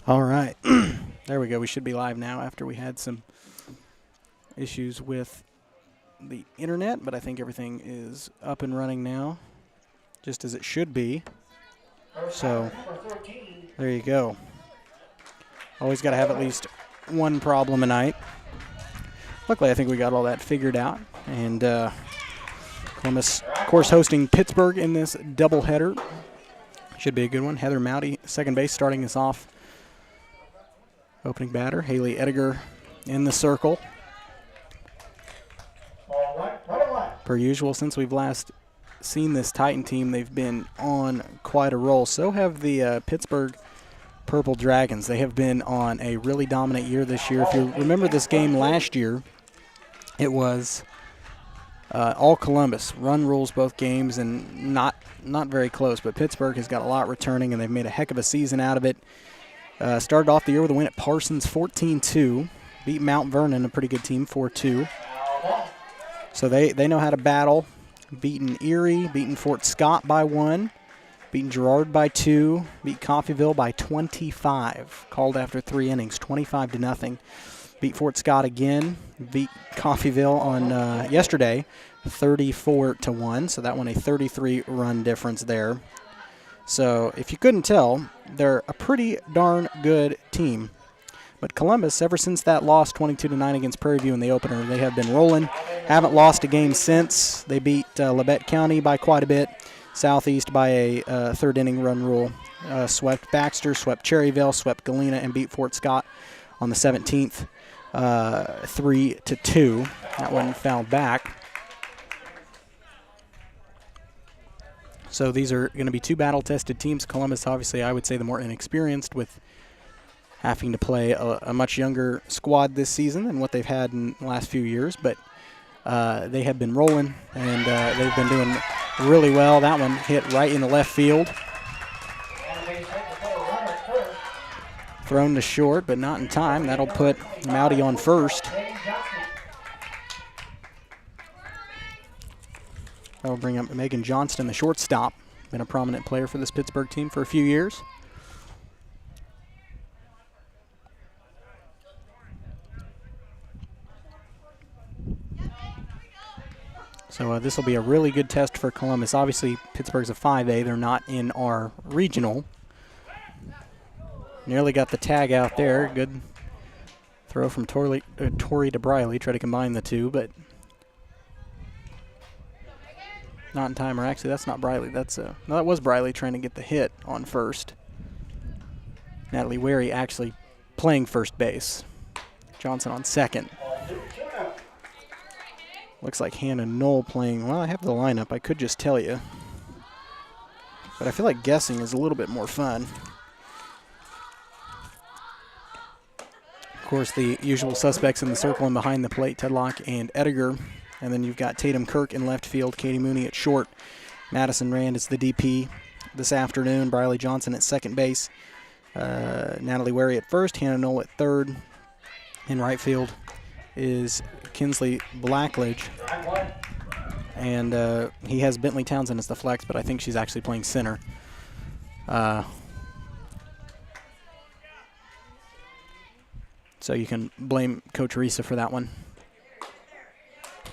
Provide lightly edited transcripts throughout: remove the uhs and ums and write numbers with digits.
All right. There we go. We should be live now after we had some issues with the internet, but I think everything is up and running now, just as it should be. So there you go. Always got to have at least one problem a night. Luckily, I think we got all that figured out. And Columbus, of course, hosting Pittsburgh in this doubleheader. Should be a good one. Heather Mowdy, second base, starting us off. Opening batter, Haley Ediger in the circle. Per usual, since we've last seen this Titan team, they've been on quite a roll. So have the Pittsburgh Purple Dragons. They have been on a really dominant year this year. If you remember this game last year, it was all Columbus. Run rules both games and not very close. But Pittsburgh has got a lot returning, and they've made a heck of a season out of it. Started off the year with a win at Parsons 14-2. Beat Mount Vernon, a pretty good team, 4-2. So they know how to battle. Beaten Erie, beaten Fort Scott by 1. Beaten Girard by 2. Beat Coffeyville by 25. Called after 3 innings, 25-0. Beat Fort Scott again. Beat Coffeyville on yesterday, 34-1. So that one a 33-run difference there. So if you couldn't tell, they're a pretty darn good team. But Columbus, ever since that loss 22-9 against Prairie View in the opener, they have been rolling. Haven't lost a game since. They beat Labette County by quite a bit. Southeast by a third-inning run rule. Swept Baxter, swept Cherryville, swept Galena, and beat Fort Scott on the 17th, 3-2. That one fouled back. So these are going to be two battle-tested teams. Columbus, obviously, I would say the more inexperienced, with having to play a much younger squad this season than what they've had in the last few years. But they have been rolling, and they've been doing really well. That one hit right in the left field. Thrown to short, but not in time. That'll put Mowdy on first. That'll bring up Megan Johnston, the shortstop. Been a prominent player for this Pittsburgh team for a few years. So this will be a really good test for Columbus. Obviously, Pittsburgh's a 5A. They're not in our regional. Nearly got the tag out there. Good throw from Tori to Briley. Try to combine the two, but not in time. Or actually, that's not Briley. No, that was Briley trying to get the hit on first. Natalie Wary actually playing first base. Johnson on second. Looks like Hannah Knoll playing. Well, I have the lineup. I could just tell you. But I feel like guessing is a little bit more fun. Of course, the usual suspects in the circle and behind the plate, Tedlock and Ediger. And then you've got Tatum Kirk in left field, Katie Mooney at short. Madison Rand is the DP this afternoon. Briley Johnson at second base. Natalie Wary at first. Hannah Knoll at third. In right field is Kinsley Blackledge. And he has Bentley Townsend as the flex, but I think she's actually playing center. So you can blame Coach Risa for that one.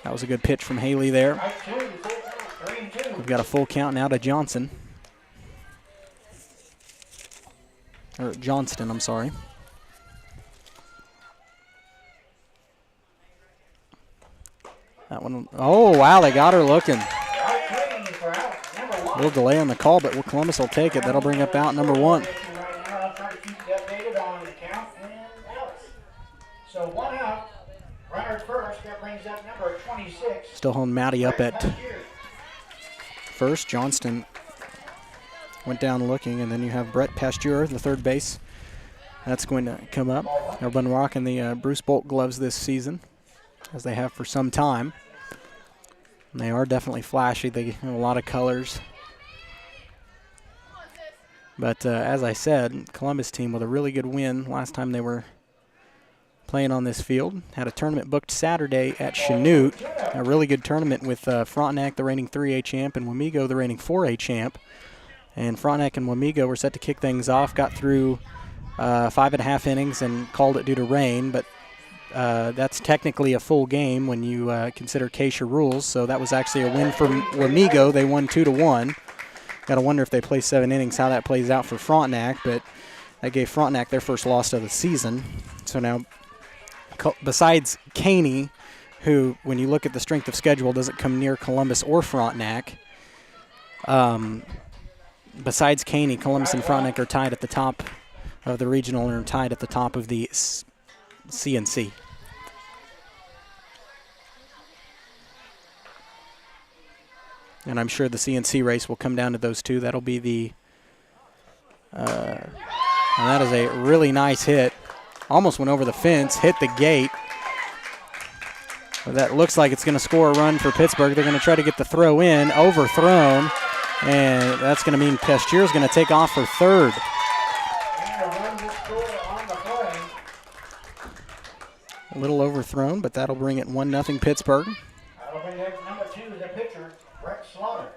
That was a good pitch from Haley there. We've got a full count now to Johnson. Or Johnston, I'm sorry. That one, oh, wow, they got her looking. A little delay on the call, but Columbus will take it. That'll bring up out number 1. So 1 out, runner first, that brings up number 26. Still holding Maddie up at first. Johnston went down looking, and then you have Brett Pasteur, the third base. That's going to come up. They've been rocking the Bruce Bolt gloves this season, as they have for some time. And they are definitely flashy. They have a lot of colors. But as I said, Columbus team with a really good win last time they were playing on this field. Had a tournament booked Saturday at Chanute. A really good tournament with Frontenac, the reigning 3A champ, and Wamego, the reigning 4A champ. And Frontenac and Wamego were set to kick things off. Got through 5.5 innings and called it due to rain, but that's technically a full game when you consider Keisha rules. So that was actually a win for Wamego. They won 2-1. Got to wonder if they play 7 innings, how that plays out for Frontenac, but that gave Frontenac their first loss of the season. So now, besides Caney, who, when you look at the strength of schedule, doesn't come near Columbus or Frontenac, besides Caney, Columbus and Frontenac are tied at the top of the regional and are tied at the top of the CNC. And I'm sure the CNC race will come down to those two. That'll be the and that is a really nice hit. Almost went over the fence, hit the gate. But that looks like it's going to score a run for Pittsburgh. They're going to try to get the throw in, overthrown, and that's going to mean Pastier's going to take off for third. A little overthrown, but that'll bring it 1-0 Pittsburgh. That'll bring it number 2, the pitcher, Brett Slaughter.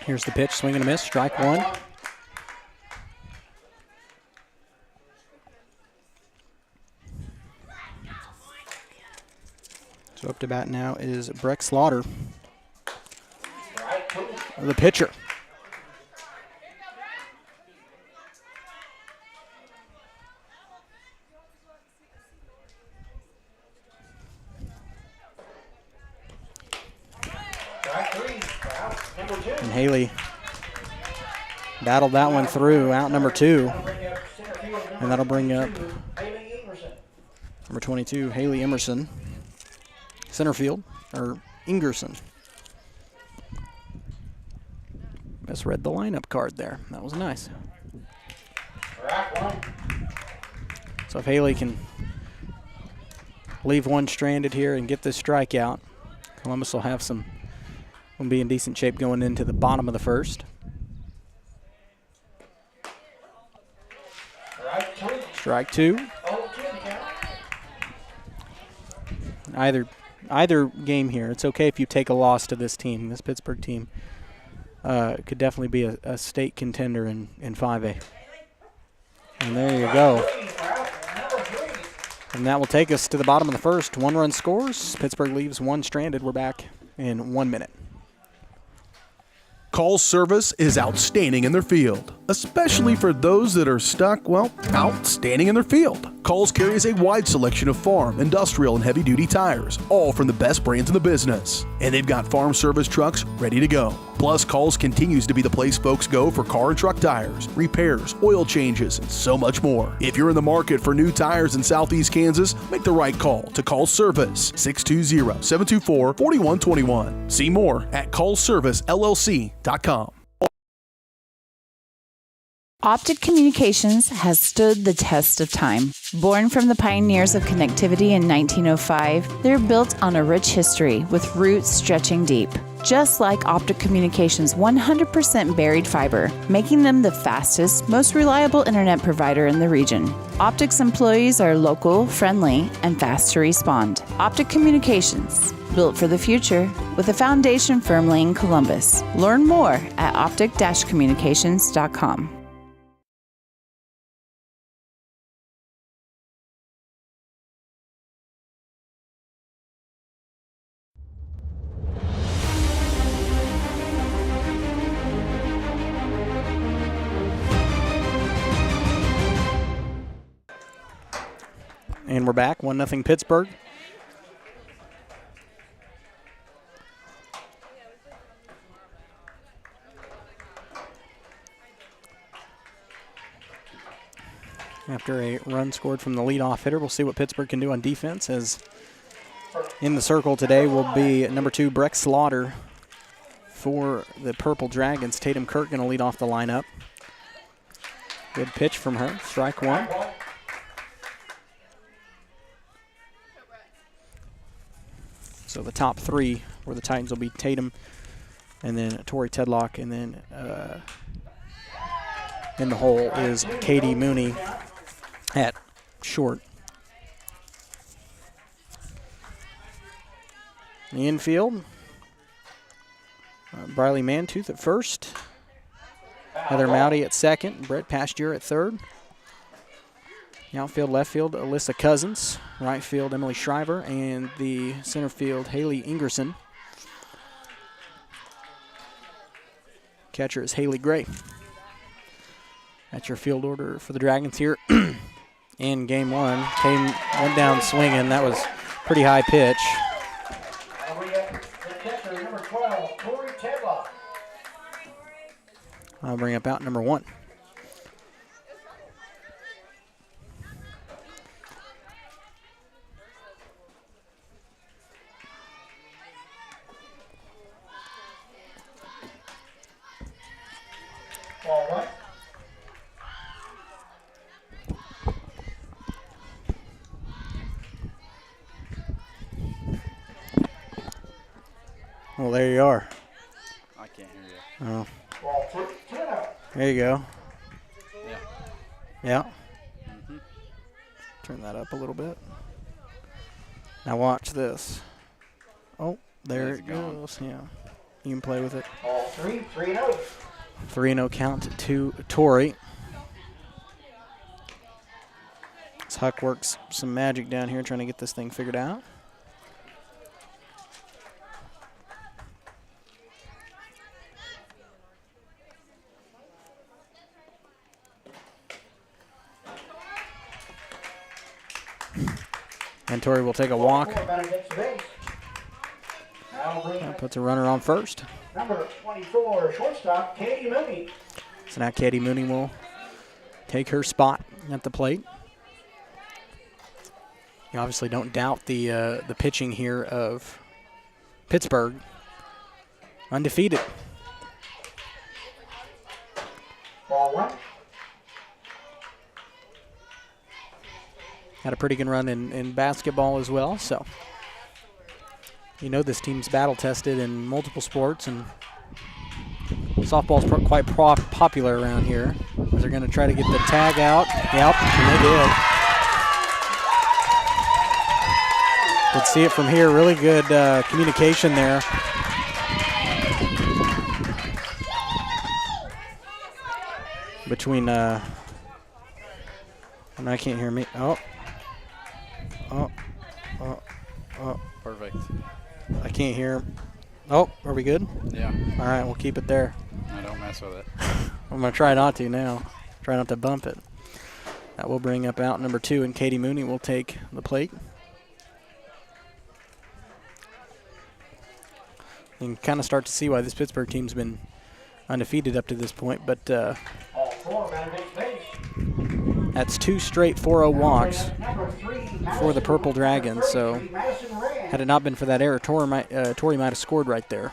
Here's the pitch, swing and a miss, strike one. So up to bat now is Breck Slaughter, the pitcher. And Haley battled that one through, out number 2. And that'll bring up number 22, Haley Emerson. Center field, or Ingerson. Misread the lineup card there. That was nice. So if Haley can leave one stranded here and get this strikeout, Columbus will have will be in decent shape going into the bottom of the first. Strike two. Either game here, it's okay if you take a loss to this team. This Pittsburgh team could definitely be a state contender in 5A. And there you go. And that will take us to the bottom of the first. 1-run scores. Pittsburgh leaves one stranded. We're back in 1 minute. Call's service is outstanding in their field, especially for those that are stuck, well, outstanding in their field. Call's carries a wide selection of farm, industrial, and heavy-duty tires, all from the best brands in the business. And they've got farm service trucks ready to go. Plus, Call's continues to be the place folks go for car and truck tires, repairs, oil changes, and so much more. If you're in the market for new tires in Southeast Kansas, make the right call to Call's Service, 620-724-4121. See more at callservicellc.com. Optic Communications has stood the test of time. Born from the pioneers of connectivity in 1905, they're built on a rich history with roots stretching deep. Just like Optic Communications' 100% buried fiber, making them the fastest, most reliable internet provider in the region. Optic's employees are local, friendly, and fast to respond. Optic Communications, built for the future, with a foundation firmly in Columbus. Learn more at optic-communications.com. And we're back, 1-0 Pittsburgh. After a run scored from the leadoff hitter, we'll see what Pittsburgh can do on defense, as in the circle today will be number 2, Breck Slaughter for the Purple Dragons. Tatum Kirk going to lead off the lineup. Good pitch from her, strike one. So the top three for the Titans will be Tatum, And then Tori Tedlock, and then in the hole is Katie Mooney at short. The infield, Briley Mantooth at first, Heather Mowdy at second, Brett Pasteur at third. The outfield, left field, Alyssa Cousins. Right field, Emily Shriver. And the center field, Haley Ingerson. Catcher is Haley Gray. That's your field order for the Dragons here in game one. Went down swinging. That was pretty high pitch. Number 12, Tori Tedlock. I'll bring up out number 1. Ball 1. Well, there you are. I can't hear you. Oh, Ball 2. there you go. Yeah. Yeah. Mm-hmm. Turn that up a little bit. Now watch this. Oh, there It's it gone. goes. Yeah. You can play with it. Ball 3, 3-0. 3-0 count to Tori. As Huck works some magic down here trying to get this thing figured out. And Tori will take a walk. That puts a runner on first. Number 24, shortstop, Katie Mooney. So now Katie Mooney will take her spot at the plate. You obviously don't doubt the pitching here of Pittsburgh. Undefeated. Ball 1. Had a pretty good run in basketball as well, so you know this team's battle tested in multiple sports, and softball's quite popular around here. They're going to try to get the tag out. Yep, and they did. Could see it from here. Really good communication there. Between, and I can't hear me. Oh. Perfect. I can't hear. Oh, are we good? Yeah. All right, we'll keep it there. I don't mess with it. I'm going to try not to now. Try not to bump it. That will bring up out number 2, and Katie Mooney will take the plate. You can kind of start to see why this Pittsburgh team's been undefeated up to this point, but Ball 4, man, big base. that's 2 straight 4-0 walks Number 3, for the Purple Dragons. So Madison Rand. had it not been for that error, Tori might have scored right there.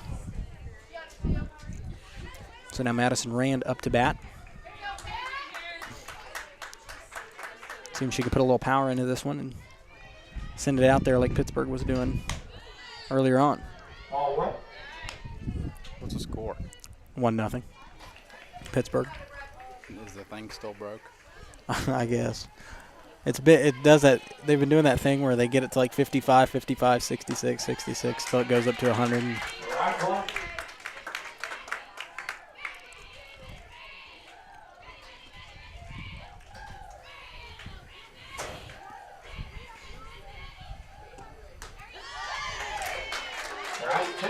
So now Madison Rand up to bat. Seems she could put a little power into this one and send it out there like Pittsburgh was doing earlier on. Ball 1. What's the score? 1-0. Pittsburgh. Is the thing still broke? I guess. It does that. They've been doing that thing where they get it to like 55, 55, 66, 66 till it goes up to 100. Right one. Right 2.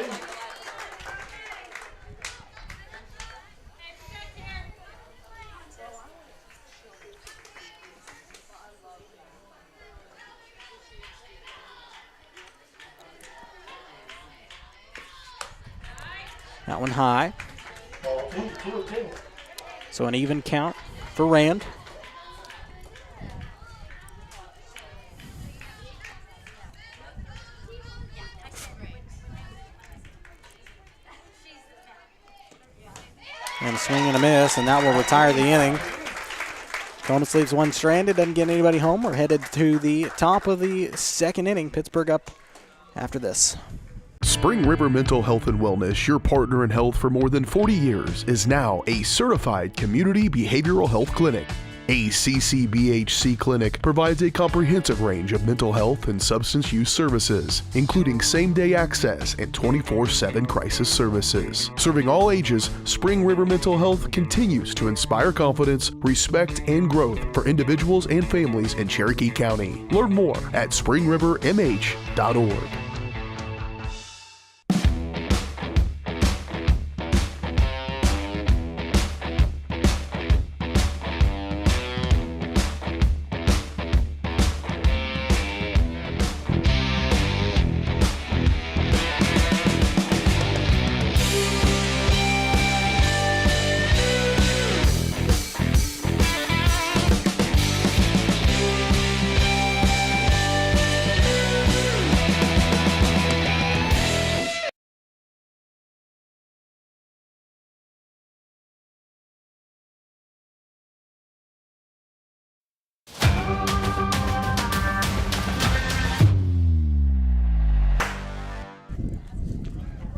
That one high. Ball 2, 2-2. So an even count for Rand. And a swing and a miss, and that will retire the inning. Bonus leaves one stranded, doesn't get anybody home. We're headed to the top of the second inning. Pittsburgh up after this. Spring River Mental Health and Wellness, your partner in health for more than 40 years, is now a certified community behavioral health clinic. A CCBHC clinic provides a comprehensive range of mental health and substance use services, including same-day access and 24/7 crisis services. Serving all ages, Spring River Mental Health continues to inspire confidence, respect, and growth for individuals and families in Cherokee County. Learn more at springrivermh.org.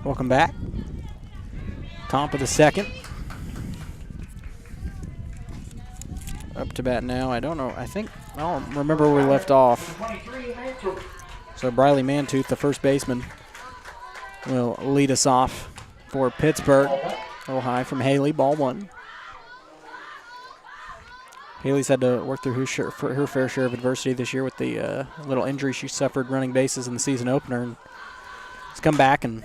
Welcome back. Top of the second. Up to bat now. I don't know. I don't remember where we left off. So Briley Mantooth, the first baseman, will lead us off for Pittsburgh. A little high from Haley, ball one. Haley's had to work through her fair share of adversity this year with the little injury she suffered running bases in the season opener. And has come back and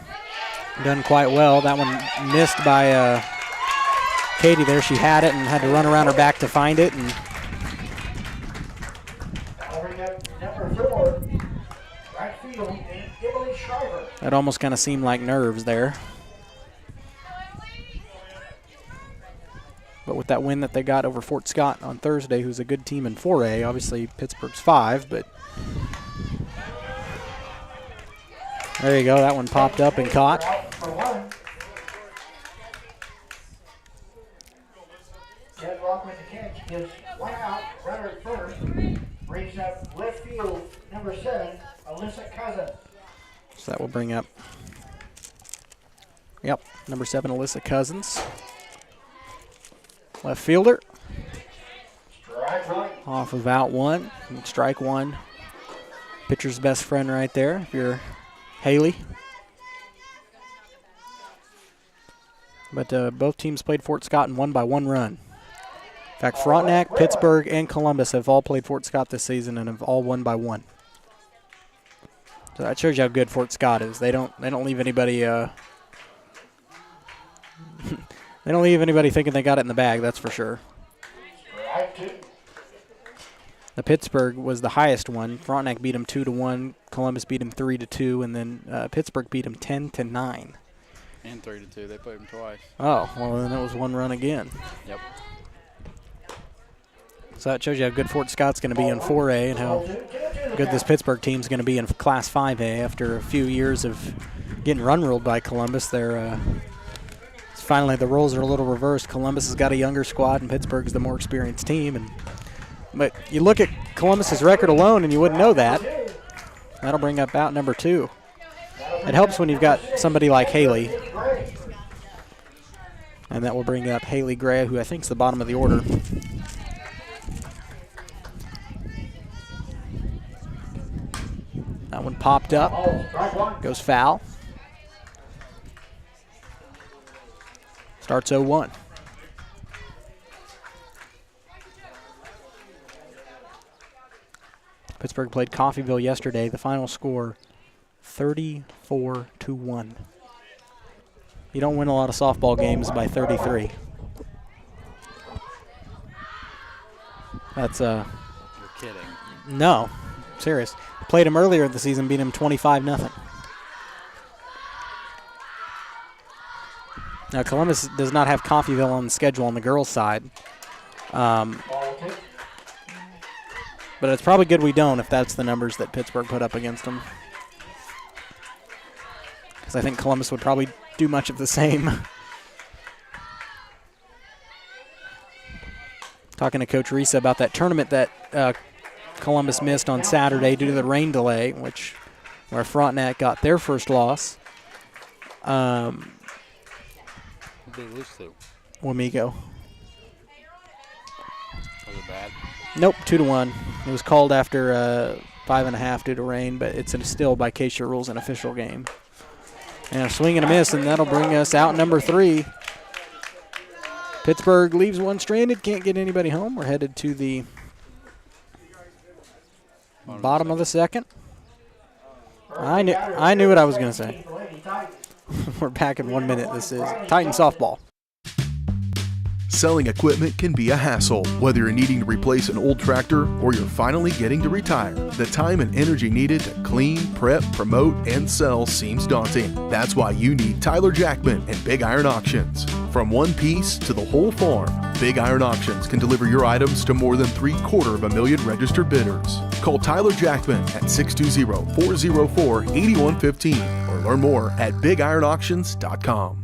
done quite well. That one missed by Katie there. She had it and had to run around her back to find it. And that almost kind of seemed like nerves there. But with that win that they got over Fort Scott on Thursday, who's a good team in 4A, obviously Pittsburgh's 5, but there you go. That one popped up and caught. Ted Rock with the catch gives one out, runner at first, brings up left field, number 7, Alyssa Cousins. So that will bring up, number 7, Alyssa Cousins. Left fielder. Strike one. Off of out one, strike one. Pitcher's best friend right there, if you're Haley. But both teams played Fort Scott and won by 1 run. In fact, Frontenac, Pittsburgh, and Columbus have all played Fort Scott this season and have all won by 1. So that shows you how good Fort Scott is. They don't leave anybody they don't leave anybody thinking they got it in the bag, that's for sure. Strike two. The Pittsburgh was the highest one. Frontenac beat them 2-1. Columbus beat them 3-2, and then Pittsburgh beat them 10-9. And 3-2. They played them twice. Oh, well, then it was 1 run again. Yep. So that shows you how good Fort Scott's going to be in 4A and how good this Pittsburgh team's going to be in Class 5A after a few years of getting run-ruled by Columbus. They're finally the roles are a little reversed. Columbus has got a younger squad, and Pittsburgh's the more experienced team. But you look at Columbus's record alone, and you wouldn't know that. That'll bring up out number 2. It helps when you've got somebody like Haley. And that will bring up Haley Gray, who I think is the bottom of the order. That one popped up. Goes foul. Starts 0-1. Pittsburgh played Coffeyville yesterday. The final score, 34-1. You don't win a lot of softball games by 33. That's You're kidding. No, serious. Played him earlier in the season, beat him 25-0. Now Columbus does not have Coffeyville on the schedule on the girls' side. But it's probably good we don't if that's the numbers that Pittsburgh put up against them. Because I think Columbus would probably do much of the same. Talking to Coach Risa about that tournament that Columbus missed on Saturday due to the rain delay, where Frontenac got their first loss. Who'd they lose to? Wamego. Was it bad? Nope, 2-1. It was called after 5.5 due to rain, but it's still by Acacia rules an official game. And a swing and a miss, and that'll bring us out number 3. Pittsburgh leaves one stranded, can't get anybody home. We're headed to the bottom of the second. I knew what I was going to say. We're back in 1 minute. This is Titan softball. Selling equipment can be a hassle, whether you're needing to replace an old tractor or you're finally getting to retire. The time and energy needed to clean, prep, promote, and sell seems daunting. That's why you need Tyler Jackman and Big Iron Auctions. From one piece to the whole farm, Big Iron Auctions can deliver your items to more than 750,000 registered bidders. Call Tyler Jackman at 620-404-8115 or learn more at BigIronAuctions.com.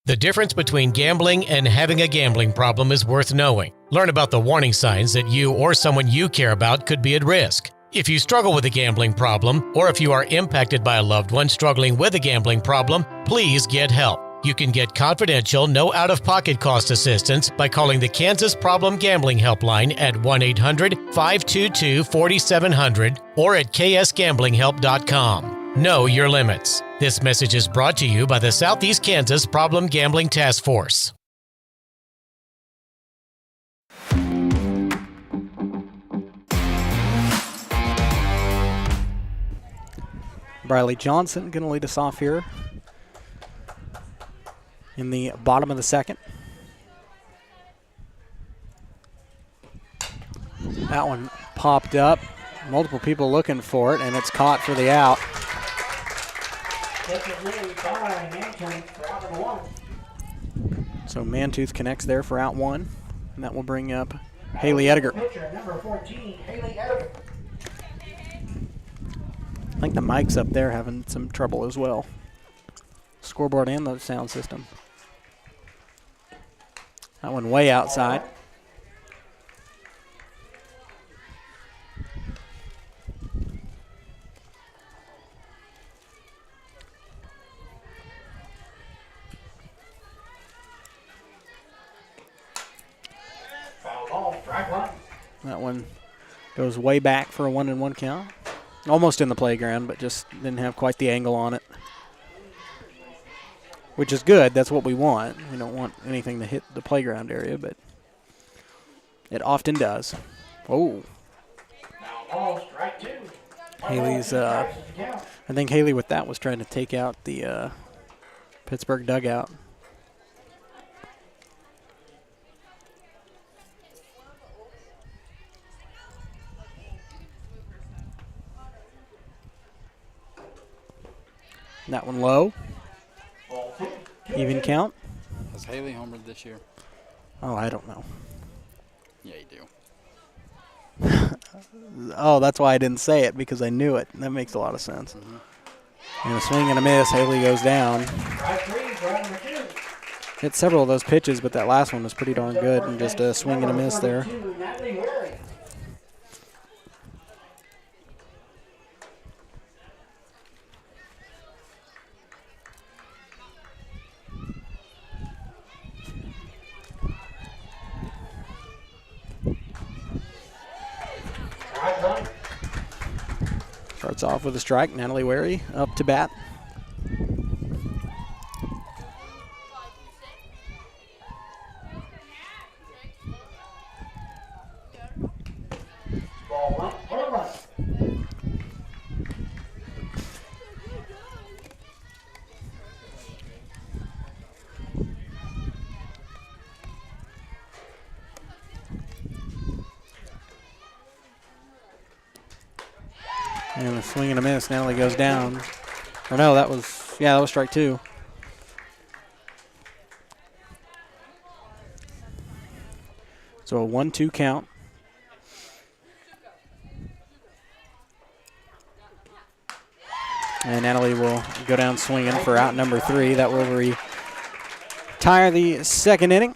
The difference between gambling and having a gambling problem is worth knowing. Learn about the warning signs that you or someone you care about could be at risk. If you struggle with a gambling problem, or if you are impacted by a loved one struggling with a gambling problem, please get help. You can get confidential, no out-of-pocket cost assistance by calling the Kansas Problem Gambling Helpline at 1-800-522-4700 or at ksgamblinghelp.com. Know your limits. This message is brought to you by the Southeast Kansas Problem Gambling Task Force. Briley Johnson going to lead us off here in the bottom of the second. That one popped up. Multiple people looking for it, and it's caught for the out. So Mantooth connects there for out 1, and that will bring up Haley Ediger. Number 14, Haley Ediger. I think the mic's up there having some trouble as well. Scoreboard and the sound system. That one way outside. That one goes way back for a 1-1 count. Almost in the playground, but just didn't have quite the angle on it. Which is good. That's what we want. We don't want anything to hit the playground area, but it often does. Oh. Haley's, I think Haley with that was trying to take out the Pittsburgh dugout. That one low. Even count. Has Haley homered this year? Oh, I don't know. Yeah, you do. Oh, that's why I didn't say it, because I knew it. That makes a lot of sense. Mm-hmm. And a swing and a miss. Haley goes down. Hit several of those pitches, but that last one was pretty darn good, and just a swing and a miss there. Starts off with a strike. Natalie Wary up to bat. And a swing and a miss. Natalie goes down. Or no, that was strike 2. So a 1-2 count. And Natalie will go down swinging for out number 3. That will retire the second inning.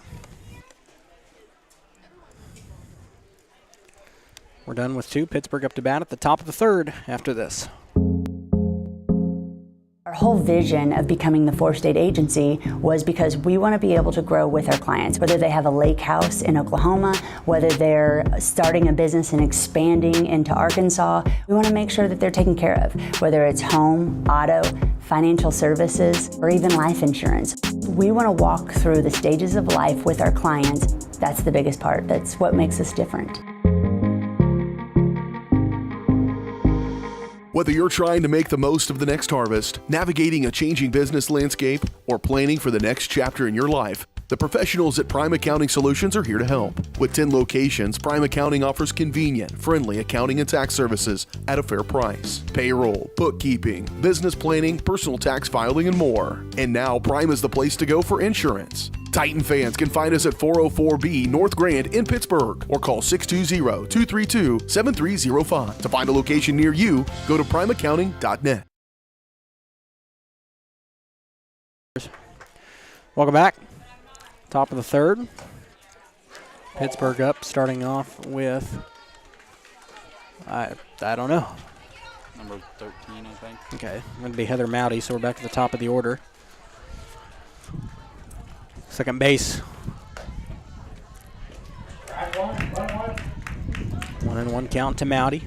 We're done with 2. Pittsburgh up to bat at the top of the 3rd after this. Our whole vision of becoming the 4-state agency was because we want to be able to grow with our clients, whether they have a lake house in Oklahoma, whether they're starting a business and expanding into Arkansas. We want to make sure that they're taken care of, whether it's home, auto, financial services, or even life insurance. We want to walk through the stages of life with our clients. That's the biggest part. That's what makes us different. Whether you're trying to make the most of the next harvest, navigating a changing business landscape, or planning for the next chapter in your life, the professionals at Prime Accounting Solutions are here to help. With 10 locations, Prime Accounting offers convenient, friendly accounting and tax services at a fair price. Payroll, bookkeeping, business planning, personal tax filing, and more. And now Prime is the place to go for insurance. Titan fans can find us at 404B North Grand in Pittsburgh or call 620-232-7305. To find a location near you, go to primeaccounting.net. Welcome back. Top of the 3rd. Pittsburgh up, starting off with, I don't know. Number 13, I think. Okay, going to be Heather Mowdy, so we're back to the top of the order. Second base. 1-1 count to Mowdy.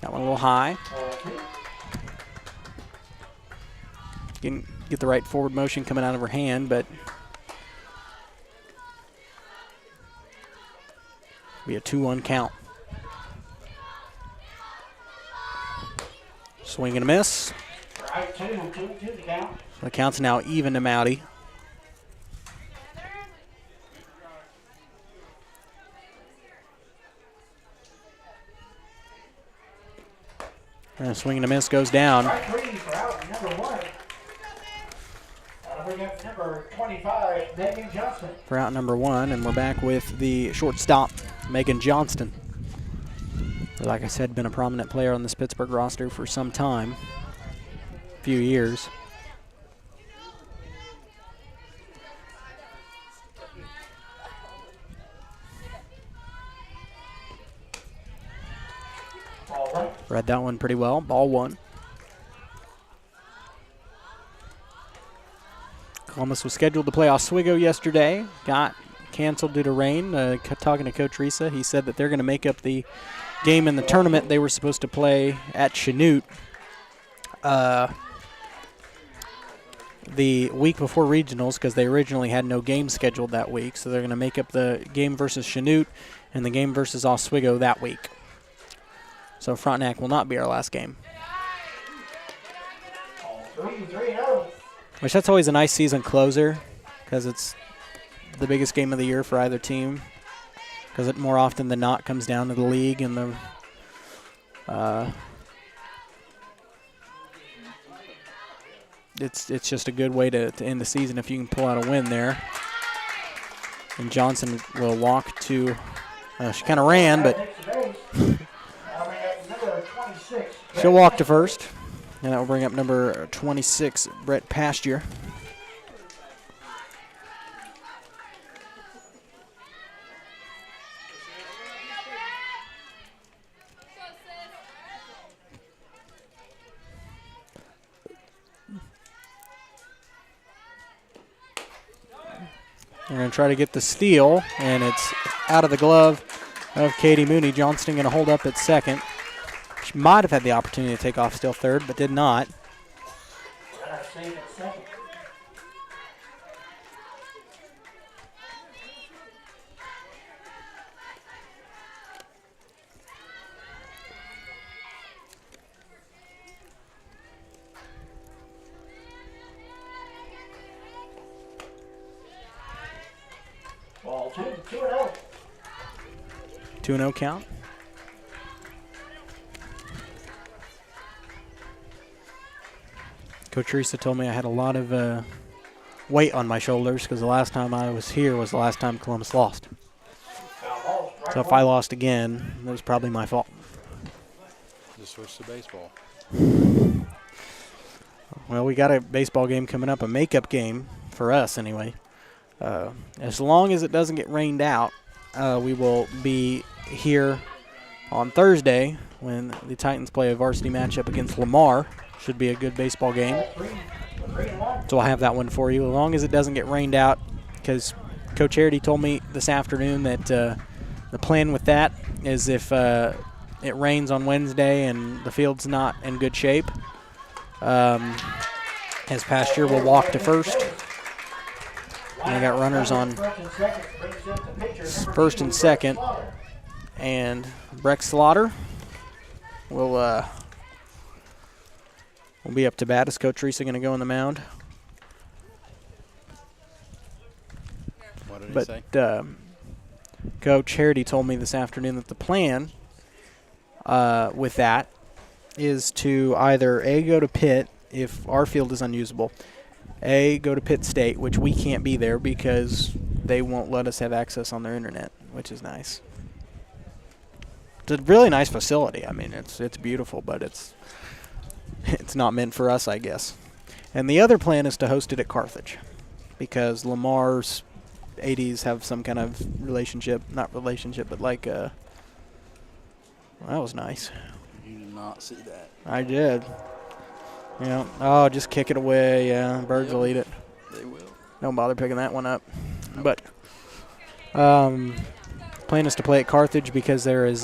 That one a little high. Get the right forward motion coming out of her hand, but be a 2-1 count. Swing and a miss. Right, 2 the count. So the count's now even to Mowdy. And a swing and a miss goes down. Right, 3 for out number 1. We got number 25, Megan Johnston. For out number 1, and we're back with the shortstop, Megan Johnston. Like I said, been a prominent player on this Pittsburgh roster for some time, a few years. Read that one pretty well. Ball 1. Columbus was scheduled to play Oswego yesterday. Got canceled due to rain. Talking to Coach Risa, he said that they're going to make up the game in the tournament they were supposed to play at Chanute the week before regionals, because they originally had no game scheduled that week. So they're going to make up the game versus Chanute and the game versus Oswego that week. So Frontenac will not be our last game. 3-0. Which that's always a nice season closer, because it's the biggest game of the year for either team, because it more often than not comes down to the league and the it's just a good way to end the season if you can pull out a win there. And Johnson will walk to she kind of ran, but she'll walk to first. And that will bring up number 26, Brett Pasture. They're going to try to get the steal, and it's out of the glove of Katie Mooney. Johnston going to hold up at second. She might have had the opportunity to take off still third, but did not. Ball 2-0. 2-0 count. Coach Teresa told me I had a lot of weight on my shoulders, because the last time I was here was the last time Columbus lost. So if I lost again, it was probably my fault. Just switch to baseball. Well, we got a baseball game coming up, a makeup game for us anyway. As long as it doesn't get rained out, we will be here on Thursday when the Titans play a varsity matchup against Lamar. Should be a good baseball game. So I'll have that one for you as long as it doesn't get rained out, because Coach Harity told me this afternoon that the plan with that is if it rains on Wednesday and the field's not in good shape, as past year, we'll walk to first. And I got runners on first and second. And Breck Slaughter will be up to bat. Is Coach Teresa going to go on the mound? What did he say? Coach Harity told me this afternoon that the plan with that is to either A, go to Pitt if our field is unusable, A, go to Pitt State, which we can't be there because they won't let us have access on their internet, which is nice. It's a really nice facility. I mean, it's beautiful, but it's not meant for us, I guess. And the other plan is to host it at Carthage because Lamar's ADs have some kind of relationship, not relationship, but like well, that was nice. You did not see that. I did. Yeah. Oh, just kick it away. Yeah, birds will eat it. They will. Don't bother picking that one up. But plan is to play at Carthage because there is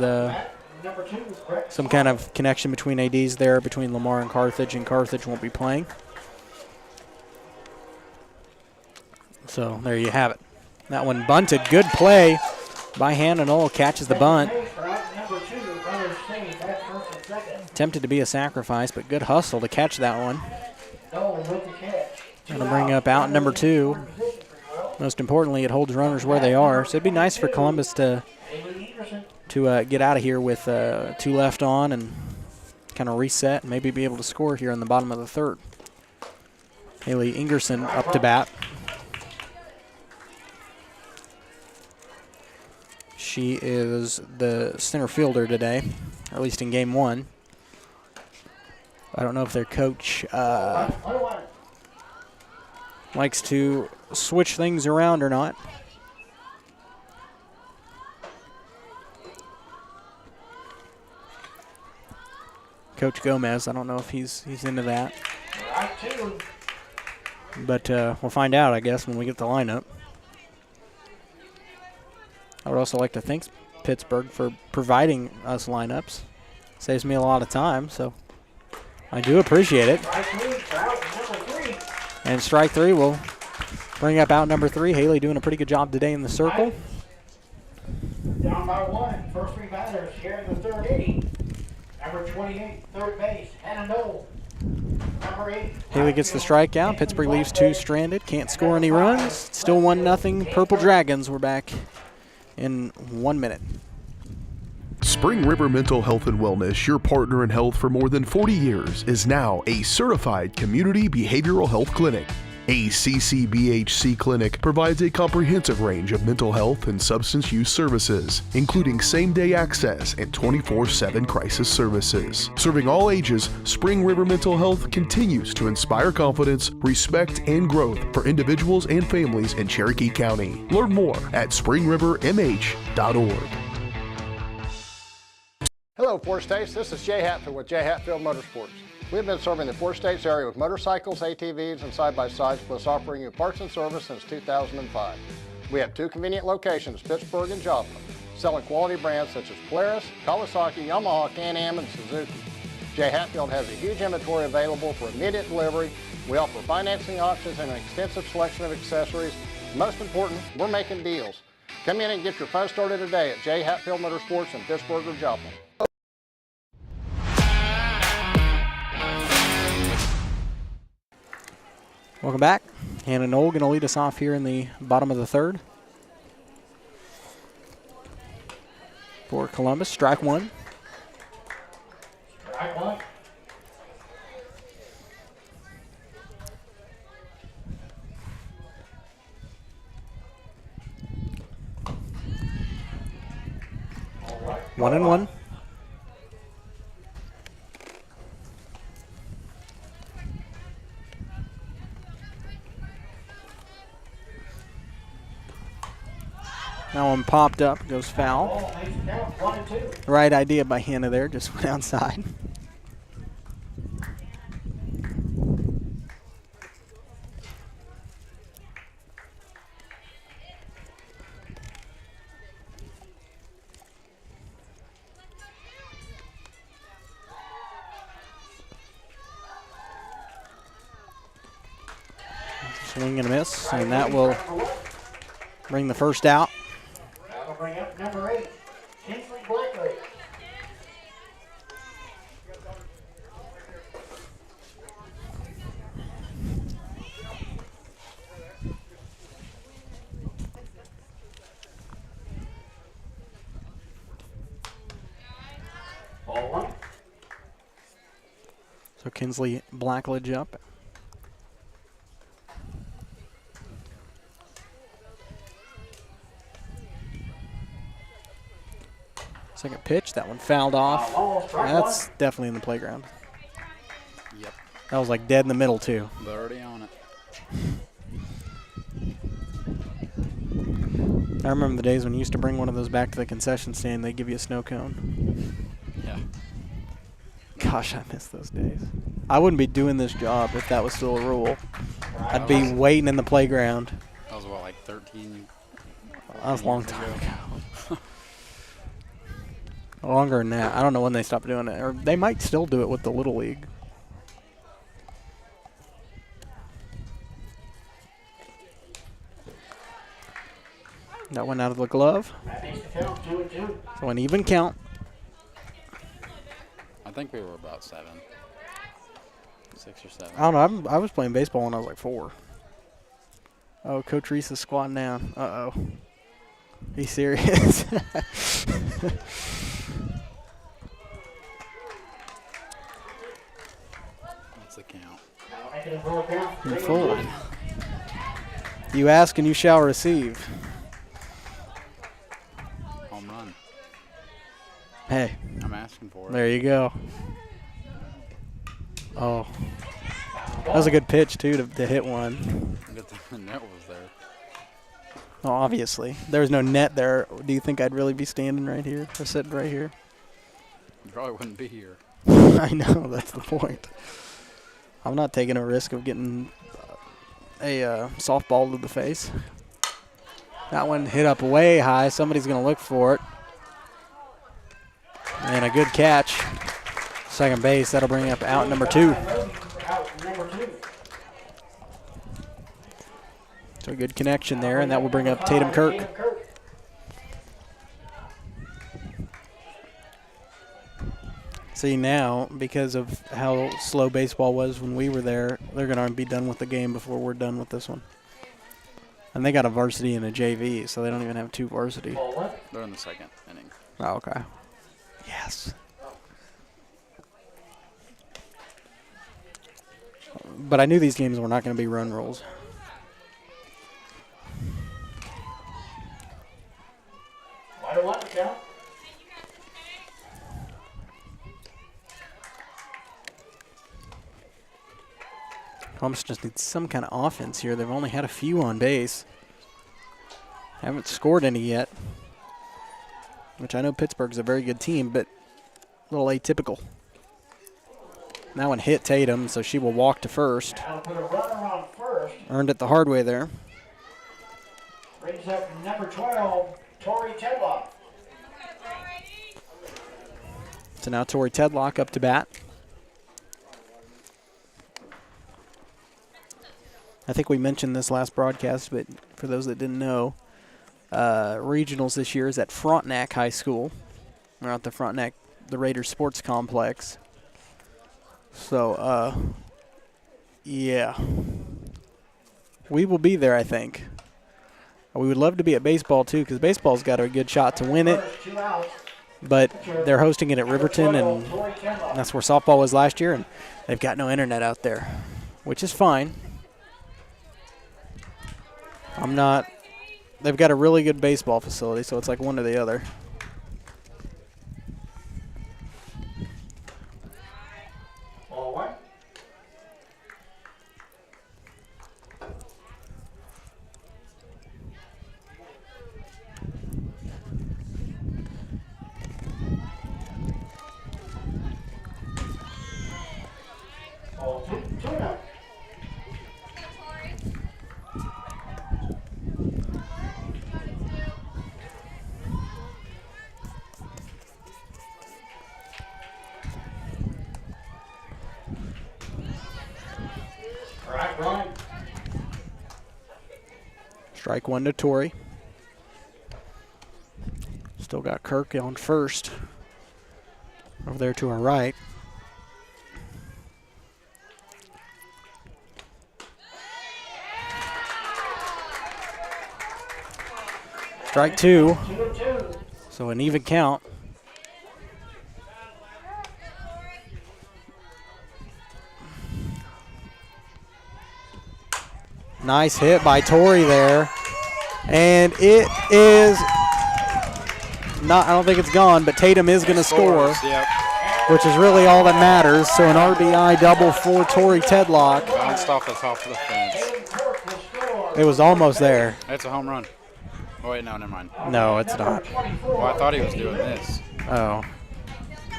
some kind of connection between ADs there, between Lamar and Carthage won't be playing. So there you have it. That one bunted. Good play by Hannah Knoll. Catches the bunt. Tempted to be a sacrifice, but good hustle to catch that one. Going to bring up out number 2. Most importantly, it holds runners where they are. So it'd be nice for Columbus to get out of here with 2 left on and kind of reset and maybe be able to score here in the bottom of the 3rd. Haley Ingerson up to bat. She is the center fielder today, or at least in game 1. I don't know if their coach likes to switch things around or not. Coach Gomez, I don't know if he's into that. But we'll find out, I guess, when we get the lineup. I would also like to thank Pittsburgh for providing us lineups. Saves me a lot of time, so I do appreciate it. And strike 3 will bring up out number 3. Haley doing a pretty good job today in the circle. Down by 1, first 3 batters here in the 3rd inning. Number 28, third base, Hannah Knoll. Number 8. Haley gets the strikeout. Pittsburgh leaves 2 stranded. Can't score any runs. Still 1-0. Purple Dragons. We're back in 1 minute. Spring River Mental Health and Wellness, your partner in health for more than 40 years, is now a certified community behavioral health clinic. A CCBHC clinic provides a comprehensive range of mental health and substance use services, including same-day access and 24/7 crisis services. Serving all ages, Spring River Mental Health continues to inspire confidence, respect, and growth for individuals and families in Cherokee County. Learn more at springrivermh.org. Hello, Four States. This is Jay Hatfield with Jay Hatfield Motorsports. We've been serving the Four States area with motorcycles, ATVs, and side-by-sides, plus offering you parts and service since 2005. We have 2 convenient locations, Pittsburgh and Joplin, selling quality brands such as Polaris, Kawasaki, Yamaha, Can-Am, and Suzuki. Jay Hatfield has a huge inventory available for immediate delivery. We offer financing options and an extensive selection of accessories. Most important, we're making deals. Come in and get your fun started today at Jay Hatfield Motorsports in Pittsburgh or Joplin. Welcome back. Hannah Knoll going to lead us off here in the bottom of the 3rd. For Columbus, strike 1. Strike 1. One and one. That one popped up, goes foul. Ball makes it count, 1 and 2. Right idea by Hannah there, just went outside. Swing and a miss, and that will bring the first out. That'll bring up number 8, Kinsley Blackley. Ball 1. So Kinsley Blackledge up. Second pitch, that one fouled off. That's definitely in the playground. Yep. That was like dead in the middle too. They're already on it. I remember the days when you used to bring one of those back to the concession stand, they'd give you a snow cone. Yeah. Gosh, I miss those days. I wouldn't be doing this job if that was still a rule. I'd be waiting in the playground. That was what, like 13? That was a long time ago. Longer than that. I don't know when they stopped doing it. Or they might still do it with the Little League. That went out of the glove. That makes the count 2 and 2. So an even count. I think we were about 7. 6 or 7. I don't know. I was playing baseball when I was like 4. Oh, Coach Reese is squatting down. Uh-oh. He's serious. What's the count? That'll make it a full count. You're 3 full. and 2. You ask and you shall receive. Home run. Hey, I'm asking for it. there you go. Oh. That was a good pitch, too, to hit one. Good thing the net was there. Oh, obviously. There was no net there. Do you think I'd really be standing right here or sitting right here? You probably wouldn't be here. I know, that's the point. I'm not taking a risk of getting a softball to the face. That one hit up way high. Somebody's going to look for it. And a good catch. Second base. That'll bring up out number 2. Out number 2. So a good connection there, and that will bring up Tatum Kirk. See, now, because of how slow baseball was when we were there, they're going to be done with the game before we're done with this one. And they got a varsity and a JV, so they don't even have 2 varsity. They're in the 2nd inning. Oh, okay. Yes. But I knew these games were not going to be run rules. Why do what count? Columbus just needs some kind of offense here. They've only had a few on base. Haven't scored any yet. Which I know Pittsburgh's a very good team, but a little atypical. That one hit Tatum, so she will walk to first. That'll put a runner on first. Earned it the hard way there. Brings up number 12, Tori Tedlock. So now Tori Tedlock up to bat. I think we mentioned this last broadcast, but for those that didn't know, regionals this year is at Frontenac High School. We're at the Frontenac, the Raiders Sports Complex. So, yeah. We will be there, I think. We would love to be at baseball, too, because baseball's got a good shot to win it. But they're hosting it at Riverton, and that's where softball was last year, and they've got no internet out there, which is fine. They've got a really good baseball facility, so it's like one or the other. Ball 1. 2-0. All right, Brian. Strike one to Torrey. Still got Kirk on first. Over there to our right. Strike two. 2-2. So an even count. Nice hit by Torrey there. And it is not, I don't think it's gone, but Tatum is going to score, Yep. which is really all that matters. So an RBI double for Torrey Tedlock. Bounced off the top of the fence. It was almost there. It's a home run. Oh, wait, no, never mind. No, it's not. Well, I thought he was doing this. Oh.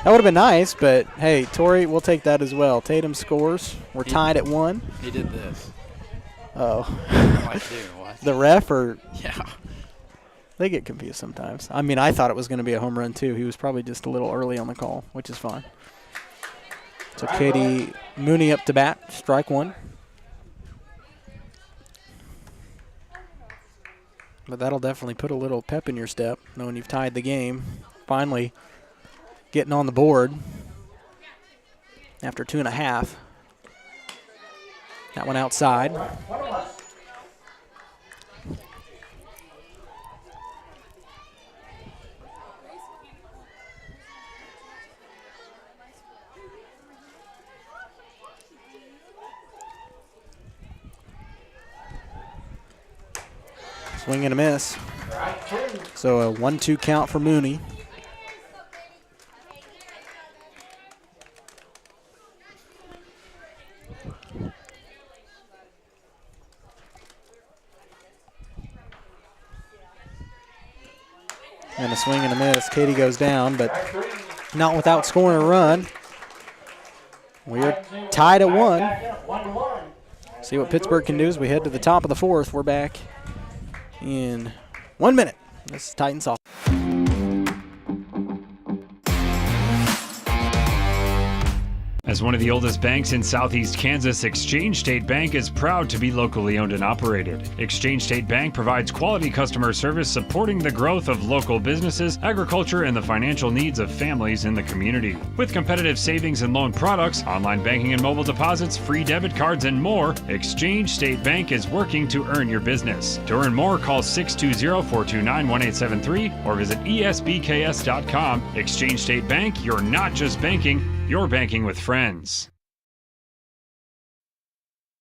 That would have been nice, but hey, Torrey, we'll take that as well. Tatum scores. We're tied at 1. He did this. Oh. I'm like, dude, what? The ref, or Yeah. they get confused sometimes. I mean, I thought it was going to be a home run too. He was probably just a little early on the call, which is fine. So Katie Mooney up to bat, strike one. But that'll definitely put a little pep in your step, knowing you've tied the game. Finally getting on the board after 2.5. That one outside. Swing and a miss. So a 1-2 count for Mooney. And a swing and a miss. Katie goes down, but not without scoring a run. We're tied at 1. See what Pittsburgh can do as we head to the top of the 4th. We're back in 1 minute. This is Titans off. As one of the oldest banks in southeast Kansas, Exchange State Bank is proud to be locally owned and operated. Exchange State Bank provides quality customer service supporting the growth of local businesses, agriculture, and the financial needs of families in the community. With competitive savings and loan products, online banking and mobile deposits, free debit cards, and more, Exchange State Bank is working to earn your business. To earn more, call 620-429-1873 or visit esbks.com. Exchange State Bank, you're not just banking, you're banking with friends.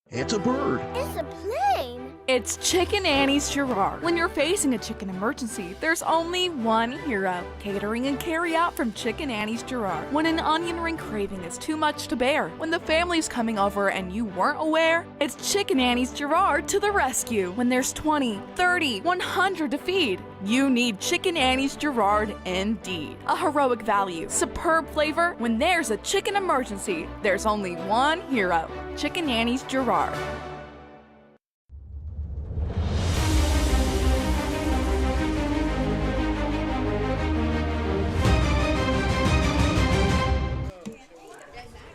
It's a bird. It's a plane. It's Chicken Annie's Girard. When you're facing a chicken emergency, there's only one hero. Catering and carry out from Chicken Annie's Girard. When an onion ring craving is too much to bear, when the family's coming over and you weren't aware, it's Chicken Annie's Girard to the rescue. When there's 20, 30, 100 to feed, you need Chicken Annie's Girard indeed. A heroic value, superb flavor. When there's a chicken emergency, there's only one hero. Chicken Annie's Girard.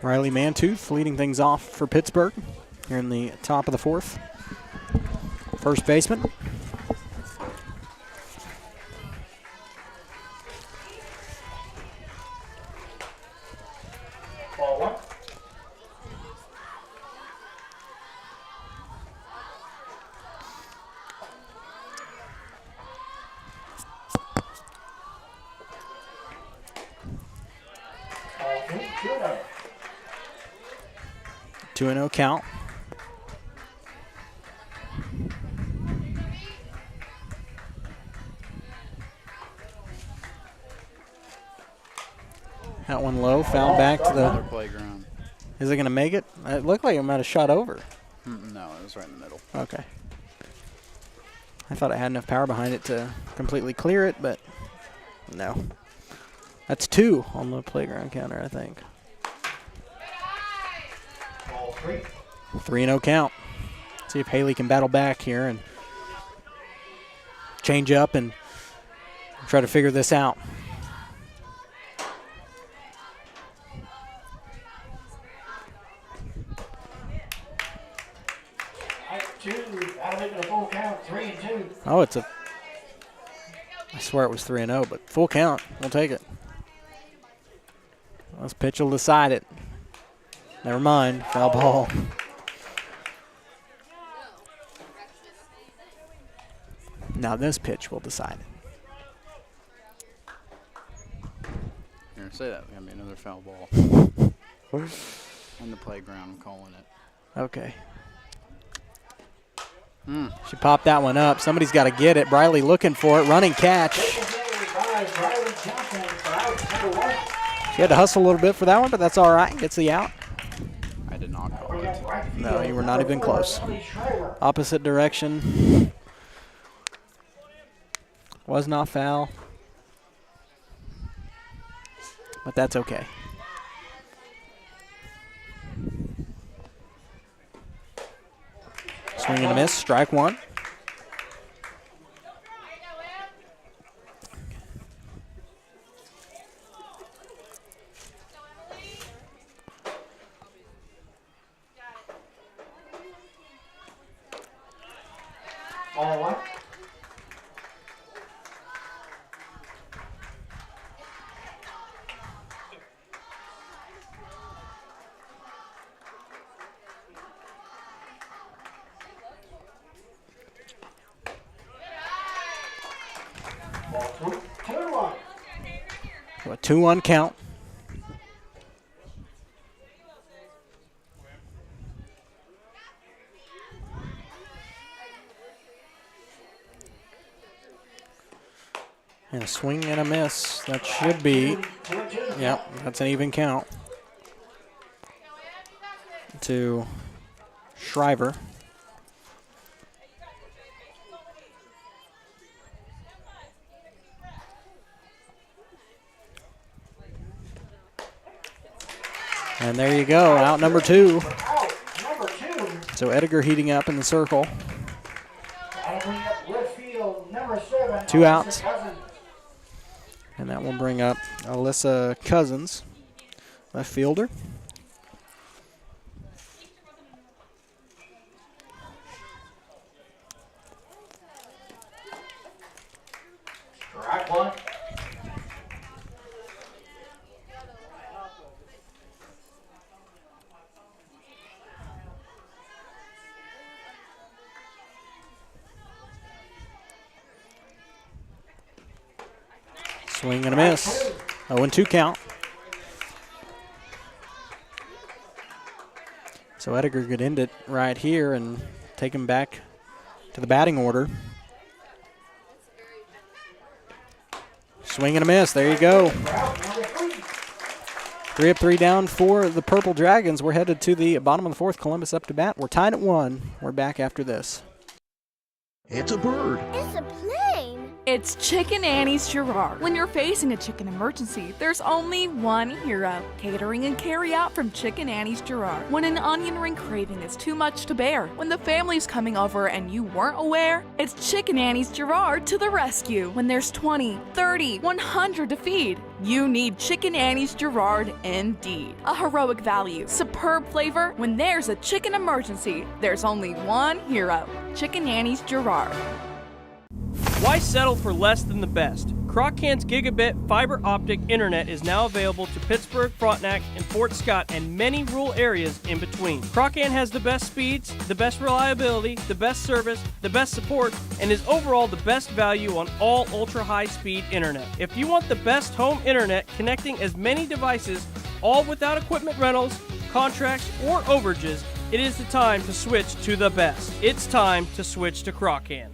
Riley Mantooth leading things off for Pittsburgh here in the top of the 4th. First baseman. Ball 1. Ball 2, 2-0. 2-0 count. That one low, foul back to Another the. playground. Is it going to make it? It looked like it might have shot over. No, it was right in the middle. Okay. I thought it had enough power behind it to completely clear it, but no. That's 2 on the playground counter, I think. Ball 3. 3-0 count. See if Haley can battle back here and change up and try to figure this out. That'll make it a full count, 3-2. Oh, I swear it was 3-0, but full count. We'll take it. This pitch will decide it. Never mind, foul ball. Now this pitch will decide it. Here, say that. Gonna be another foul ball. On the playground, I'm calling it. Okay. She popped that one up. Somebody's got to get it. Briley looking for it. Running catch. She had to hustle a little bit for that one, but that's all right. Gets the out. I did not call it. No, you were not even close. Opposite direction. Was not foul. But that's okay. Swing and a miss, strike one. Ball 1. So a 2-1 count. And a swing and a miss. That should be, yep, that's an even count to Shriver. And there you go, out number 2. So Edgar heating up in the circle. 2 outs. And that will bring up Alyssa Cousins, left fielder. Strike 1. Swing and a miss. 0-2 count. So Edgar could end it right here and take him back to the batting order. Swing and a miss. There you go. 3 up, 3 down for the Purple Dragons. We're headed to the bottom of the 4th. Columbus up to bat. We're tied at 1. We're back after this. It's a bird. It's a plane. It's Chicken Annie's Girard. When you're facing a chicken emergency, there's only one hero. Catering and carry out from Chicken Annie's Girard. When an onion ring craving is too much to bear, when the family's coming over and you weren't aware, it's Chicken Annie's Girard to the rescue. When there's 20, 30, 100 to feed, you need Chicken Annie's Girard indeed. A heroic value, superb flavor. When there's a chicken emergency, there's only one hero. Chicken Annie's Girard. Why settle for less than the best? Croc-Can's gigabit fiber optic internet is now available to Pittsburg, Frontenac, and Fort Scott, and many rural areas in between. Croc-Can has the best speeds, the best reliability, the best service, the best support, and is overall the best value on all ultra-high-speed internet. If you want the best home internet connecting as many devices, all without equipment rentals, contracts, or overages, it is the time to switch to the best. It's time to switch to Croc-Can.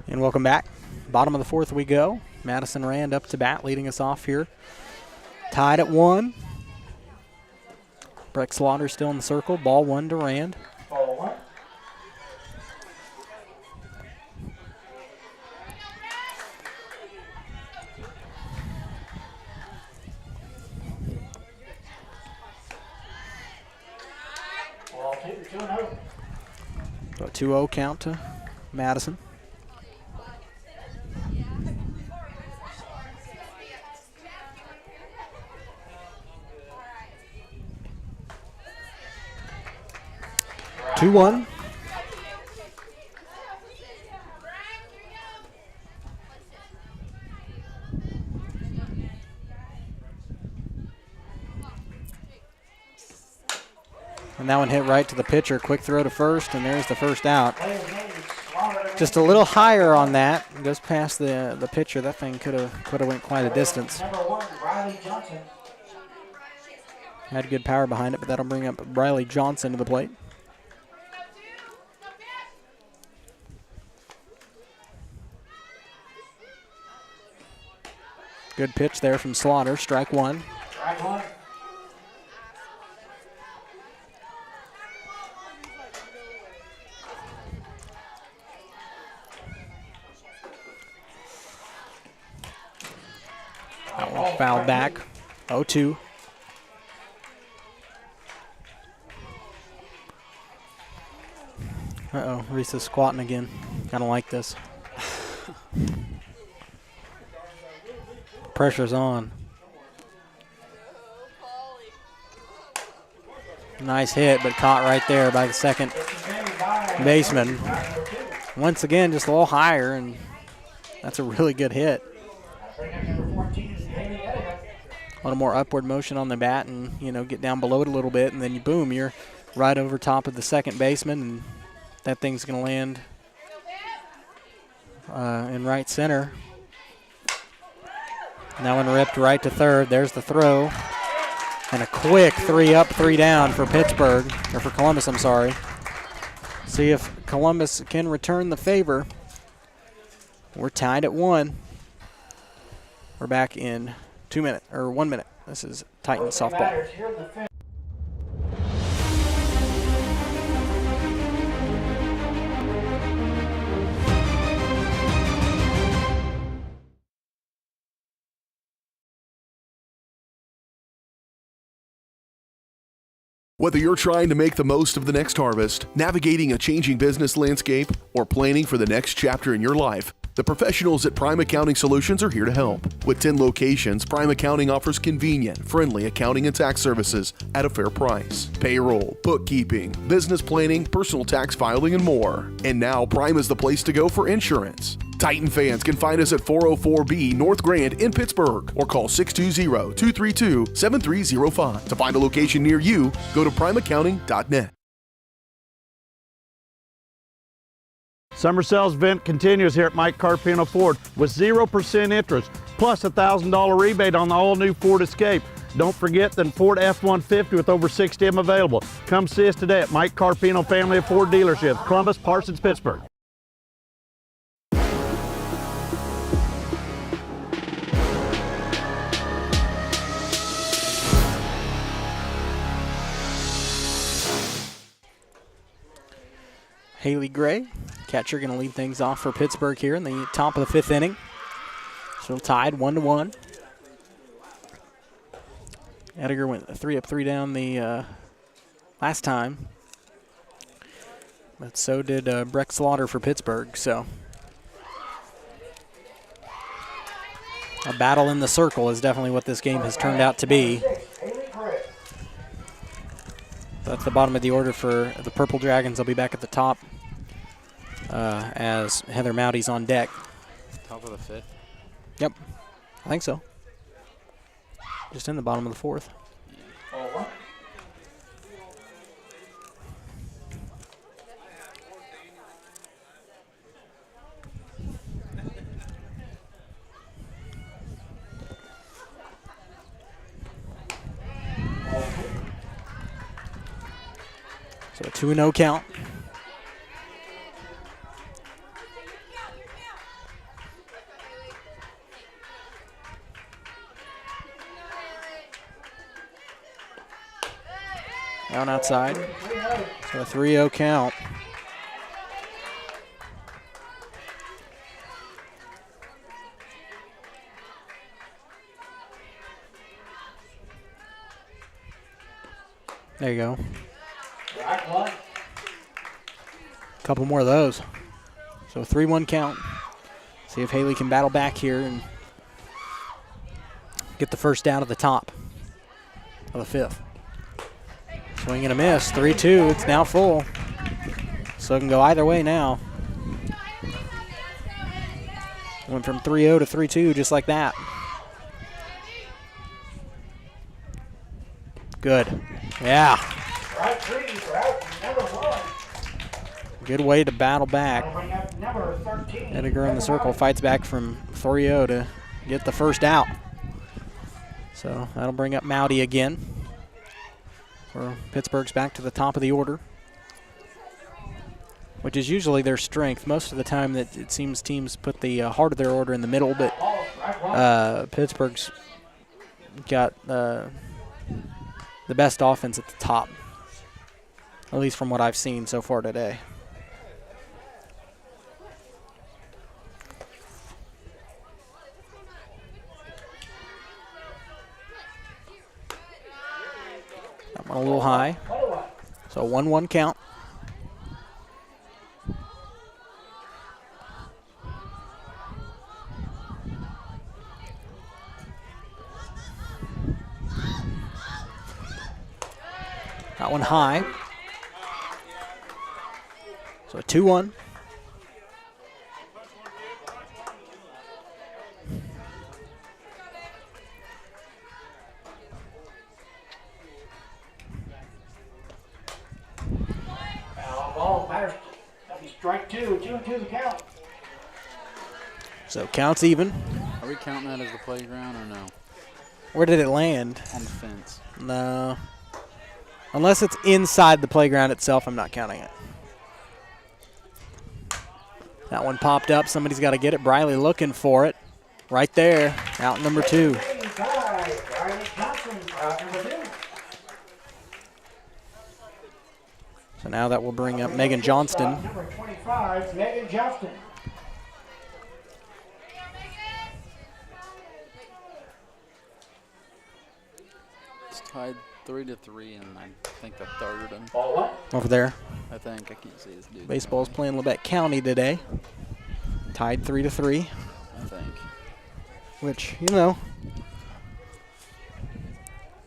And welcome back. Bottom of the 4th we go. Madison Rand up to bat, leading us off here. Tied at 1. Breck Slaughter still in the circle. Ball 1 to Rand. Ball 1. 2-0. So a 2-0 count to Madison. Two one. And that one hit right to the pitcher. Quick throw to first, and there's the first out. Just a little higher on that. Goes past the pitcher. That thing could have went quite a distance. Number 1, Riley Johnson. Had good power behind it, but that'll bring up Riley Johnson to the plate. Good pitch there from Slaughter. Strike one. Strike 1. That one fouled back. 0-2. Uh-oh, Reese is squatting again. Kind of like this. Pressure's on. Nice hit, but caught right there by the second baseman. Once again, just a little higher, and that's a really good hit. A little more upward motion on the bat, and get down below it a little bit, and then boom, you're right over top of the second baseman, and that thing's going to land in right center. And that one ripped right to third. There's the throw. And a quick 3 up, 3 down for Pittsburgh, or for Columbus, I'm sorry. See if Columbus can return the favor. We're tied at 1. We're back in 2 minutes, or 1 minute. This is Titans softball. Whether you're trying to make the most of the next harvest, navigating a changing business landscape, or planning for the next chapter in your life, the professionals at Prime Accounting Solutions are here to help. With 10 locations, Prime Accounting offers convenient, friendly accounting and tax services at a fair price. Payroll, bookkeeping, business planning, personal tax filing, and more. And now Prime is the place to go for insurance. Titan fans can find us at 404B North Grand in Pittsburgh or call 620-232-7305. To find a location near you, go to primeaccounting.net. Summer sales event continues here at Mike Carpino Ford with 0% interest plus a $1,000 rebate on the all-new Ford Escape. Don't forget the Ford F-150 with over 60 of them available. Come see us today at Mike Carpino Family of Ford Dealerships, Columbus, Parsons, Pittsburgh. Haley Gray, catcher, going to lead things off for Pittsburgh here in the top of the 5th inning. Still tied 1-1. Ediger went 3 up, 3 down the last time. But so did Breck Slaughter for Pittsburgh. So a battle in the circle is definitely what this game has turned out to be. That's the bottom of the order for the Purple Dragons. They'll be back at the top as Heather Mowdy's on deck. Top of the 5th? Yep, I think so. Just in the bottom of the 4th. So a 2-0 count. Down outside. So a 3-0 count. There you go. couple more of those. So 3-1 count. See if Haley can battle back here and get the first down at the top of the fifth. Swing and a miss, 3-2, it's now full. So it can go either way now. Went from 3-0 to 3-2 just like that. Good, yeah. Good way to battle back. Edgar in the circle fights back from 3-0 to get the first out. So that'll bring up Mowdy again. For Pittsburgh's back to the top of the order, which is usually their strength. Most of the time that it seems teams put the heart of their order in the middle, but Pittsburgh's got the best offense at the top, at least from what I've seen so far today. That one a little high. So 1-1 count. That one high. So 2-1. Strike two, 2-2 the count. So counts even. Are we counting that as the playground or no? Where did it land? On the fence. No. Unless it's inside the playground itself, I'm not counting it. That one popped up. Somebody's got to get it. Briley looking for it. Right there. Out number 2. So now that will bring up Megan Johnston. Number 25, Megan Johnston. It's tied 3-3, and I think the third. And over there. I think I can't see this dude. Baseball's playing Labette County today. Tied 3-3. I think. Which, you know,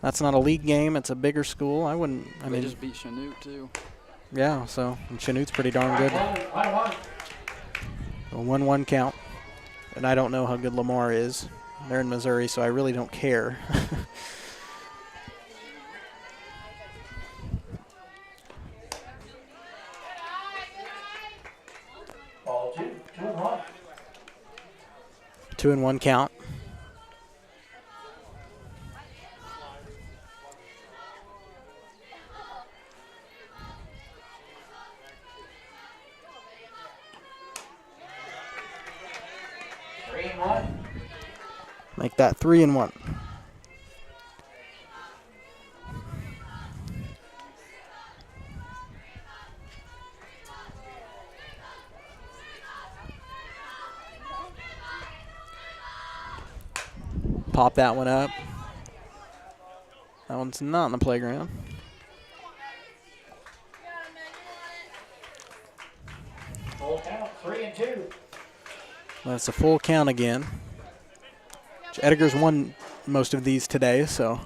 that's not a league game. It's a bigger school. I mean, they just beat Chanute too. Yeah, so and Chanute's pretty darn good. A 1-1 count. And I don't know how good Lamar is. They're in Missouri, so I really don't care. Ball 2-1. 2-1 count. Make that 3-1. Pop that one up. That one's not in the playground. Full count, 3-2. That's a full count again. Edgar's won most of these today, so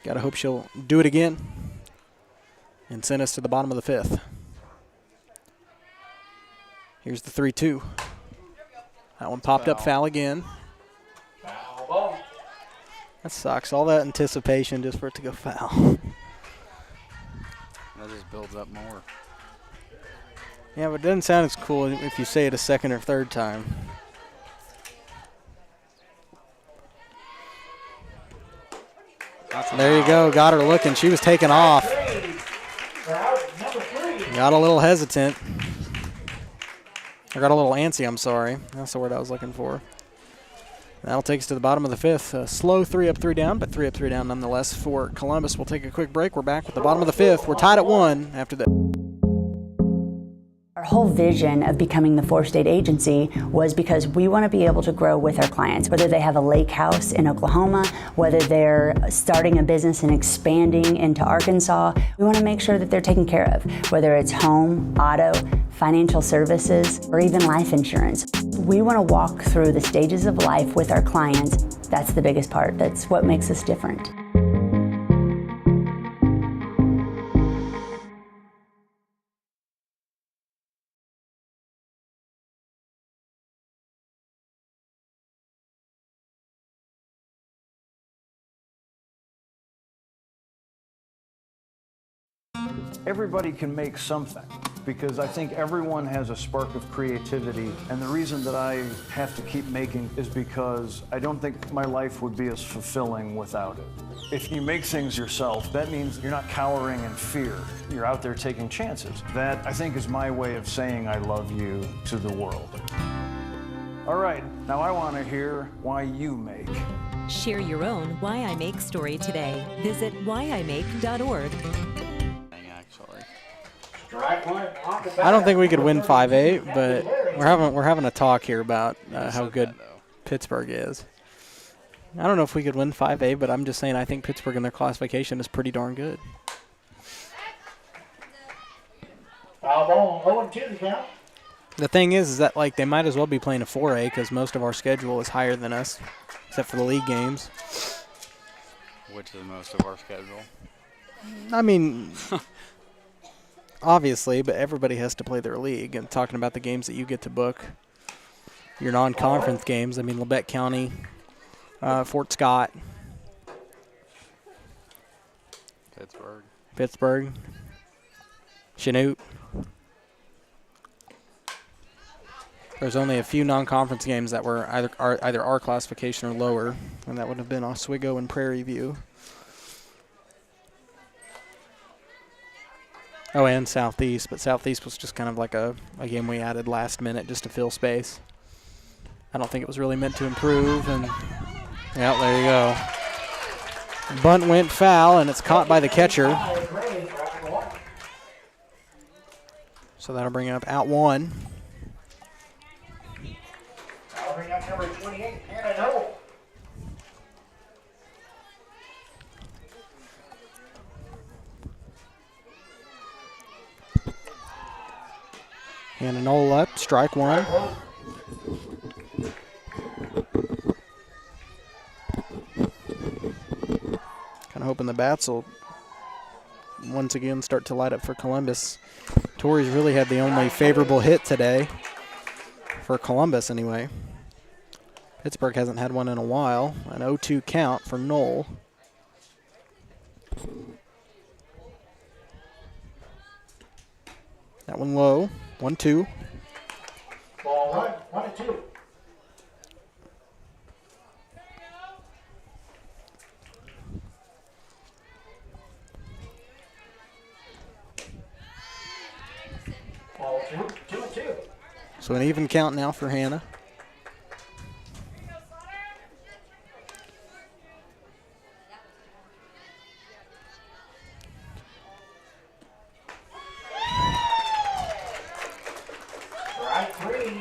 gotta hope she'll do it again and send us to the bottom of the 5th. Here's the 3-2. That one popped up, foul again. Foul ball. That sucks. All that anticipation just for it to go foul. That just builds up more. Yeah, but it doesn't sound as cool if you say it a second or third time. There you go. Got her looking. She was taking off. Got a little hesitant. I got a little antsy, I'm sorry. That's the word I was looking for. That'll take us to the bottom of the 5th. Slow 3 up, 3 down, but 3 up, 3 down nonetheless for Columbus. We'll take a quick break. We're back with the bottom of the 5th. We're tied at 1 after that. Our whole vision of becoming the 4-state agency was because we want to be able to grow with our clients, whether they have a lake house in Oklahoma, whether they're starting a business and expanding into Arkansas. We want to make sure that they're taken care of, whether it's home, auto, financial services, or even life insurance. We want to walk through the stages of life with our clients. That's the biggest part. That's what makes us different. Everybody can make something, because I think everyone has a spark of creativity, and the reason that I have to keep making is because I don't think my life would be as fulfilling without it. If you make things yourself, that means you're not cowering in fear. You're out there taking chances. That, I think, is my way of saying I love you to the world. All right, now I want to hear why you make. Share your own Why I Make story today. Visit whyimake.org. I don't think we could win 5-8, but we're having a talk here about how good Pittsburg is. I don't know if we could win 5-8, but I'm just saying I think Pittsburg in their classification is pretty darn good. Foul ball, 0-2 the count. The thing is that like they might as well be playing a 4A because most of our schedule is higher than us, except for the league games. Which is most of our schedule? I mean, obviously, but everybody has to play their league. And talking about the games that you get to book, your non-conference games, I mean, Labette County, Fort Scott, Pittsburg, Chanute. There's only a few non-conference games that were either our classification or lower, and that would have been Oswego and Prairie View. Oh, and Southeast, but Southeast was just kind of like a game we added last minute just to fill space. I don't think it was really meant to improve, and yeah, there you go. Bunt went foul, and it's caught by the catcher. So that'll bring up out one. That'll bring up number 28, Hannah Noel. And an all up, strike one. Kind of hoping the bats will once again start to light up for Columbus. Torrey's really had the only favorable hit today, for Columbus anyway. Pittsburgh hasn't had one in a while. An 0-2 count for Knoll. That one low. 1-2. Ball 1-2. Ball 2-2. So an even count now for Hannah.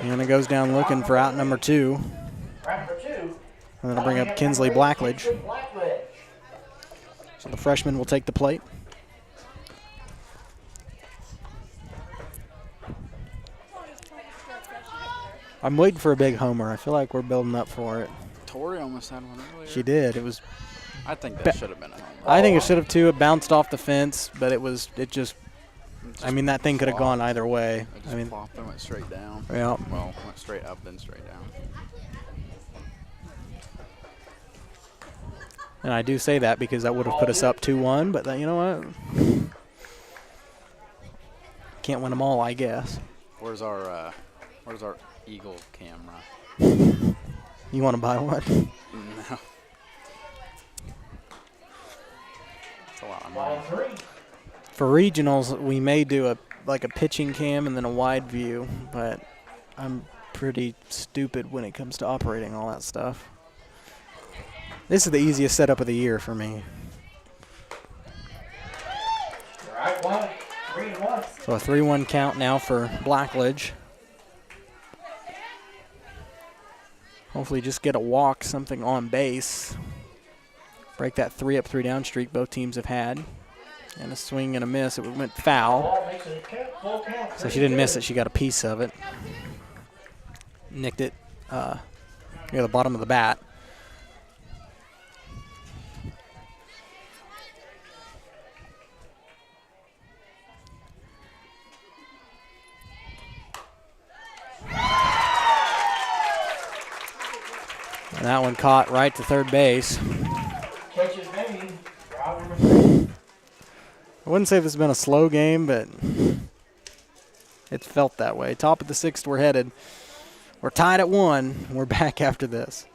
Hannah goes down looking for out number two. And that'll bring up Kinsley Blackledge. So the freshman will take the plate. I'm waiting for a big homer. I feel like we're building up for it. Tori almost had one earlier. She did. It was. I think that should have been a homer. I think it should have too. It bounced off the fence, but it just. I mean, that thing could have gone either way. It just flopped and went straight down. Yeah. Well, went straight up, then straight down. And I do say that because that would have put us up 2-1, but you know what? Can't win them all, I guess. Where's our Eagle camera? You want to buy one? No. It's a lot of money. For regionals, we may do a pitching cam and then a wide view, but I'm pretty stupid when it comes to operating all that stuff. This is the easiest setup of the year for me. 3-1. So a 3-1 count now for Blackledge. Hopefully just get a walk, something on base. Break that 3-up, 3-down streak both teams have had. And a swing and a miss. It went foul. So she didn't miss it. She got a piece of it. Nicked it near the bottom of the bat. And that one caught right to third base. Catches made. Round number 3. I wouldn't say this has been a slow game, but it's felt that way. Top of the 6th, we're headed. We're tied at 1. We're back after this.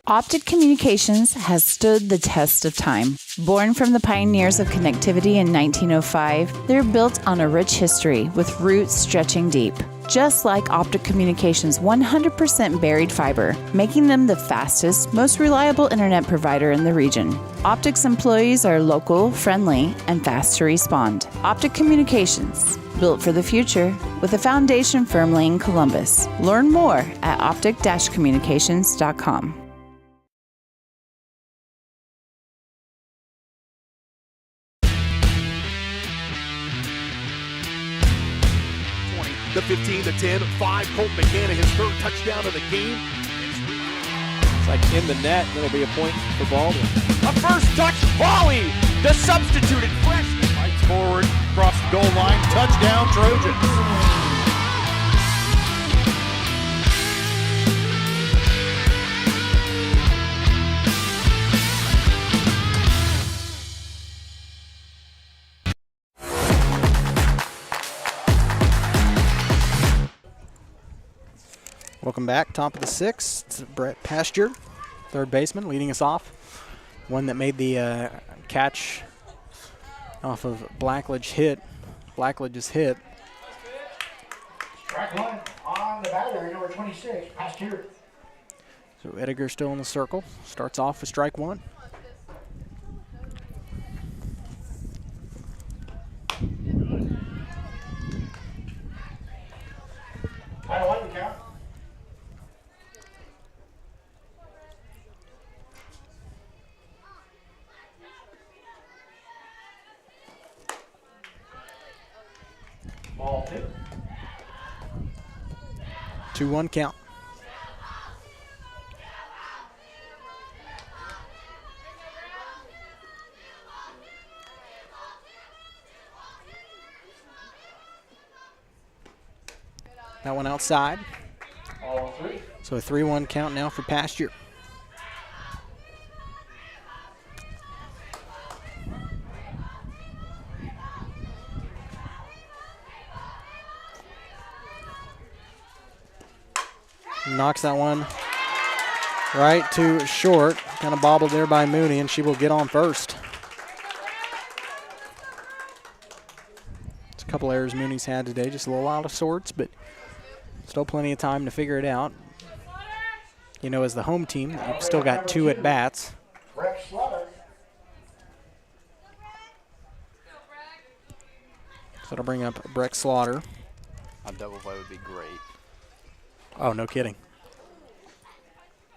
Optic Communications has stood the test of time. Born from the pioneers of connectivity in 1905, they're built on a rich history with roots stretching deep. Just like Optic Communications' 100% buried fiber, making them the fastest, most reliable internet provider in the region. Optic's employees are local, friendly, and fast to respond. Optic Communications, built for the future, with a foundation firmly in Columbus. Learn more at optic-communications.com. The 15, the 10, 5, Colt McCann, his third touchdown of the game. It's like in the net, that'll be a point for Baldwin. A first touch volley, the substituted freshman. Fights forward, across the goal line, touchdown Trojans. Welcome back. Top of the 6th. It's Brett Pasture, third baseman, leading us off. One that made the catch off of Blackledge's hit. Strike 1 on the batter, number 26, Pasteur. So Edgar still in the circle. Starts off with strike 1. Final 1 count. Ball 2. 2-1 count. That one outside. Ball 3. So a 3-1 count now for Pasture. Knocks that one right to short. Kind of bobbled there by Mooney, and she will get on first. It's a couple errors Mooney's had today, just a little out of sorts, but still plenty of time to figure it out. You know, as the home team, you've still got 2 at-bats. So it'll bring up Breck Slaughter. A double play would be great. Oh, no kidding.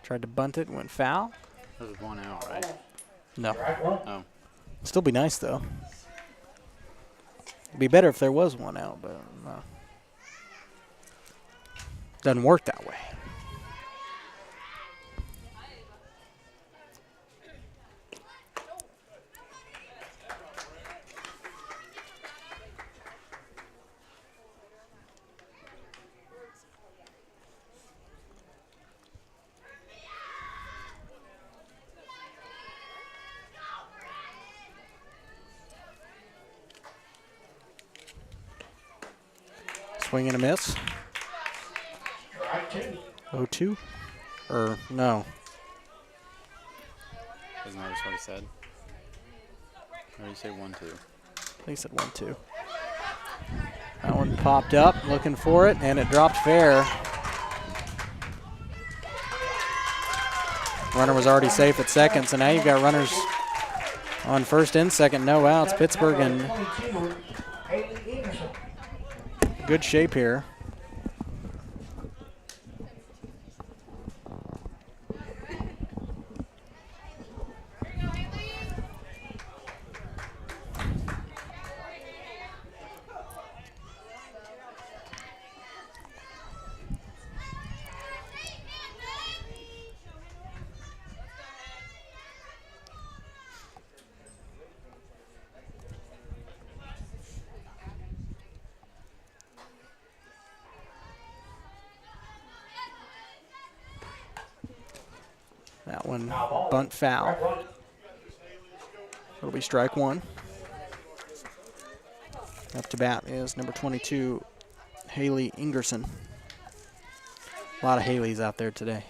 Tried to bunt it, went foul. That was 1 out, right? No. Oh. Still be nice, though. It'd be better if there was 1 out, but no. Doesn't work that way. Swing and a miss. 0-2? Or no? Isn't that just what he said? Or did he say 1-2? I think he said 1-2. That one popped up, looking for it, and it dropped fair. Runner was already safe at second, so now you've got runners On first and second, no outs. Pittsburgh in good shape here. That one, bunt foul. It'll be strike one. Up to bat is number 22, Haley Ingerson. A lot of Haleys out there today.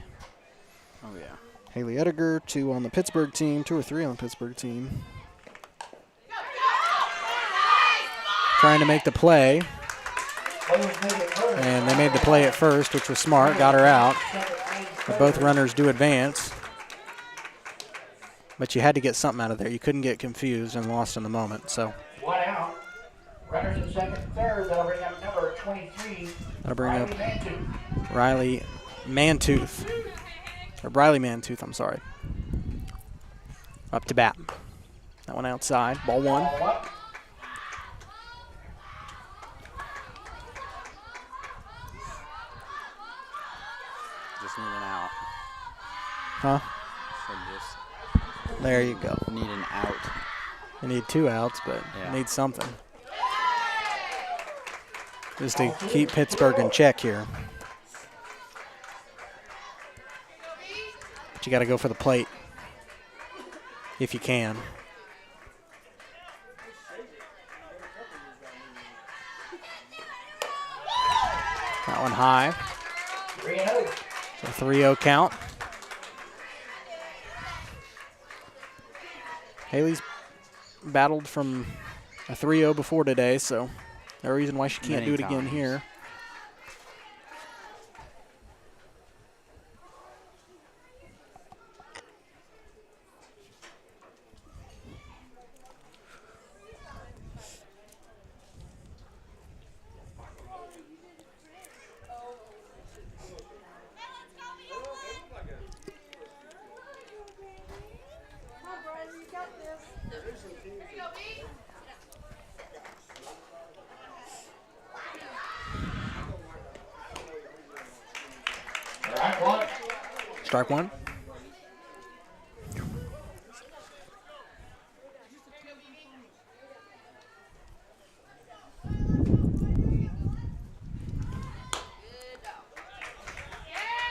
Oh, yeah. Haley Ettinger, 2 on the Pittsburgh team, 2 or 3 on the Pittsburgh team. Trying to make the play. And they made the play at first, which was smart, got her out. But both runners do advance. But you had to get something out of there. You couldn't get confused and lost in the moment. So 1 out. Runners in second and third. That'll bring up number 23. That'll bring up Riley Mantooth. Or Briley Mantooth, I'm sorry. Up to bat. That one outside. Ball 1. Just need an out. Huh? So just there you go. Need an out. You need 2 outs, but yeah. Need something. Just to keep Pittsburgh in check here. But you got to go for the plate if you can. That one high. 3-0. So 3-0 count. Haley's battled from a 3-0 before today, so no reason why she can't do it again here. Strike one.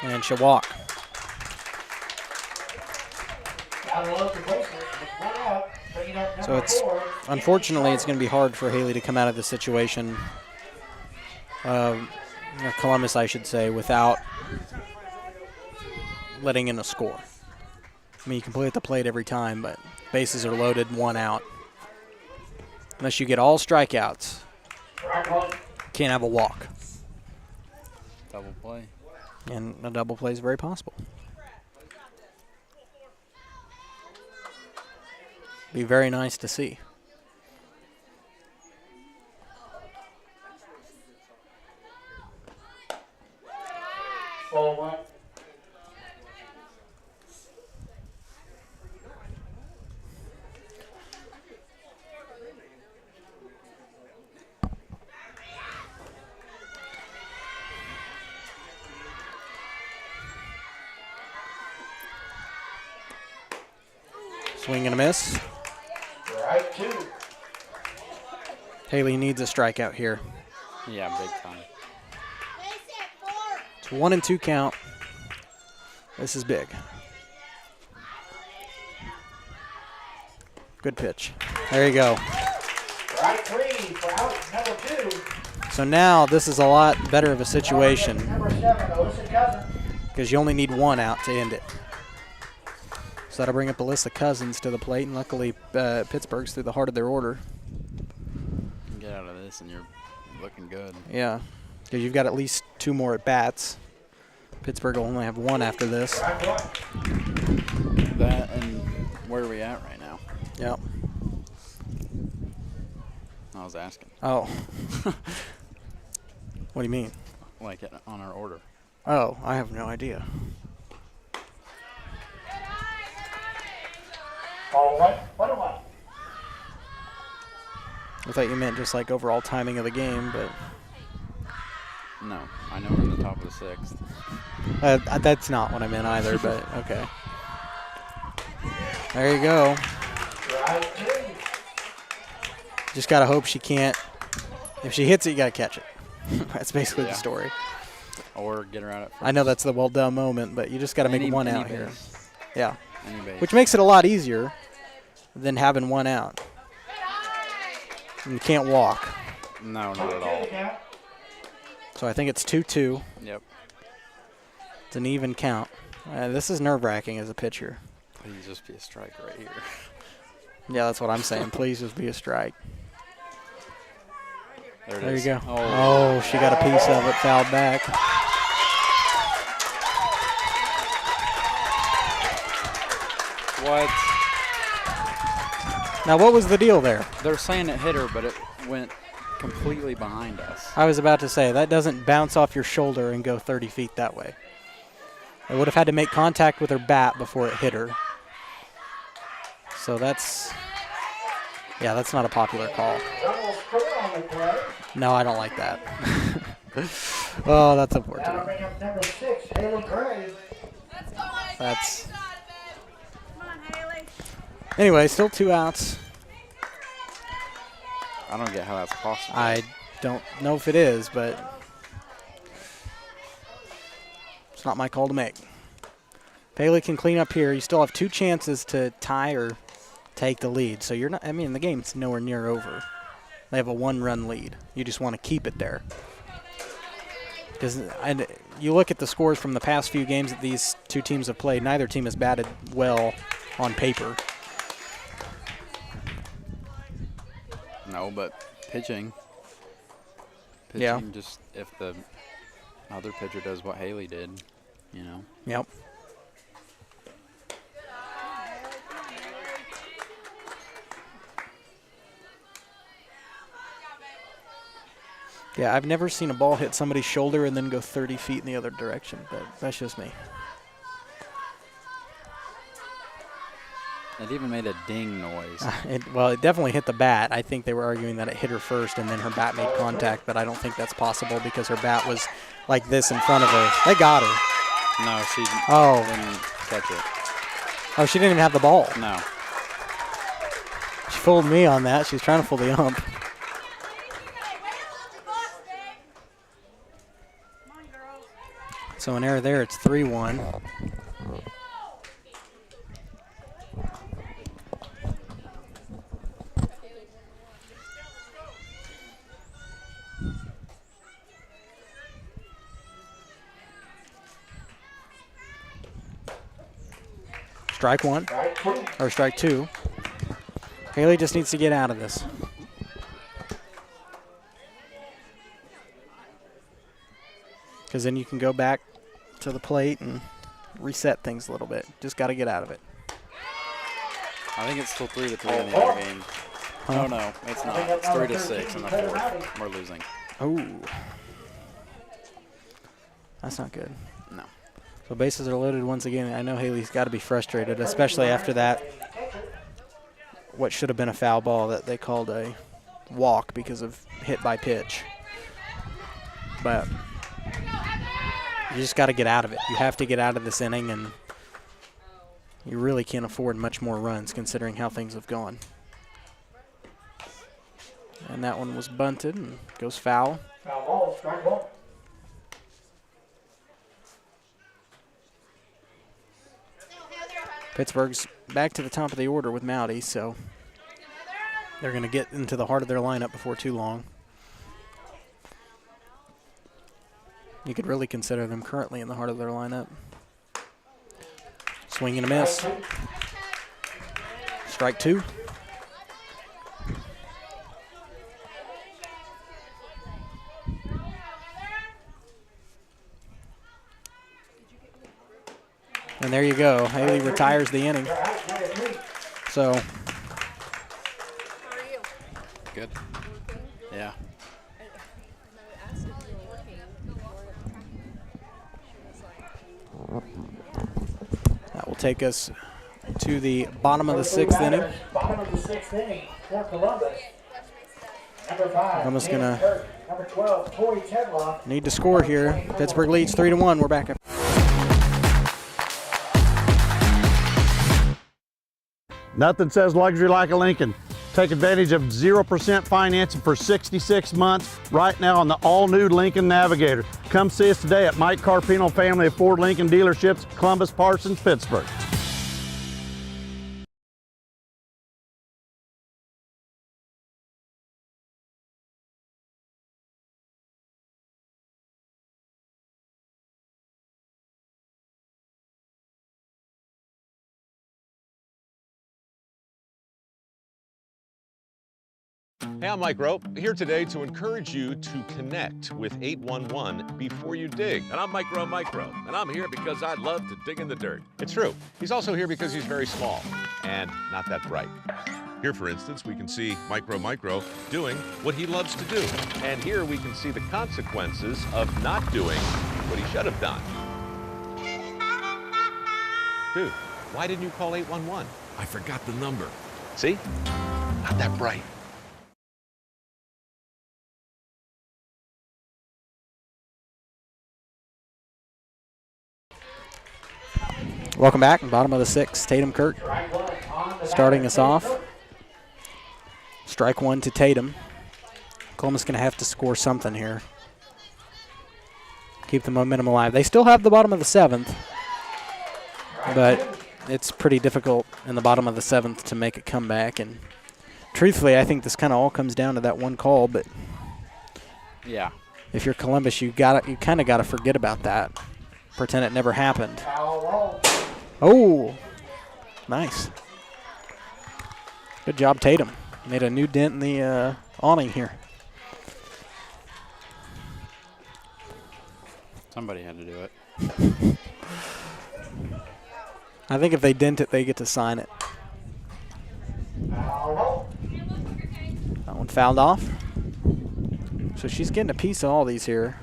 And she'll walk. So unfortunately, it's going to be hard for Haley to come out of the situation, Columbus, I should say, without letting in a score. I mean, you can play at the plate every time, but bases are loaded, 1 out. Unless you get all strikeouts, can't have a walk. Double play. And a double play is very possible. Be very nice to see. Ball 1. Swing and a miss. Strike 2. Haley needs a strikeout here. Yeah, big time. It's 1-2 count. This is big. Good pitch. There you go. Strike 3 for out number 2. So now this is a lot better of a situation Number 7, Alyssa Cousin. because you only need 1 out to end it. So that'll bring up Alyssa Cousins to the plate, and luckily Pittsburgh's through the heart of their order. Get out of this and you're looking good. Yeah, because you've got at least 2 more at-bats. Pittsburgh will only have 1 after this. That and where are we at right now? Yep. I was asking. Oh. What do you mean? Like on our order. Oh, I have no idea. Ball one. I thought you meant just like overall timing of the game, but No, I know we're in the top of the 6th. that's not what I meant either, but okay. There you go. Just got to hope she can't. If she hits it, you got to catch it. That's basically the story. Or get her out at first. I know that's the well done moment, but you just got to make one out here. Yeah. Any base. Which makes it a lot easier than having one out. And you can't walk. No, not at all. So I think it's 2-2. Yep. It's an even count. This is nerve-wracking as a pitcher. Please just be a strike right here. Yeah, that's what I'm saying. Please just be a strike. There you go. Oh, she got a piece of it, fouled back. What? Now, what was the deal there? They're saying it hit her, but it went completely behind us. I was about to say, that doesn't bounce off your shoulder and go 30 feet that way. It would have had to make contact with her bat before it hit her. So that's not a popular call. No, I don't like that. Oh, that's unfortunate. Number 6, Haley Gray. That's. Anyway, still 2 outs. I don't get how that's possible. I don't know if it is, but it's not my call to make. Paley can clean up here. You still have 2 chances to tie or take the lead. So you're not. I mean, the game's nowhere near over. They have a 1-run lead. You just want to keep it there. Because you look at the scores from the past few games that these 2 teams have played. Neither team has batted well on paper. No, but pitching. Yeah. Just if the other pitcher does what Haley did, you know. Yep. Yeah, I've never seen a ball hit somebody's shoulder and then go 30 feet in the other direction, but that's just me. It even made a ding noise. It definitely hit the bat. I think they were arguing that it hit her first and then her bat made contact, but I don't think that's possible because her bat was like this in front of her. They got her. No, she didn't catch it. Oh, she didn't even have the ball. No. She fooled me on that. She's trying to fool the ump. So an error there, it's 3-1. Strike 1, or strike 2. Haley just needs to get out of this. Because then you can go back to the plate and reset things a little bit. Just got to get out of it. I think it's still 3-3 in the other game. Huh? Oh, no, it's not. It's 3-6 in the 4th. We're losing. Oh. That's not good. No. So bases are loaded once again. I know Haley's got to be frustrated, especially after that, what should have been a foul ball that they called a walk because of hit by pitch. But you just got to get out of it. You have to get out of this inning, and you really can't afford much more runs considering how things have gone. And that one was bunted and goes foul. Foul ball, strike 1. Pittsburgh's back to the top of the order with Mowdy, so they're going to get into the heart of their lineup before too long. You could really consider them currently in the heart of their lineup. Swing and a miss. Strike 2. And there you go. Haley retires the inning. So good. Yeah. That will take us to the bottom of the 6th inning. Bottom of the 6th inning for Columbus. Number 5, Columbus Tatum gonna Kirk. Number 12, Tori Tedlock. need to score here. Pittsburgh leads 3-1. We're back up. Nothing says luxury like a Lincoln. Take advantage of 0% financing for 66 months right now on the all-new Lincoln Navigator. Come see us today at Mike Carpino Family of Ford Lincoln Dealerships, Columbus, Parsons, Pittsburgh. Hey, I'm Mike Rope, here today to encourage you to connect with 811 before you dig. And I'm Mike Rowe, and I'm here because I love to dig in the dirt. It's true. He's also here because he's very small and not that bright. Here, for instance, we can see Micro doing what he loves to do. And here we can see the consequences of not doing what he should have done. Dude, why didn't you call 811? I forgot the number. See? Not that bright. Welcome back. Bottom of the 6th, Tatum Kirk starting us off. Strike one to Tatum. Columbus going to have to score something here. Keep the momentum alive. They still have the bottom of the 7th, but it's pretty difficult in the bottom of the 7th to make a comeback. And truthfully, I think this kind of all comes down to that one call. But yeah, if you're Columbus, you kind of got to forget about that. Pretend it never happened. Oh, nice. Good job, Tatum. Made a new dent in the awning here. Somebody had to do it. I think if they dent it, they get to sign it. That one fouled off. So she's getting a piece of all these here.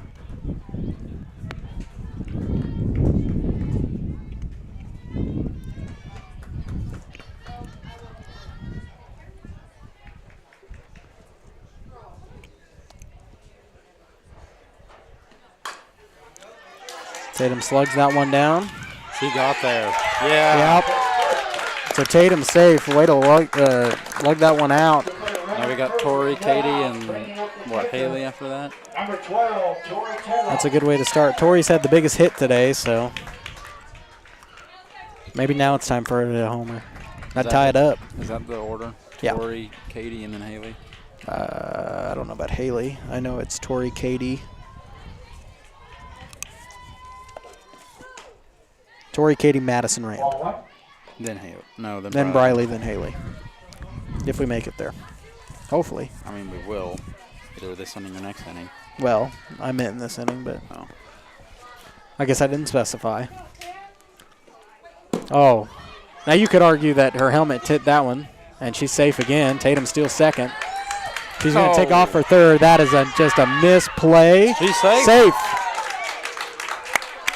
Tatum slugs that one down. She got there. Yeah. Yep. So Tatum's safe. Way to lug that one out. Now we got Tori, Katie, and Haley after that? Number 12, Tori Tedlock. That's a good way to start. Tori's had the biggest hit today, so maybe now it's time for her to homer. Not tie it up. Is that the order? Yeah. Tori, Katie, and then Haley? I don't know about Haley. I know it's Tori, Katie. Tori, Katie, Madison, Rand. Then Haley. No, then Briley, then Haley. If we make it there. Hopefully. I mean, we will. Either this inning or next inning. Well, I meant in this inning, but I guess I didn't specify. Oh. Now you could argue that her helmet hit that one, and she's safe again. Tatum steals second. She's going to take off for third. That is just a misplay. She's safe. Safe.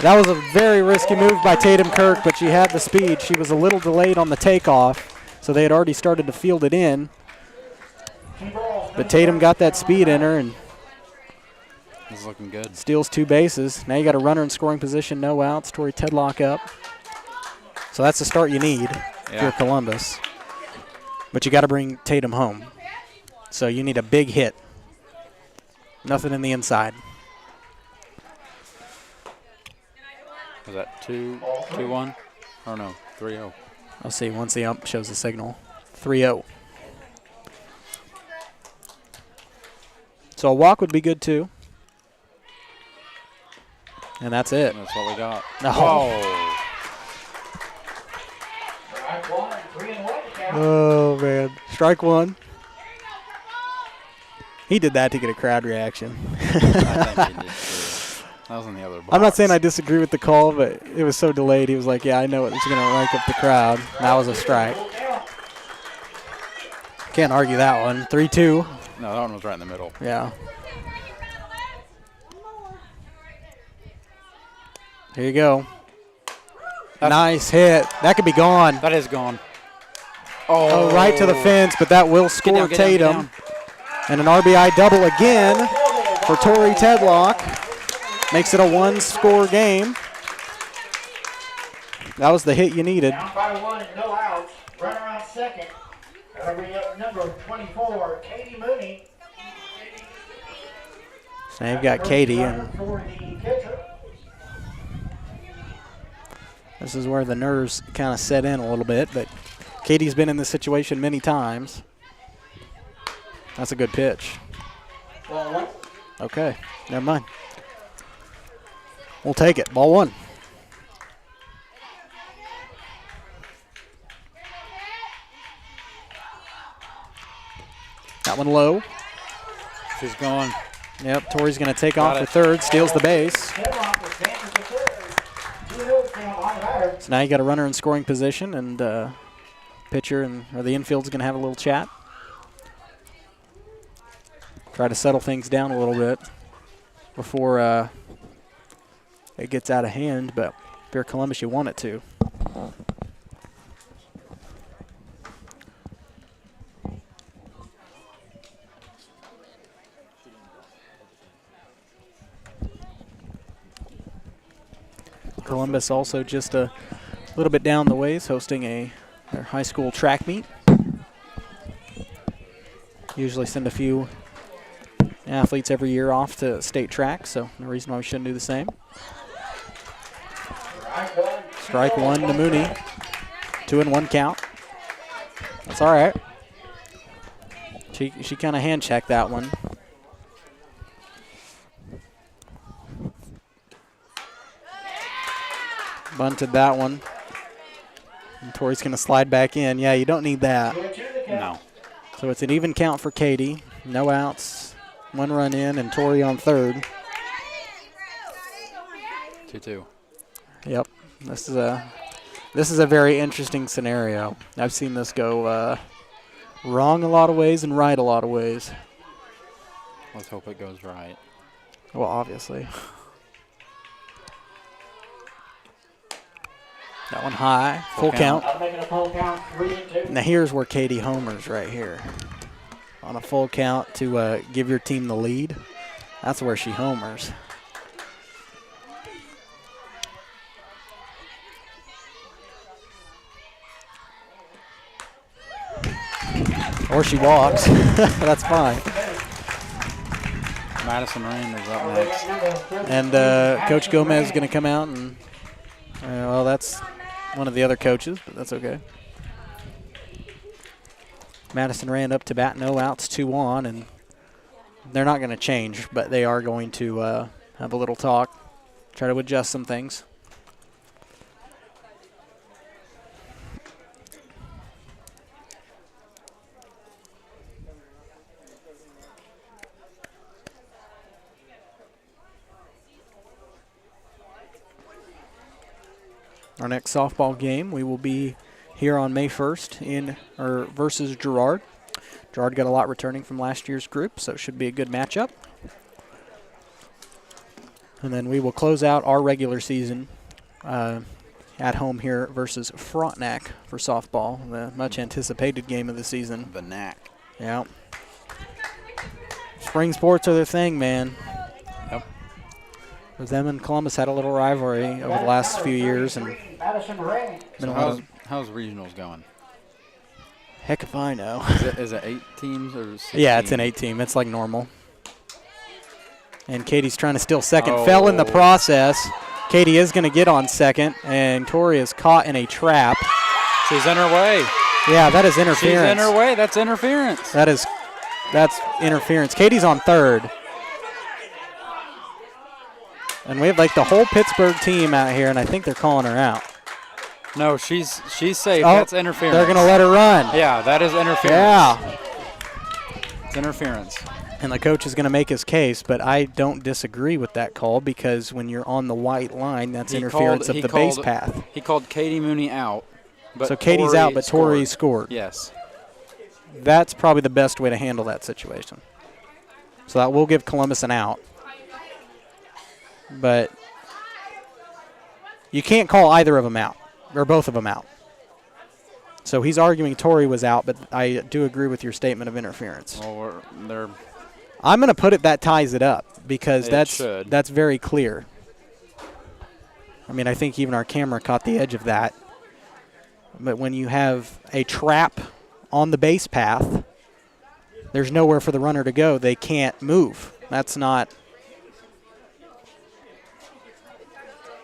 That was a very risky move by Tatum Kirk, but she had the speed. She was a little delayed on the takeoff, so they had already started to field it in. But Tatum got that speed in her and it's looking good. Steals 2 bases. Now you got a runner in scoring position, no outs. Tori Tedlock up. So that's the start you need if you're Columbus. But you got to bring Tatum home. So you need a big hit. Nothing in the inside. Was that 2-1? Or no, 3-0. I'll see once the ump shows the signal. 3-0. So a walk would be good too. And that's it. That's what we got. Oh, man. Strike one. He did that to get a crowd reaction. I think he did too. That was in the other box. I'm not saying I disagree with the call, but it was so delayed. He was like, yeah, I know it's going to rank up the crowd. That was a strike. Can't argue that one. 3-2. No, that one was right in the middle. Yeah. Here you go. Nice hit. That could be gone. That is gone. Oh, right to the fence, but that will score Tatum. And an RBI double again for Tori Tedlock. Makes it a one-score game. That was the hit you needed. Down by 1, no outs. Runner on second. Number 24, Katie Mooney. So now you've got Katie, and this is where the nerves kind of set in a little bit, but Katie's been in this situation many times. That's a good pitch. Okay, never mind. We'll take it. Ball 1. That one low. She's gone. Yep, Tori's going to take off for third, steals the base. So now you got a runner in scoring position, and pitcher or the infield's going to have a little chat. Try to settle things down a little bit before it gets out of hand, but if you're Columbus, you want it to. Columbus also just a little bit down the ways hosting their high school track meet. Usually send a few athletes every year off to state track, so no reason why we shouldn't do the same. Strike 1 to Mooney. 2-1 count. That's all right. She kind of hand checked that one. Bunted that one. And Tori's going to slide back in. Yeah, you don't need that. No. So it's an even count for Katie. No outs. 1 run in, and Tori on third. 2-2. Yep. This is a very interesting scenario. I've seen this go wrong a lot of ways and right a lot of ways. Let's hope it goes right. Well, obviously. That one high, full count. Now here's where Katie homers right here. On a full count to give your team the lead. That's where she homers. Or she walks. That's fine. Madison Rain is up next. And Coach Gomez is going to come out and, well, that's one of the other coaches, but that's okay. Madison ran up to bat, no outs, 2 on, and they're not going to change, but they are going to have a little talk, try to adjust some things. Our next softball game, we will be here on May 1st versus Girard. Girard got a lot returning from last year's group, so it should be a good matchup. And then we will close out our regular season at home here versus Frontenac for softball, the much anticipated game of the season. The NAC. Yeah. Spring sports are their thing, man. Yep. Them and Columbus had a little rivalry over the last few years, and so how's regionals going? Heck if I know. Is it 8 teams or 16? Yeah, it's an 8-team. It's like normal. And Katie's trying to steal second. Fell in the process. Katie is going to get on second, and Tori is caught in a trap. She's in her way. Yeah, that is interference. She's in her way. That's interference. That's interference. Katie's on third. And we have like the whole Pittsburg team out here, and I think they're calling her out. No, she's safe. That's interference. They're going to let her run. Yeah, that is interference. Yeah. It's interference. And the coach is going to make his case, but I don't disagree with that call because when you're on the white line, that's interference of the base path. He called Katie Mooney out. But so Katie's out, but Tori scored. Yes. that's probably the best way to handle that situation. So that will give Columbus an out. But you can't call either of them out, or both of them out. So he's arguing Torrey was out, but I do agree with your statement of interference. Well, I'm going to put it that ties it up because It should. that's very clear. I mean, I think even our camera caught the edge of that. But when you have a trap on the base path, there's nowhere for the runner to go. They can't move. That's not.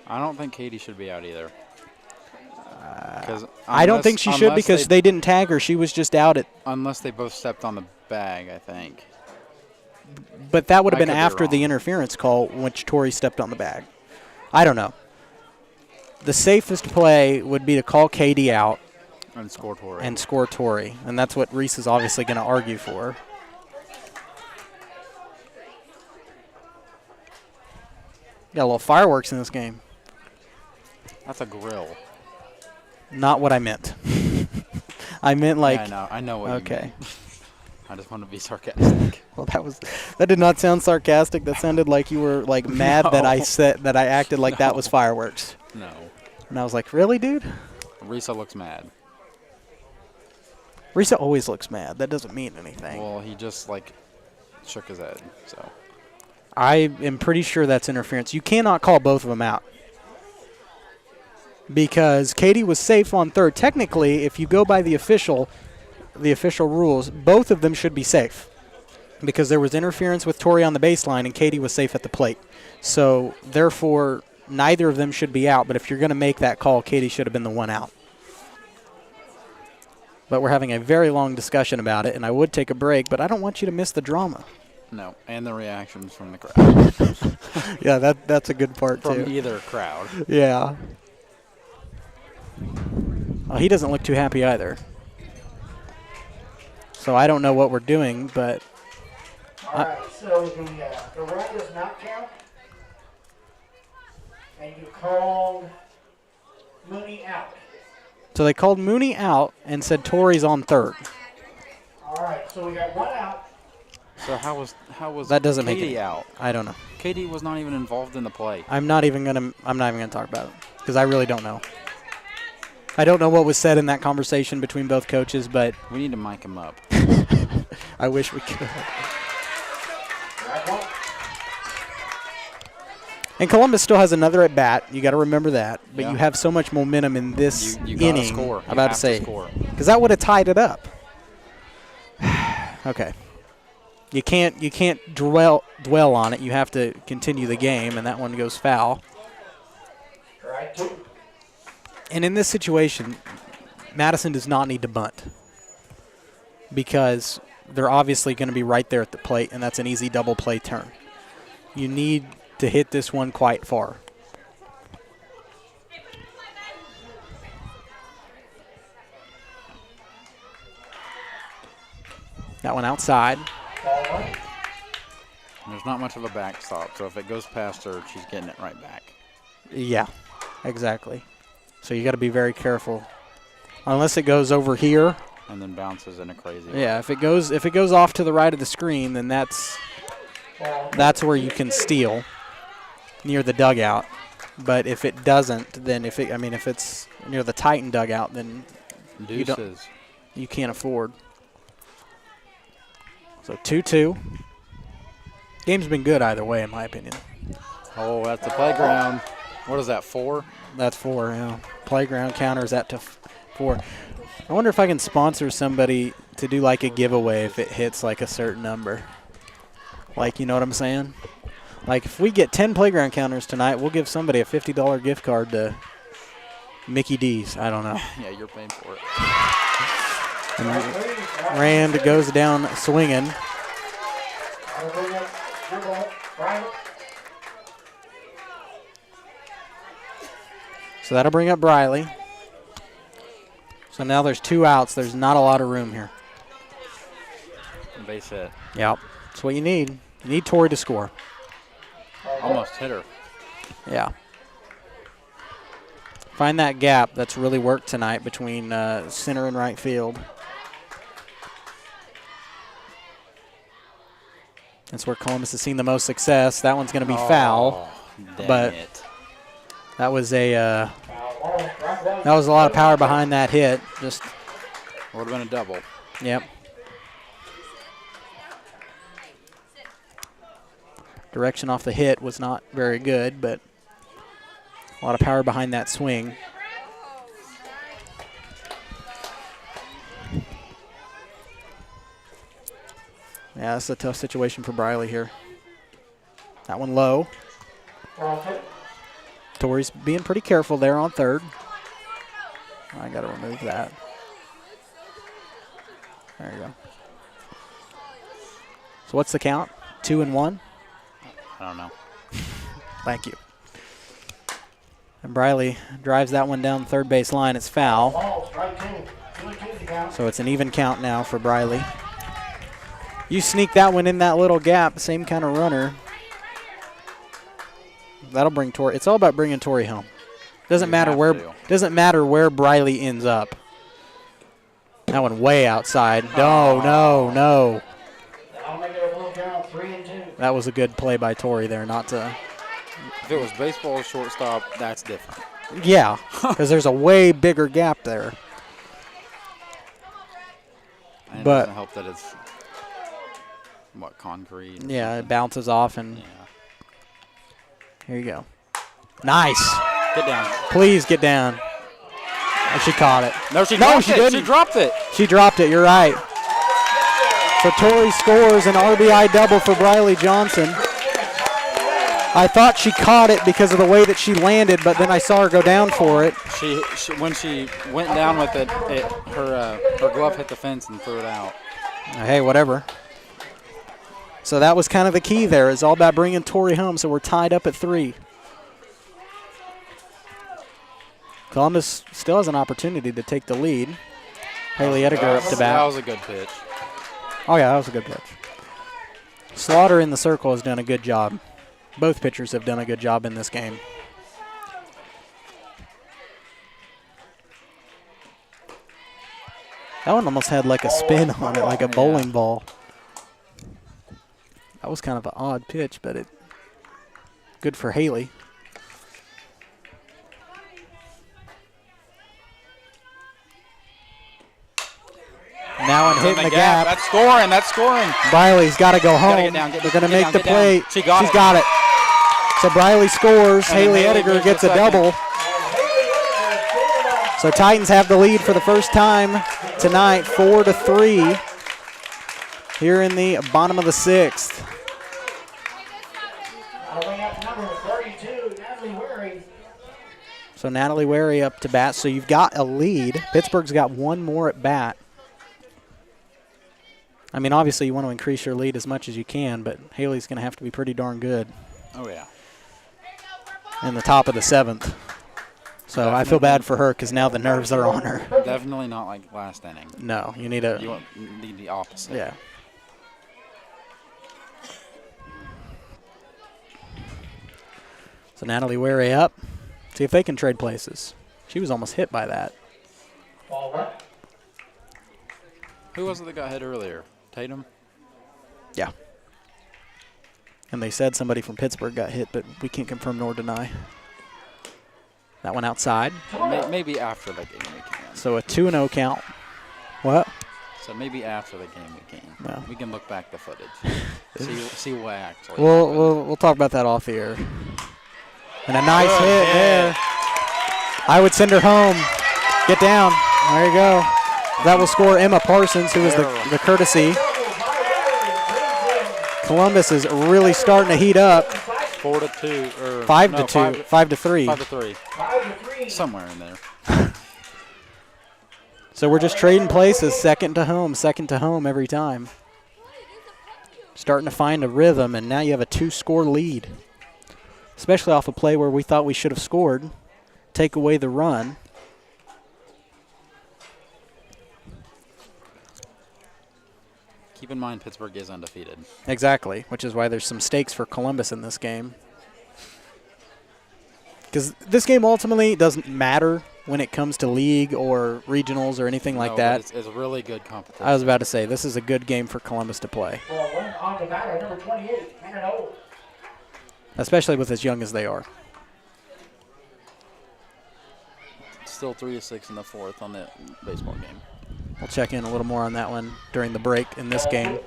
I don't think Katie should be out either. I don't think she should because they didn't tag her. She was just out at. Unless they both stepped on the bag, I think. But that would have I been could be after wrong. the interference call, which Torrey stepped on the bag. I don't know. The safest play would be to call Katie out And score Torrey. and score Torrey, and that's what Reese is obviously going to argue for. Got a little fireworks in this game. That's a grill. Not what I meant. I meant like. Yeah, I know what you okay. mean. I just want to be sarcastic. Well, that did not sound sarcastic. That sounded like you were like mad that I acted like that was fireworks. No. And I was like, really, dude? Risa looks mad. Risa always looks mad. That doesn't mean anything. Well, he just like shook his head. So I am pretty sure that's interference. You cannot call both of them out because Katie was safe on third. Technically, if you go by the official rules, both of them should be safe because there was interference with Torrey on the baseline and Katie was safe at the plate. So, therefore, neither of them should be out. But if you're going to make that call, Katie should have been the one out. But we're having a very long discussion about it, and I would take a break, but I don't want you to miss the drama. no, and the reactions from the crowd. Yeah, that's a good part, From too. either crowd. Yeah. Well, he doesn't look too happy either. So I don't know what we're doing, but All right, so the run does not count. And you called Mooney out. so they called Mooney out and said Torrey's on third. All right, so we got one out. So how was That doesn't make Katie it out? I don't know. Katie was not even involved in the play. I'm not even gonna talk about it because I really don't know. I don't know what was said in that conversation between both coaches, but We need to mic him up. I wish we could. And Columbus still has another at bat. You got to remember that. But Yeah. you have so much momentum in this You gotta inning. score. I'm about You to have say, to score. because that would have tied it up. Okay. You can't dwell on it. You have to continue the game, and that one goes foul. And in this situation, Madison does not need to bunt because they're obviously going to be right there at the plate, and that's an easy double play turn. You need to hit this one quite far. That one outside. There's not much of a backstop, so if it goes past her, she's getting it right back. Yeah, exactly. So you got to be very careful. Unless it goes over here. And then bounces in a crazy way. Yeah, if it goes off to the right of the screen, then that's where you can steal near the dugout. But if it doesn't, then if it's near the Titan dugout, then you can't afford. So 2-2. Game's been good either way, in my opinion. Oh, that's the playground. What is that, 4? That's 4, yeah. Playground counters that to 4. I wonder if I can sponsor somebody to do like a giveaway if it hits like a certain number. Like, you know what I'm saying? Like, if we get 10 playground counters tonight, we'll give somebody a $50 gift card to Mickey D's. I don't know. Yeah, you're paying for it. And Rand goes down swinging. So that'll bring up Briley. So now there's 2 outs. There's not a lot of room here. Base hit. Yep. That's what you need. You need Torrey to score. Almost hit her. Yeah. Find that gap that's really worked tonight between center and right field. That's where Columbus has seen the most success. That one's going to be foul. But that was a lot of power behind that hit. Just would have been a double. Yep. Direction off the hit was not very good, but a lot of power behind that swing. Yeah, that's a tough situation for Briley here. That one low. Torrey's being pretty careful there on third. I got to remove that. There you go. So what's the count? 2-1? I don't know. Thank you. And Briley drives that one down the third base line. It's foul. So it's an even count now for Briley. You sneak that one in that little gap, same kind of runner. That'll bring Torrey. It's all about bringing Torrey home. Doesn't matter where Briley ends up. That one way outside. No. That was a good play by Torrey there, not to. If it was baseball or shortstop, that's different. Yeah, because there's a way bigger gap there. And it but doesn't help that it's concrete. Yeah, it bounces off and. Here you go. Nice. Get down. Please get down. Oh, she caught it. No, she didn't. She dropped it. She dropped it. You're right. So Torrey scores an RBI double for Briley Johnson. I thought she caught it because of the way that she landed, but then I saw her go down for it. She when she went down with it, her glove hit the fence and threw it out. Hey, whatever. So that was kind of the key there. It's all about bringing Torrey home, so we're tied up at 3. Columbus still has an opportunity to take the lead. Haley Ediger up to bat. That was a good pitch. Oh, yeah, that was a good pitch. Slaughter in the circle has done a good job. Both pitchers have done a good job in this game. That one almost had like a spin on it, like a bowling ball. That was kind of an odd pitch, but it good for Haley. Now one hitting the gap. That's scoring. Briley's got to go home. They're going to make the play. She's got it. So Briley scores. Haley Ediger gets a double. So Titans have the lead for the first time tonight, 4-3, here in the bottom of the 6th. So Natalie Wary up to bat. So you've got a lead. Pittsburgh's got one more at bat. I mean, obviously you want to increase your lead as much as you can, but Haley's going to have to be pretty darn good. Oh, yeah. In the top of the 7th. So definitely. I feel bad for her because now the nerves are on her. Definitely not like last inning. No, you need need the opposite. Yeah. So Natalie Wary up. See if they can trade places. She was almost hit by that. Who was it that got hit earlier? Tatum? Yeah. And they said somebody from Pittsburgh got hit, but we can't confirm nor deny. That one outside. Maybe after the game we can. So a 2-0 count. What? So maybe after the game we can. No. We can look back the footage. see what actually. We'll talk about that off the air. And a nice hit there. I would send her home. Get down. There you go. That will score Emma Parsons, who is the courtesy. Columbus is really starting to heat up. 4-2 or 5-2. 5-3. 5-3. Somewhere in there. So we're just trading places, second to home every time. Starting to find a rhythm, and now you have a 2-score lead. Especially off a play where we thought we should have scored. Take away the run. Keep in mind Pittsburgh is undefeated. Exactly, which is why there's some stakes for Columbus in this game. Because this game ultimately doesn't matter when it comes to league or regionals or anything like that. It's a really good competition. I was about to say, this is a good game for Columbus to play. For a win on the batter, number 28, Hannah Knowles. Especially with as young as they are. Still 3-6 in the fourth on that baseball game. We'll check in a little more on that one during the break in this game.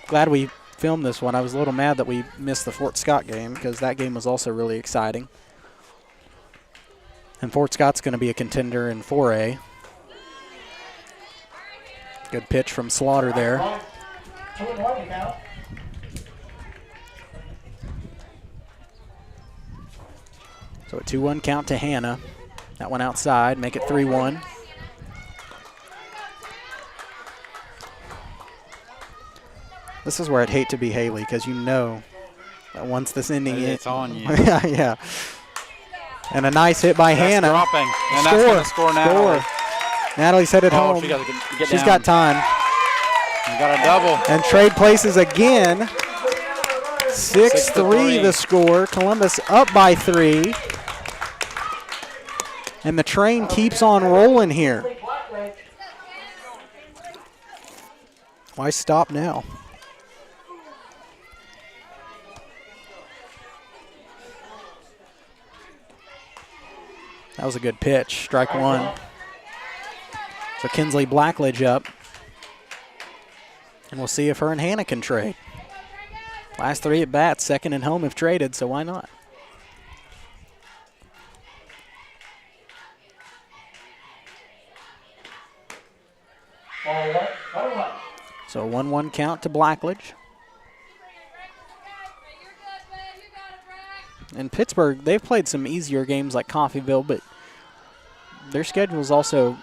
Glad we filmed this one. I was a little mad that we missed the Fort Scott game because that game was also really exciting. And Fort Scott's going to be a contender in 4A. Good pitch from Slaughter there. 2-1 now. So a 2-1 count to Hannah. That one outside, make it 3-1. This is where I'd hate to be Haley because you know that once this inning it's on you. Yeah. And a nice hit by Hannah. Dropping. And that's going to score Natalie. Natalie's headed home. She got to get She's down. got time. You got a double. And trade places again. 6-3 the score. Columbus up by 3. And the train keeps on rolling here. Why stop now? That was a good pitch. Strike one. So Kinsley Blackledge up. And we'll see if her and Hannah can trade. Last 3 at bats, second and home if traded, so why not? So a 1-1 count to Blackledge. And Pittsburg, they've played some easier games like Coffeyville, but their schedule is also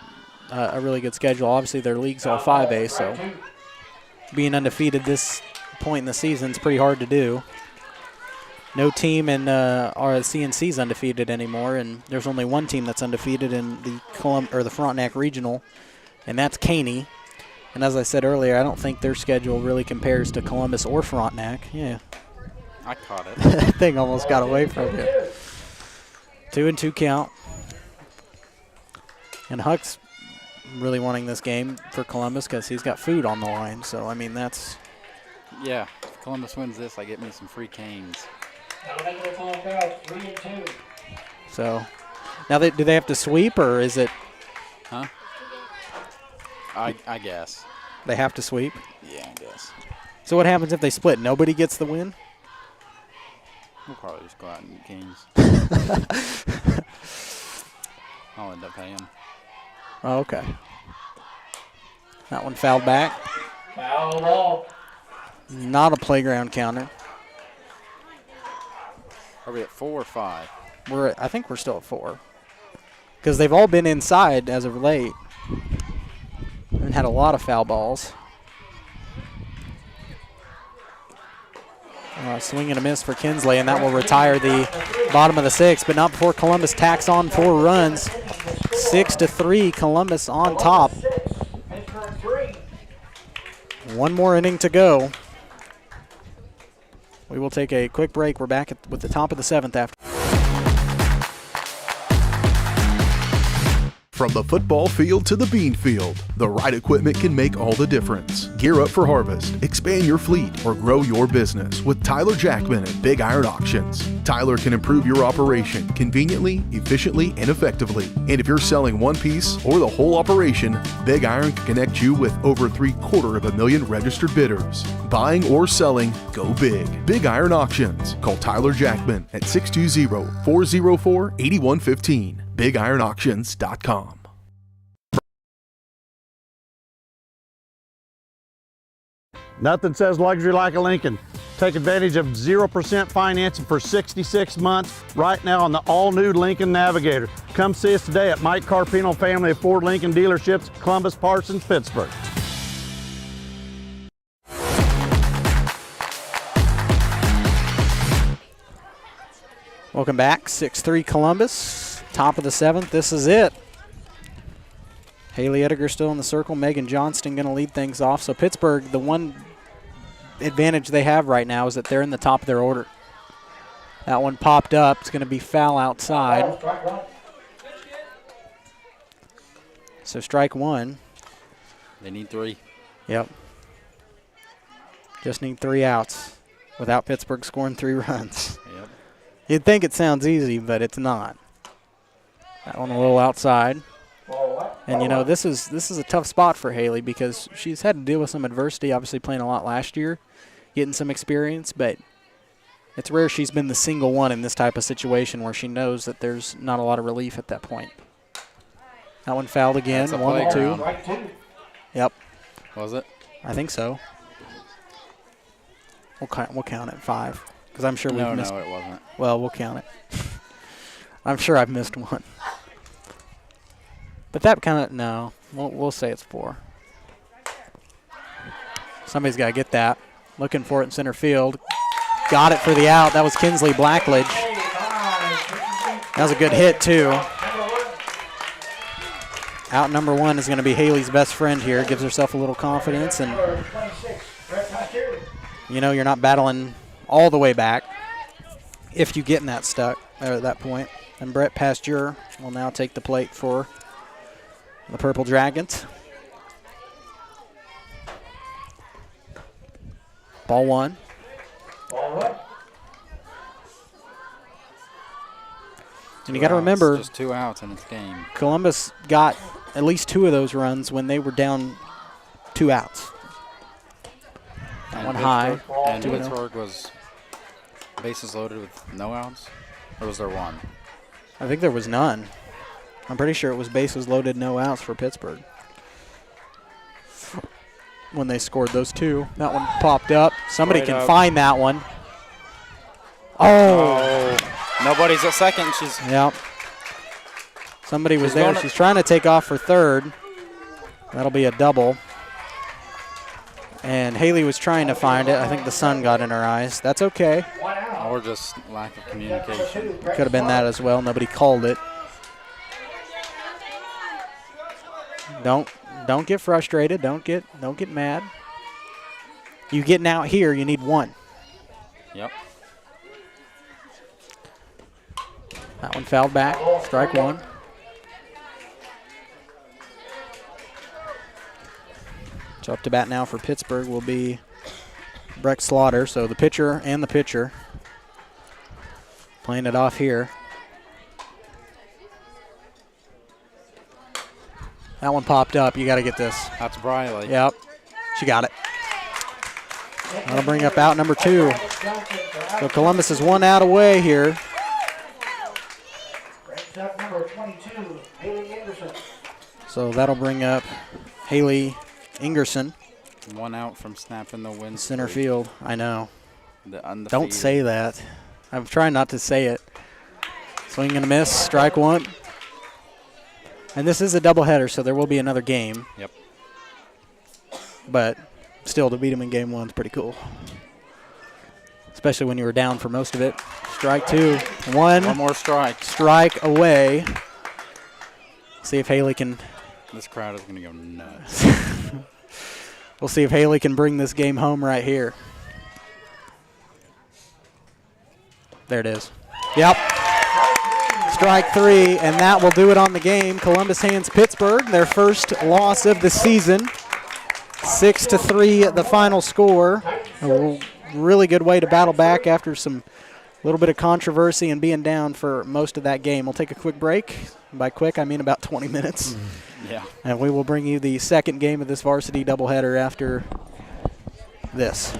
a really good schedule. Obviously, their league's all 5A, so being undefeated this point in the season is pretty hard to do. No team in CNC is undefeated anymore, and there's only one team that's undefeated in the Frontenac Regional, and that's Caney. And as I said earlier, I don't think their schedule really compares to Columbus or Frontenac. Yeah. I caught it. That thing almost got away from you. 2-2 count. And Huck's really wanting this game for Columbus because he's got food on the line. So, I mean, that's... Yeah, if Columbus wins this, I get me some free canes. So, now do they have to sweep or is it... Huh? I guess. They have to sweep? Yeah, I guess. So what happens if they split? Nobody gets the win? We'll probably just go out and get canes. I'll end up paying. Oh, okay. That one fouled back. Foul ball. Not a playground counter. Are we at 4 or 5? I think we're still at 4. Because they've all been inside as of late. And had a lot of foul balls. Swing and a miss for Kinsley, and that will retire the bottom of the 6th, but not before Columbus tacks on 4 runs. 6-3, Columbus on top. One more inning to go. We will take a quick break. We're back with the top of the 7th after. From the football field to the bean field, the right equipment can make all the difference. Gear up for harvest, expand your fleet, or grow your business with Tyler Jackman at Big Iron Auctions. Tyler can improve your operation conveniently, efficiently, and effectively. And if you're selling one piece or the whole operation, Big Iron can connect you with over 750,000 registered bidders. Buying or selling, go big. Big Iron Auctions. Call Tyler Jackman at 620-404-8115. BigIronAuctions.com. Nothing says luxury like a Lincoln. Take advantage of 0% financing for 66 months right now on the all-new Lincoln Navigator. Come see us today at Mike Carpino Family of Ford Lincoln Dealerships, Columbus, Parsons, Pittsburg. Welcome back, 6-3 Columbus, top of the 7th. This is it. Haley Ettinger still in the circle. Megan Johnston going to lead things off. So Pittsburgh, the one advantage they have right now is that they're in the top of their order. That one popped up. It's going to be foul outside. So strike one. They need 3. Yep. Just need 3 outs without Pittsburgh scoring 3 runs. Yep. You'd think it sounds easy, but it's not. That one a little outside. And, you know, this is a tough spot for Haley because she's had to deal with some adversity, obviously playing a lot last year, getting some experience, but it's rare she's been the single one in this type of situation where she knows that there's not a lot of relief at that point. That one fouled again, 1-2. Yep. Was it? I think so. We'll count it 5 because I'm sure we've missed. No, it wasn't. Well, we'll count it. I'm sure I've missed one. But that kind of, no, we'll say it's 4. Somebody's got to get that. Looking for it in center field. Got it for the out. That was Kinsley Blackledge. That was a good hit, too. Out number 1 is going to be Haley's best friend here. Gives herself a little confidence. And, you know, you're not battling all the way back if you get in that stuck or at that point. And Brett Pasteur will now take the plate for the Purple Dragons. Ball 1. And you got to remember, just 2 outs in this game. Columbus got at least 2 of those runs when they were down 2 outs. That one high. And Pittsburgh was bases loaded with no outs? Or was there one? I think there was none. I'm pretty sure it was bases loaded, no outs for Pittsburgh when they scored those 2. That one popped up. Somebody can find that one. Oh. Nobody's at second. Yep. Somebody was there. She's trying to take off for third. That'll be a double. And Haley was trying to find it. I think the sun got in her eyes. That's okay. Or just lack of communication. Could have been that as well. Nobody called it. Don't get frustrated. Don't get mad. You getting out here, you need 1. Yep. That one fouled back. Strike 1. So up to bat now for Pittsburgh will be Breck Slaughter. So the pitcher and the pitcher playing it off here. That one popped up. You got to get this. That's Briley. Yep. She got it. That'll bring up out number 2. So Columbus is 1 out away here. So that'll bring up Haley Ingerson. 1 out from snapping the win. Center field. I know. Don't say that. I'm trying not to say it. Swing and a miss. Strike 1. And this is a doubleheader, so there will be another game. Yep. But still, to beat them in game 1 is pretty cool. Especially when you were down for most of it. Strike 2. One more strike. Strike away. See if Haley can. This crowd is going to go nuts. We'll see if Haley can bring this game home right here. There it is. Yep. Strike 3, and that will do it on the game. Columbus hands Pittsburgh their first loss of the season. 6-3 the final score. A really good way to battle back after some little bit of controversy and being down for most of that game. We'll take a quick break. By quick, I mean about 20 minutes. Yeah. And we will bring you the second game of this varsity doubleheader after this.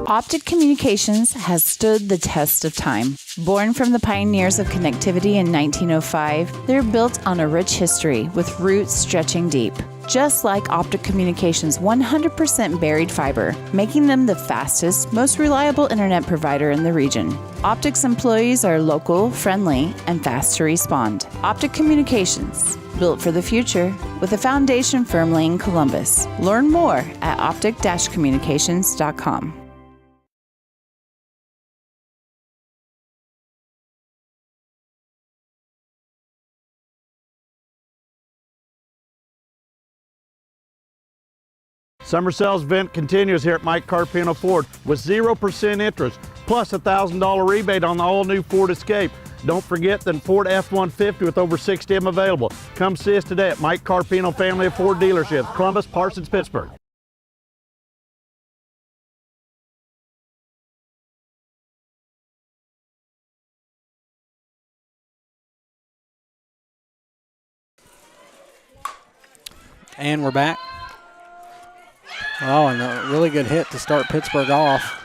Optic Communications has stood the test of time. Born from the pioneers of connectivity in 1905, they're built on a rich history with roots stretching deep. Just like Optic Communications' 100% buried fiber, making them the fastest, most reliable internet provider in the region. Optic's employees are local, friendly, and fast to respond. Optic Communications, built for the future, with a foundation firmly in Columbus. Learn more at optic-communications.com. Summer sales event continues here at Mike Carpino Ford with 0% interest, plus a $1,000 rebate on the all-new Ford Escape. Don't forget the Ford F-150 with over 60 of them available. Come see us today at Mike Carpino Family of Ford Dealerships, Columbus, Parsons, Pittsburgh. And we're back. Oh, and a really good hit to start Pittsburgh off.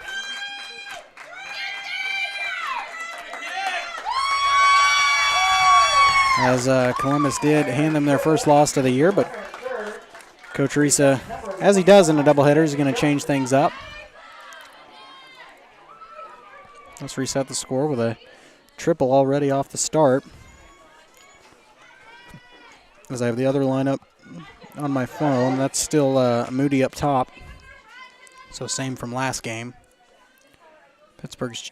As Columbus did hand them their first loss of the year, but Coach Risa, as he does in a doubleheader, is going to change things up. Let's reset the score with a triple already off the start. As I have the other lineup on my phone, that's still Moody up top. So same from last game. Pittsburgh's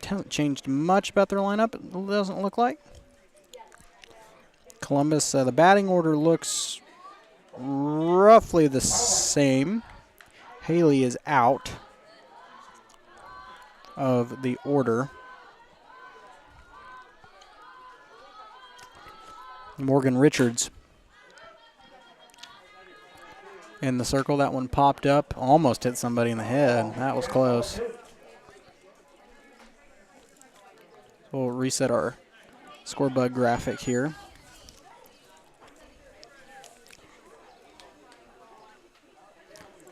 haven't changed much about their lineup, it doesn't look like. Columbus, the batting order looks roughly the same. Haley is out of the order. Morgan Richards in the circle. That one popped up, almost hit somebody in the head. That was close. We'll reset our scorebug graphic here.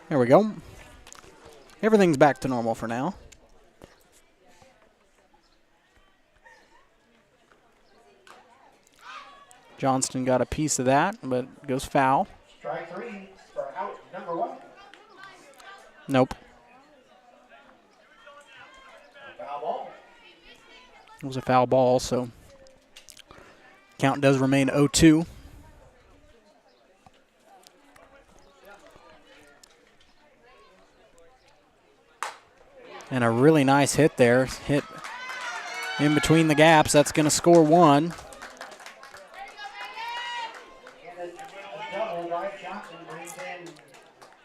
There we go. Everything's back to normal for now. Johnston got a piece of that, but goes foul. Strike three for out number one. Nope. Foul ball. It was a foul ball, so count does remain 0-2. And a really nice hit there. Hit in between the gaps. That's going to score one. And a double by Johnson brings in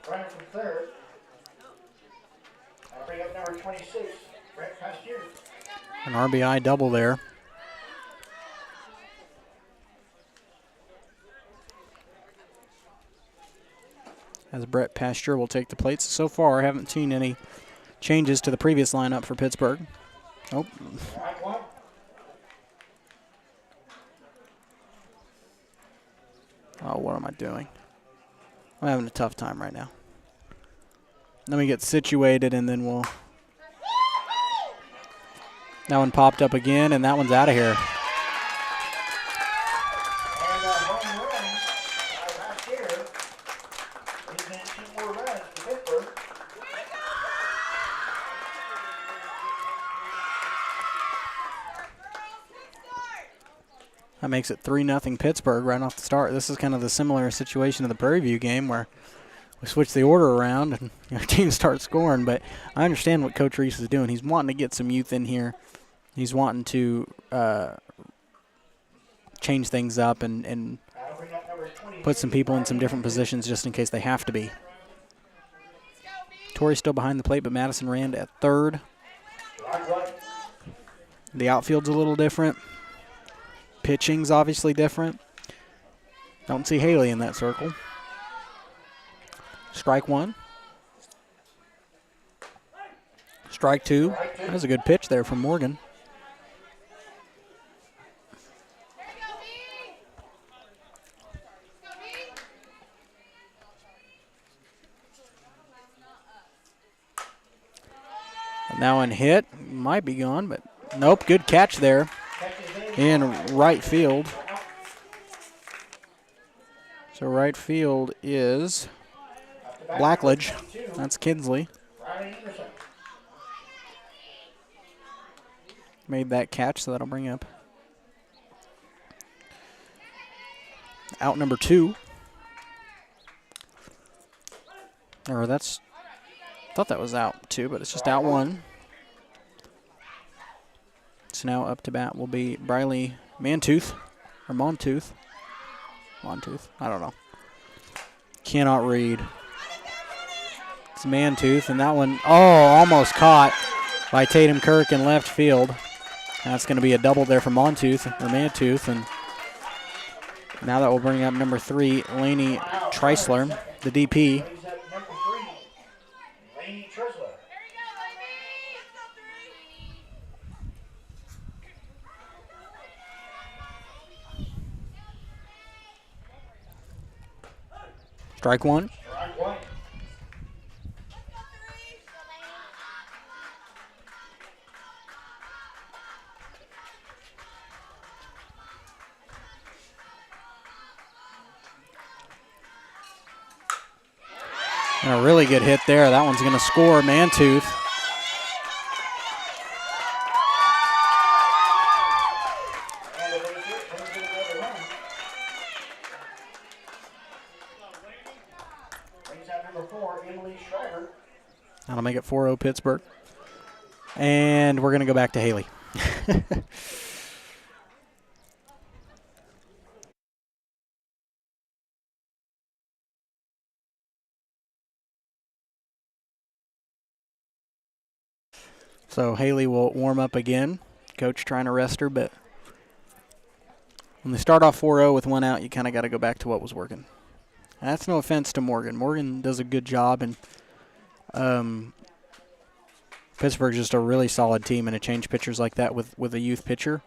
runner from third. That'll bring up number 26, Brett Pasteur. An RBI double there. As Brett Pasteur will take the plates. So far, I haven't seen any changes to the previous lineup for Pittsburgh. Oh. Oh, what am I doing? I'm having a tough time right now. Let me get situated and then we'll... That one popped up again and that one's out of here. And a home run by Pasteur. He's in 2 more runs to Pittsburgh. That makes it 3-0 Pittsburgh right off the start. This is kind of the similar situation to the Prairie View game where we switch the order around and our team starts scoring. But I understand what Coach Reese is doing. He's wanting to get some youth in here. He's wanting to change things up and put some people in some different positions just in case they have to be. Torrey's still behind the plate, but Madison Rand at third. The outfield's a little different. Pitching's obviously different. Don't see Haley in that circle. Strike one. Strike two. That was a good pitch there from Morgan. That one hit. Might be gone, but nope. Good catch there in right field. So right field is Blackledge. That's Kinsley. Made that catch, so that'll bring up out number 2. Or that's, I thought that was out 2, but it's just out 1. So now up to bat will be Briley Montooth, or Montooth. Montooth, I don't know. Cannot read. It's Montooth, and that one, almost caught by Tatum Kirk in left field. That's going to be a double there for Montooth, and now that will bring up number 3, Laney Treisler, the DP. Strike 1. And a really good hit there. That one's going to score Montooth. That'll make it 4-0 Pittsburgh. And we're going to go back to Haley. So Haley will warm up again. Coach trying to rest her, but when they start off 4-0 with 1 out, you kind of got to go back to what was working. And that's no offense to Morgan. Morgan does a good job, and Pittsburgh's just a really solid team, and to change pitchers like that with a youth pitcher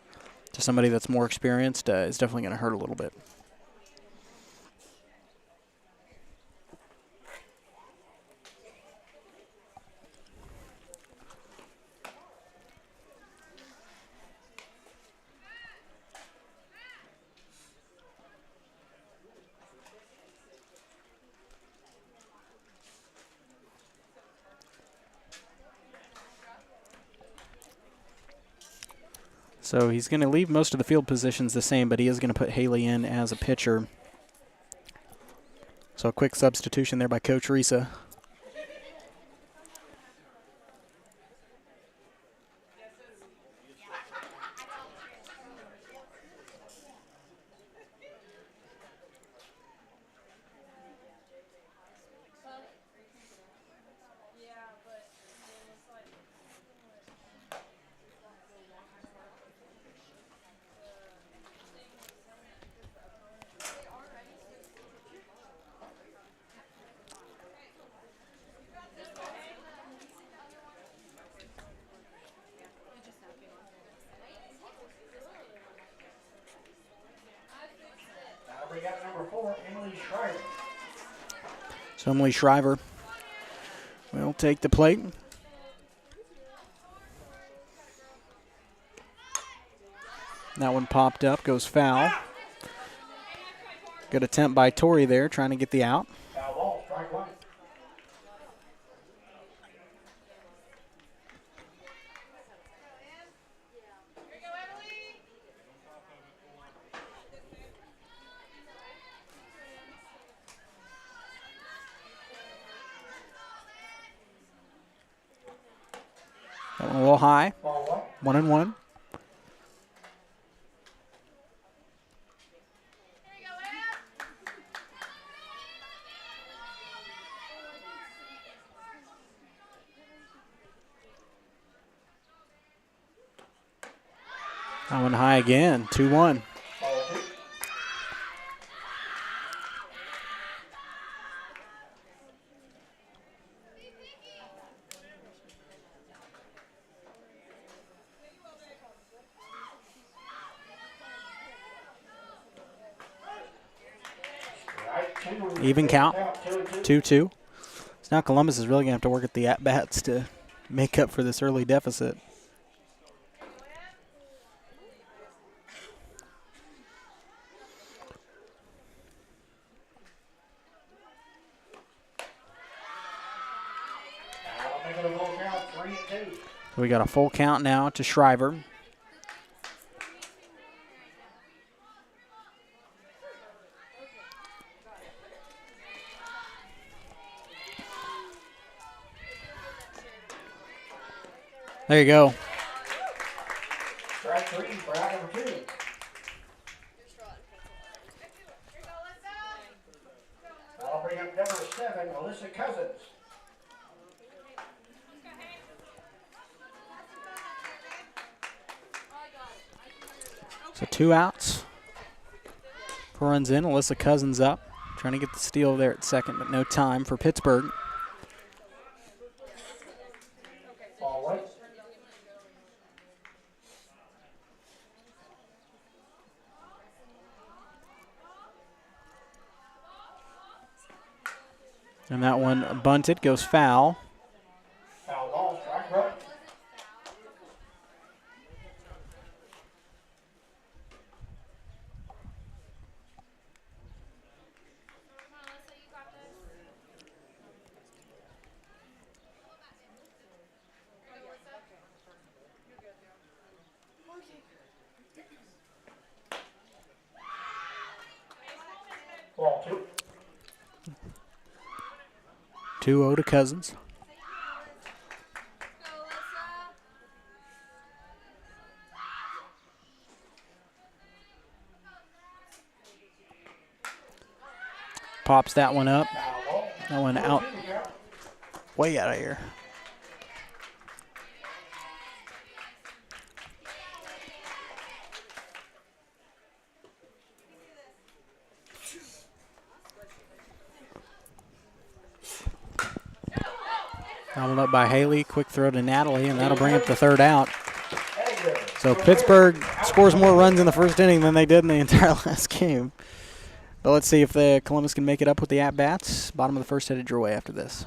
to somebody that's more experienced is definitely going to hurt a little bit. So he's going to leave most of the field positions the same, but he is going to put Haley in as a pitcher. So a quick substitution there by Coach Risa. So Emily Shriver will take the plate. That one popped up, goes foul. Good attempt by Tori there, trying to get the out. Foul ball, strike 1. That one a little high. 1-1. That one high again. 2-1. Even count, 2-2. So now Columbus is really going to have to work at the at-bats to make up for this early deficit. We got a full count now to Shriver. There you go. Strike 3 for out number 2. I'll bring up number 7, Alyssa Cousins. So 2 outs. Runs in. Alyssa Cousins up. Trying to get the steal there at second, but no time for Pittsburgh. Ball white. And that one bunted, goes foul. Foul ball, strike right. Ball 2. 2-0 to Cousins. Pops that one up. That one out. Way out of here. Fouled up by Haley. Quick throw to Natalie, and that'll bring up the 3rd out. So Pittsburgh scores more runs in the first inning than they did in the entire last game. But let's see if the Columbus can make it up with the at-bats. Bottom of the first headed your way after this.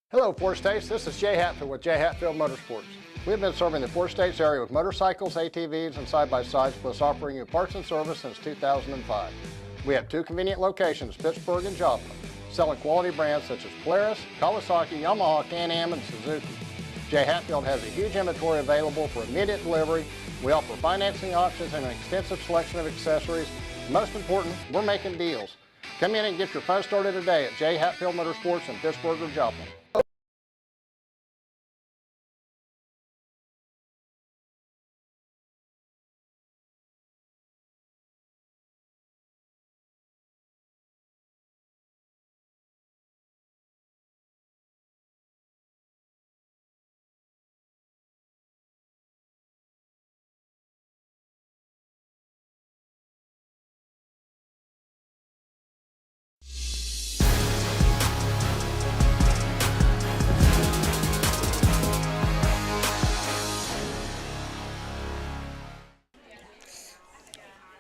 Hello, Four States. This is Jay Hatfield with Jay Hatfield Motorsports. We've been serving the Four States area with motorcycles, ATVs, and side-by-sides, plus offering you parts and service since 2005. We have 2 convenient locations, Pittsburgh and Joplin, selling quality brands such as Polaris, Kawasaki, Yamaha, Can-Am, and Suzuki. Jay Hatfield has a huge inventory available for immediate delivery. We offer financing options and an extensive selection of accessories. Most important, we're making deals. Come in and get your fun started today at Jay Hatfield Motorsports in Pittsburgh or Joplin.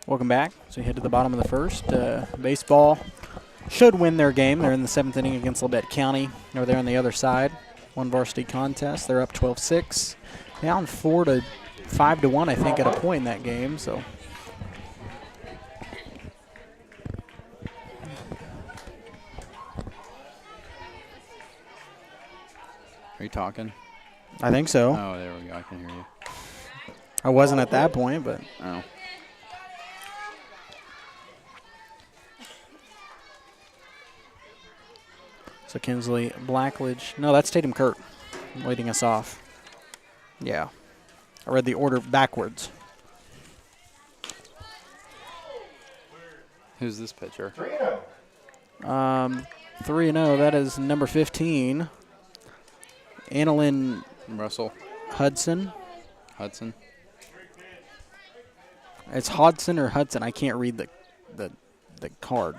Welcome back. So we head to the bottom of the first. Baseball should win their game. They're in the 7th inning against Labette County. Over there on the other side. One varsity contest. They're up 12-6. Down 4-5 to 1, I think, at a point in that game. So Are you talking? I think so. Oh, there we go. I can hear you. I wasn't at that point, but Oh. so Kinsley Blackledge. No, that's Tatum Kurt leading us off. Yeah. I read the order backwards. Who's this pitcher? 3-0. That is number 15. Annalyn Russell. Hudson. Hudson. It's Hodson or Hudson. I can't read the card.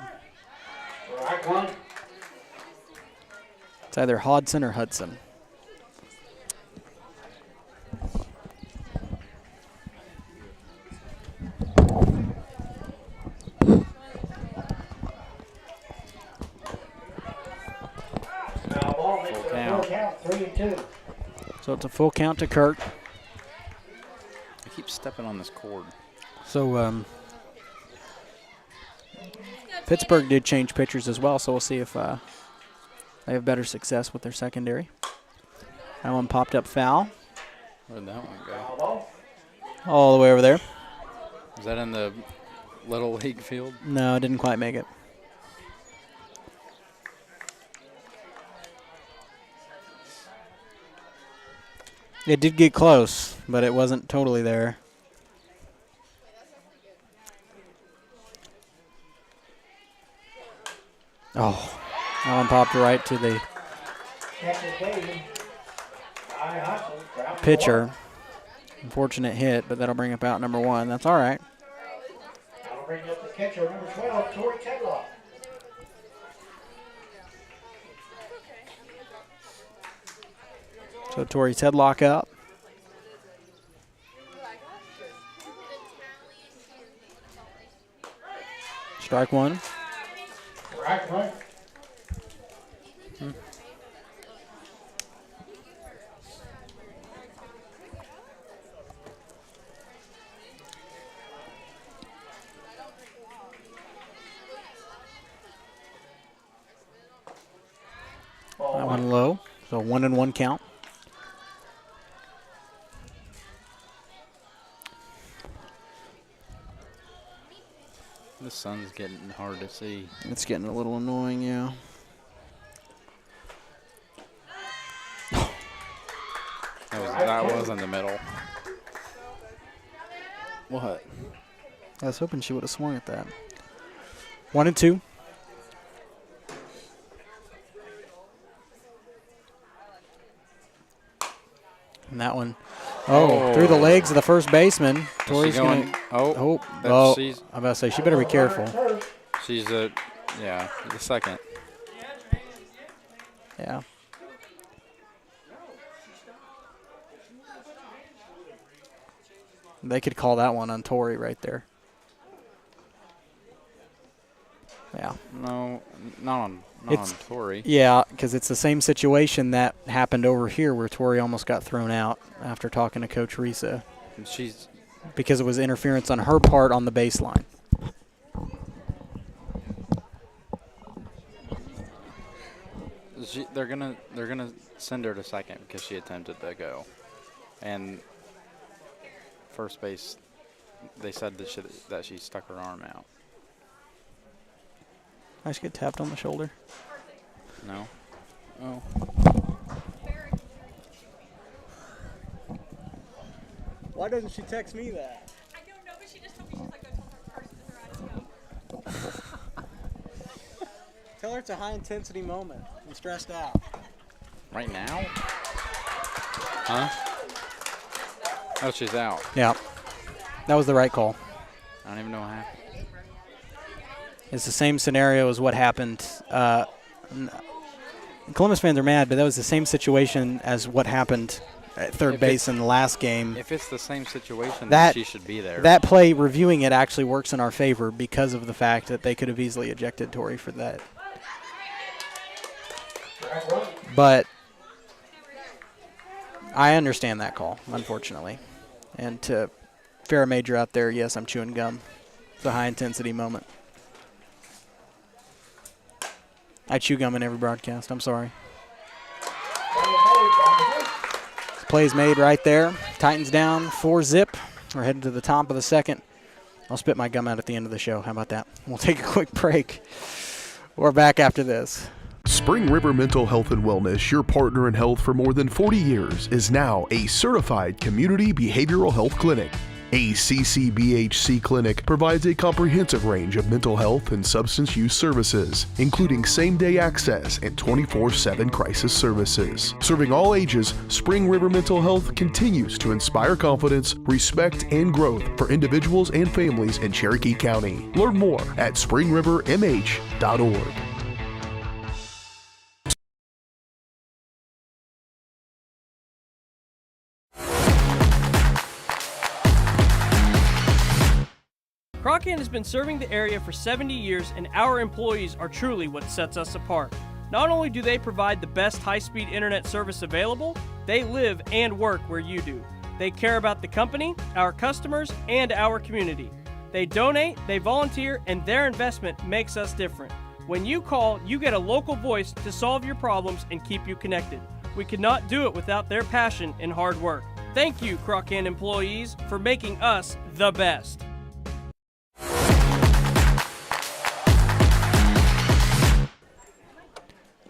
It's either Hodson or Hudson. 22. So it's a full count to Kirk. I keep stepping on this cord. So Pittsburgh did change pitchers as well, so we'll see if they have better success with their secondary. That one popped up foul. Where'd that one go? All the way over there. Is that in the Little League field? No, it didn't quite make it. It did get close, but it wasn't totally there. Oh, that one popped right to the pitcher. Unfortunate hit, but that'll bring up out number 1. That's all right. That'll bring up the catcher, number 12, Tori Tedlock. So Tori Tedlock up. Strike 1. Strike 1. That one low, so 1-1 count. The sun's getting hard to see. It's getting a little annoying, yeah. That was in the middle. What? I was hoping she would have swung at that. 1-2. And that one, through the legs of the first baseman. Tori's going. I'm about to say she better be careful. She's the second. Yeah. They could call that one on Tori right there. Yeah. No, not on Tori. Yeah, because it's the same situation that happened over here where Tori almost got thrown out after talking to Coach Risa. Because it was interference on her part on the baseline. They're gonna send her to second because she attempted to go, and first base, they said that she stuck her arm out. I just get tapped on the shoulder. No. Oh. Why doesn't she text me that? I don't know, but she just told me she's like, go tell her person Tell her it's a high-intensity moment. I'm stressed out. Right now? Huh? Oh, she's out. Yeah. That was the right call. I don't even know what happened. It's the same scenario as what happened. Columbus fans are mad, but that was the same situation as what happened at third base in the last game. If it's the same situation, then she should be there. That play, reviewing it, actually works in our favor because of the fact that they could have easily ejected Tori for that. But I understand that call, unfortunately. And to Farrah Major out there, yes, I'm chewing gum. It's a high-intensity moment. I chew gum in every broadcast. I'm sorry. This play's made right there. Titans down 4-zip. We're heading to the top of the second. I'll spit my gum out at the end of the show. How about that? We'll take a quick break. We're back after this. Spring River Mental Health and Wellness, your partner in health for more than 40 years, is now a certified community behavioral health clinic. A CCBHC clinic provides a comprehensive range of mental health and substance use services, including same-day access and 24/7 crisis services. Serving all ages, Spring River Mental Health continues to inspire confidence, respect, and growth for individuals and families in Cherokee County. Learn more at springrivermh.org. Crocan has been serving the area for 70 years, and our employees are truly what sets us apart. Not only do they provide the best high-speed internet service available, they live and work where you do. They care about the company, our customers, and our community. They donate, they volunteer, and their investment makes us different. When you call, you get a local voice to solve your problems and keep you connected. We could not do it without their passion and hard work. Thank you, Crocan employees, for making us the best.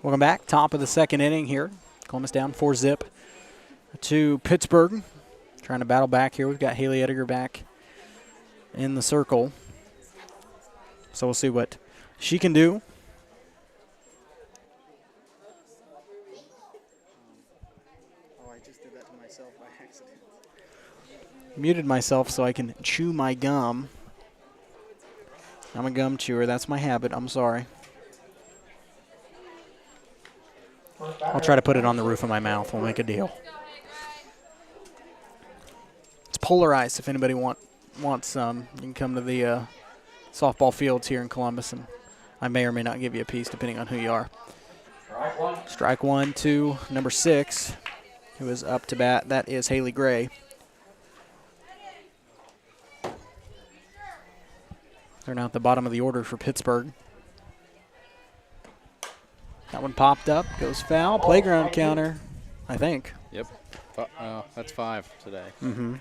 Welcome back. Top of the second inning here. Columbus down 4-zip to Pittsburg. Trying to battle back here. We've got Haley Ediger back in the circle. So we'll see what she can do. Oh, I just did that to myself by accident. Muted myself so I can chew my gum. I'm a gum chewer. That's my habit. I'm sorry. I'll try to put it on the roof of my mouth. We'll make a deal. It's polarized. If anybody wants some, you can come to the softball fields here in Columbus, and I may or may not give you a piece depending on who you are. Strike one to number 6, who is up to bat. That is Haley Gray. They're now at the bottom of the order for Pittsburg. That one popped up, goes foul. Playground counter, I think. Yep. That's 5 today. Mm-hmm.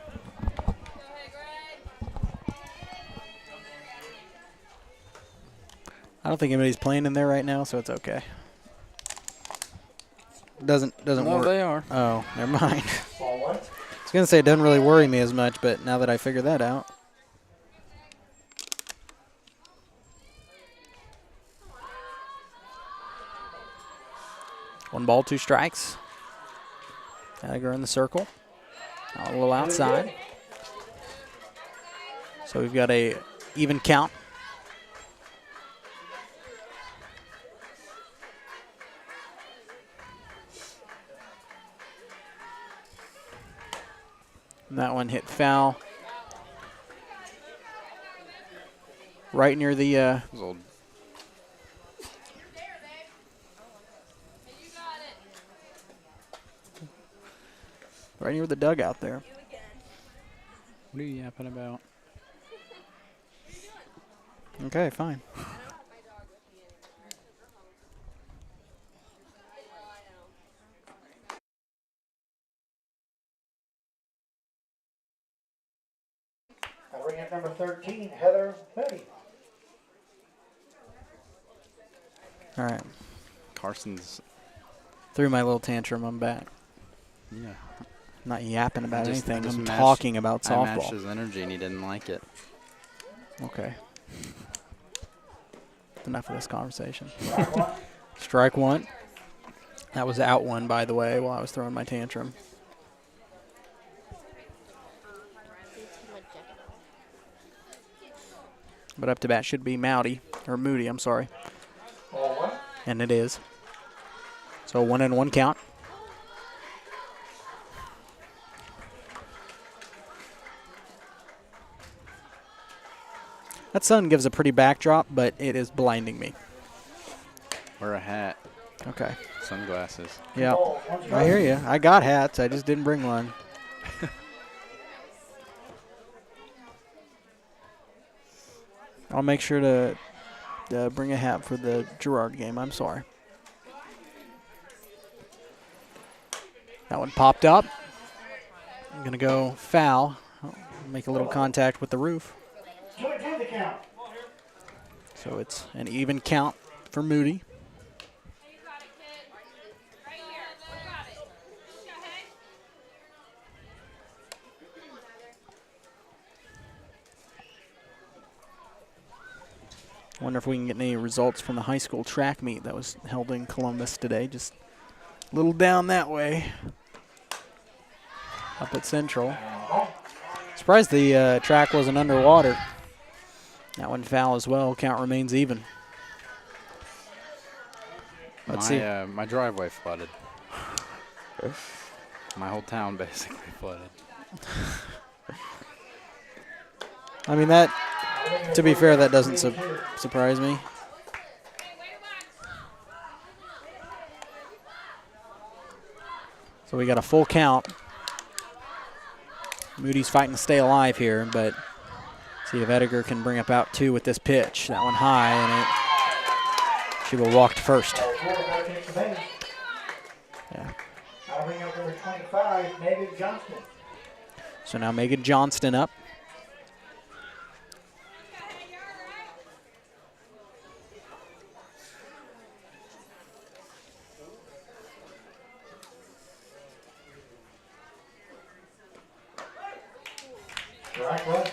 I don't think anybody's playing in there right now, so it's okay. Doesn't No, work. they are. Oh, never mind. I was gonna say it doesn't really worry me as much, but now that I figured that out. One ball, 2 strikes. Ediger in the circle. A little outside. So we've got a even count. And that one hit foul. Right near the right near the dugout there. What are you yapping about? Okay, fine. Ring at number 13, Heather Petty. All right. Carson's Through my little tantrum, I'm back. Yeah. Not yapping about anything. I'm matched- talking about I softball. matched his energy and he didn't like it. Okay. Enough of this conversation. Strike one. That was out one, by the way, while I was throwing my tantrum. But up to bat should be Moody, I'm sorry. And it is. So 1-1 count. That sun gives a pretty backdrop, but it is blinding me. Wear a hat. Okay. Sunglasses. Yeah, I hear you. I got hats. I just didn't bring one. I'll make sure to bring a hat for the Girard game. I'm sorry. That one popped up. I'm going to go foul. Make a little contact with the roof. So it's an even count for Moody. Wonder if we can get any results from the high school track meet that was held in Columbus today. Just a little down that way. Up at Central. Surprised the track wasn't underwater. That one foul as well. Count remains even. Let's see. My driveway flooded. My whole town basically flooded. I mean, that, to be fair, that doesn't surprise me. So we got a full count. Moody's fighting to stay alive here, but see if Ediger can bring up out 2 with this pitch. That one high, and she will walk to first. Yeah. I'll bring up number 25, Megan Johnston. So now Megan Johnston up. Strike one.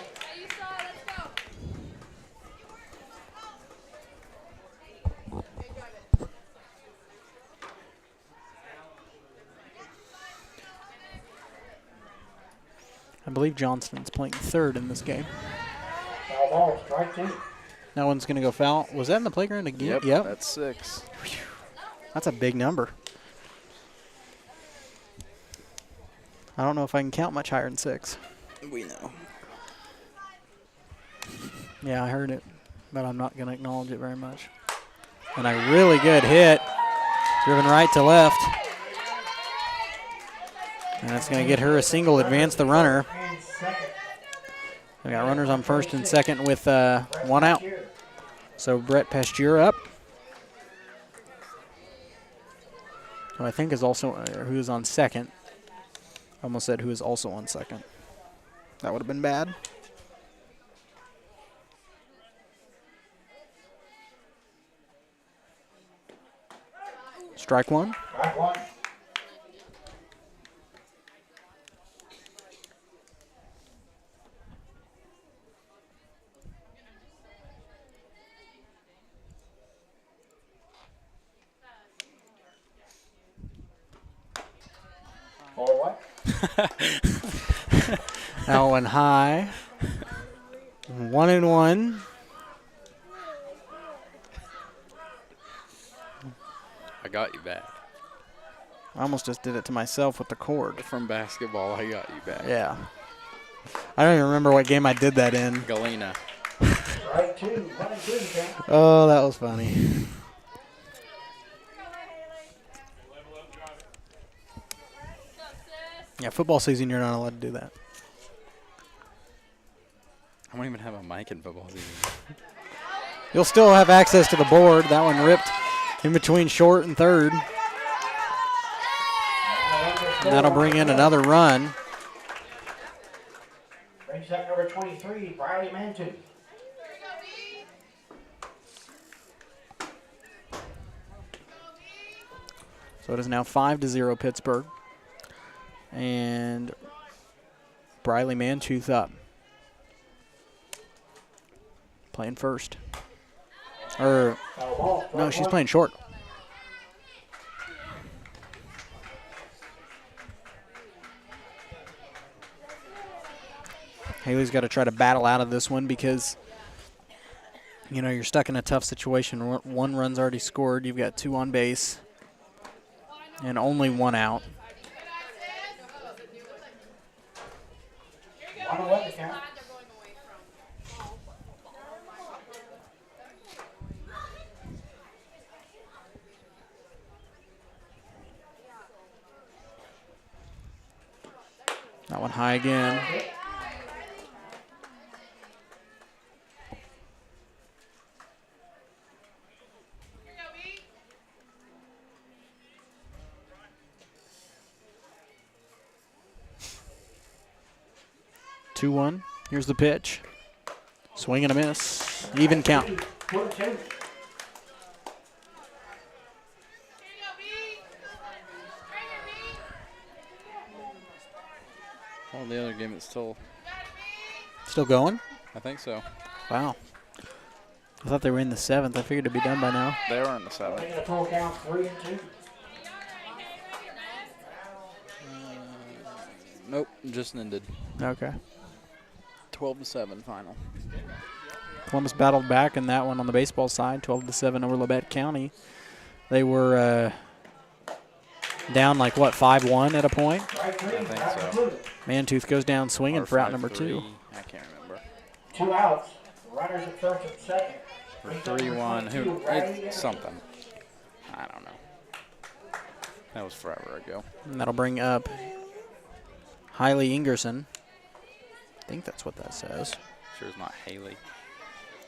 I believe Johnston's playing third in this game. Foul ball, strike 2. That one's going to go foul. Was that in the playground again? Yep. That's 6. That's a big number. I don't know if I can count much higher than 6. We know. Yeah, I heard it, but I'm not going to acknowledge it very much. And a really good hit, driven right to left. And that's going to get her a single, advance the runner. We got runners on first and second with 1 out. So Brett Pasteur up. Who I think is also, who is on second. I almost said who is also on second. That would have been bad. Strike one. Strike one. Or what? That one high. 1-1. I got you back. I almost just did it to myself with the cord. From basketball, I got you back. Yeah. I don't even remember what game I did that in. Galena. Strike 2. 1-2. Oh, that was funny. Yeah, football season, you're not allowed to do that. I don't even have a mic in football season. You'll still have access to the board. That one ripped in between short and third. And that'll bring in another run. Brings up number 23, Briley Mantu. So it is now 5-0 Pittsburgh. And Briley Mantooth up. Playing first. Or, no, she's playing short. Haley's got to try to battle out of this one because, you know, you're stuck in a tough situation. 1 run's already scored. You've got 2 on base and only 1 out. 1-1 to count. That one high again. Two one. Here's the pitch. Swing and a miss. Even count. Well, the other game is still going? I think so. Wow. I thought they were in the 7th. I figured it'd be done by now. They were in the 7th. Making a full count, 3-2. Nope, just ended. Okay. 12-7 final. Columbus battled back in that one on the baseball side, 12-7 over Labette County. They were down like, what, 5-1 at a point? I think so. Mantooth goes down swinging for out number 2. I can't remember. 2 outs. Runners at first and second. Or 3-1. Who? It's something. I don't know. That was forever ago. And that'll bring up Hailey Ingerson. I think that's what that says. Sure it's not Haley.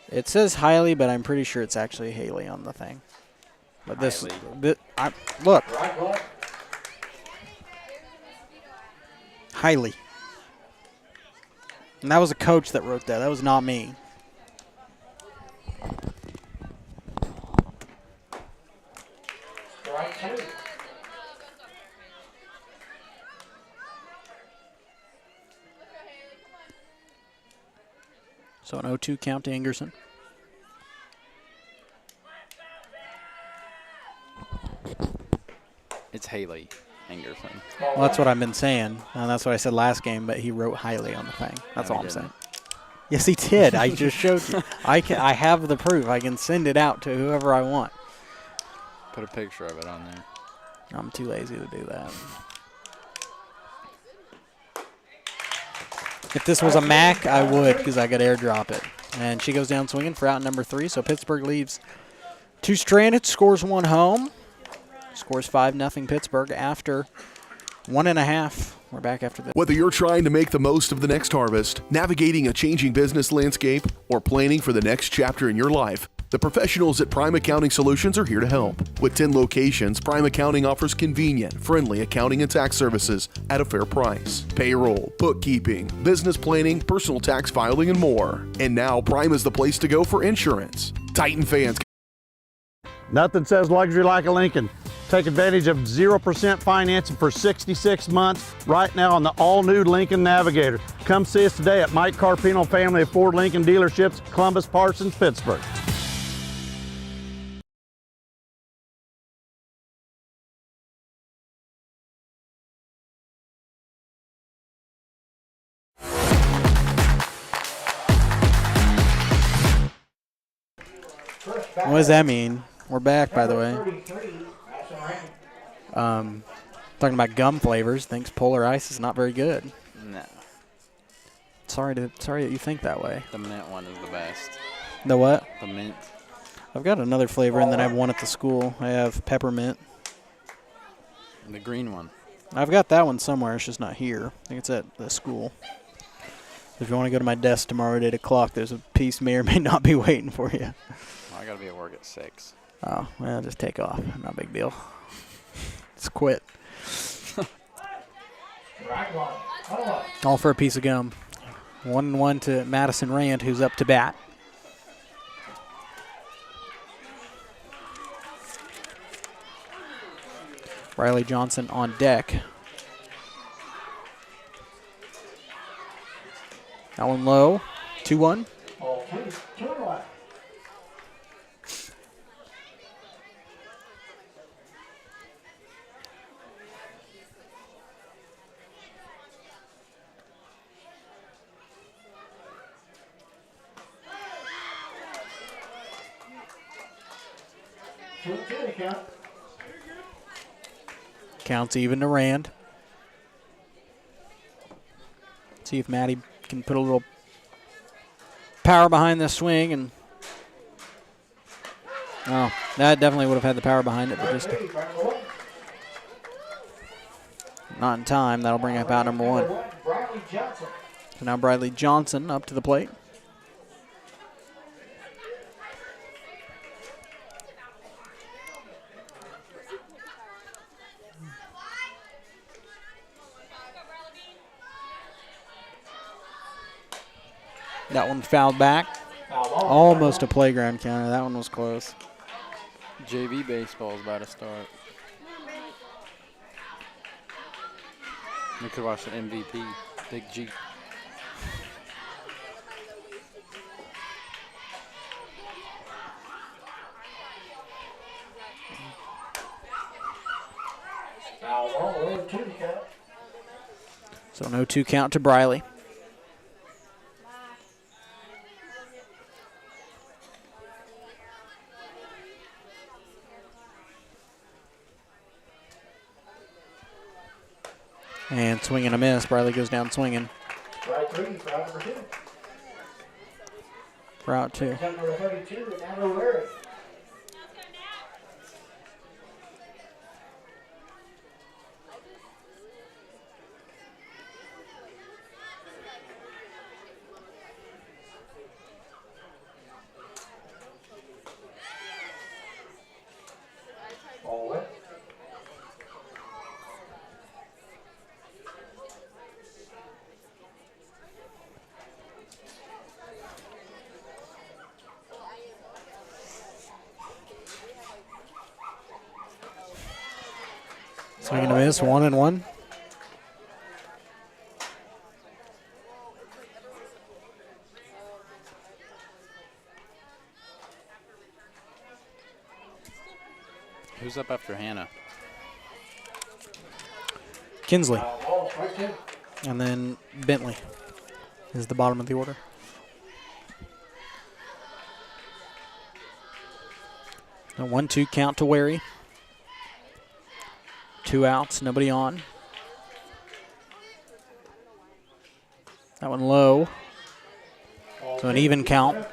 It says Hailey, but I'm pretty sure it's actually Haley on the thing. But look. Hailey. And that was a coach that wrote that. That was not me. So an 0-2 count to Ingerson. It's Haley Ingerson. Well, that's what I've been saying. And that's what I said last game, but he wrote Hailey on the thing. That's all I'm saying. Yes, he did. I just showed you. I have the proof. I can send it out to whoever I want. Put a picture of it on there. I'm too lazy to do that. If this was a Mac, I would, because I could airdrop it. And she goes down swinging for out number 3. So Pittsburgh leaves 2 stranded, scores 1 home. Scores 5-0 Pittsburgh after 1.5. We're back after this. Whether you're trying to make the most of the next harvest, navigating a changing business landscape, or planning for the next chapter in your life, the professionals at Prime Accounting Solutions are here to help. With 10 locations, Prime Accounting offers convenient, friendly accounting and tax services at a fair price. Payroll, bookkeeping, business planning, personal tax filing, and more. And now Prime is the place to go for insurance. Titan fans. Nothing says luxury like a Lincoln. Take advantage of 0% financing for 66 months right now on the all-new Lincoln Navigator. Come see us today at Mike Carpino Family of Ford Lincoln Dealerships, Columbus, Parsons, Pittsburgh. What does that mean? We're back, by the way. Talking about gum flavors. Thinks Polar Ice is not very good. No. Sorry that you think that way. The mint one is the best. The what? The mint. I've got another flavor, and then I have one at the school. I have peppermint. The green one. I've got that one somewhere. It's just not here. I think it's at the school. If you want to go to my desk tomorrow at 8 o'clock, there's a piece may or may not be waiting for you. Well, I got to be at work at 6. Oh, well, just take off. Not a big deal. Just quit. All for a piece of gum. 1-1 to Madison Rand, who's up to bat. Riley Johnson on deck. That one low. 2-1. Counts even to Rand. See if Maddie can put a little power behind this swing. And oh, that definitely would have had the power behind it, but just not in time. That'll bring up out number 1. So now Bradley Johnson up to the plate. That one fouled back. Almost a playground counter. That one was close. JV baseball is about to start. We could watch the MVP, Big G. So no 2 count to Briley. And swing and a miss. Briley goes down swinging. Strike 3 for out number 2. For out 2. Number 32, Natalie Larry. Swing and a miss, 1-1. Who's up after Hannah? Kinsley. And then Bentley is the bottom of the order. A 1-2 count to Wary. 2 outs, nobody on. That one low. So an even count.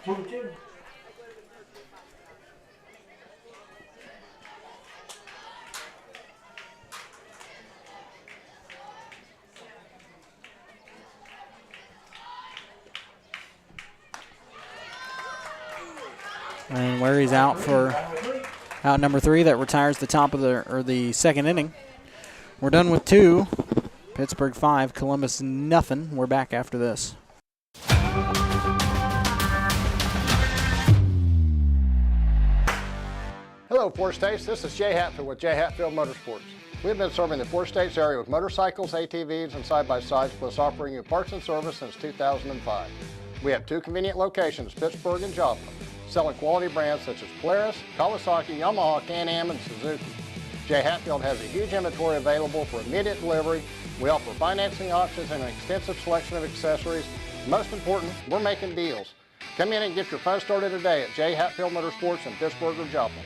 And Wary's out for out number 3. That retires the top of the second inning. We're done with 2. Pittsburgh 5, Columbus nothing. We're back after this. Hello, Four States. This is Jay Hatfield with Jay Hatfield Motorsports. We've been serving the Four States area with motorcycles, ATVs, and side-by-sides, plus offering you parts and service since 2005. We have 2 convenient locations, Pittsburgh and Joplin, selling quality brands such as Polaris, Kawasaki, Yamaha, Can-Am, and Suzuki. Jay Hatfield has a huge inventory available for immediate delivery. We offer financing options and an extensive selection of accessories. Most important, we're making deals. Come in and get your fun started today at Jay Hatfield Motorsports in Pittsburgh or Joplin.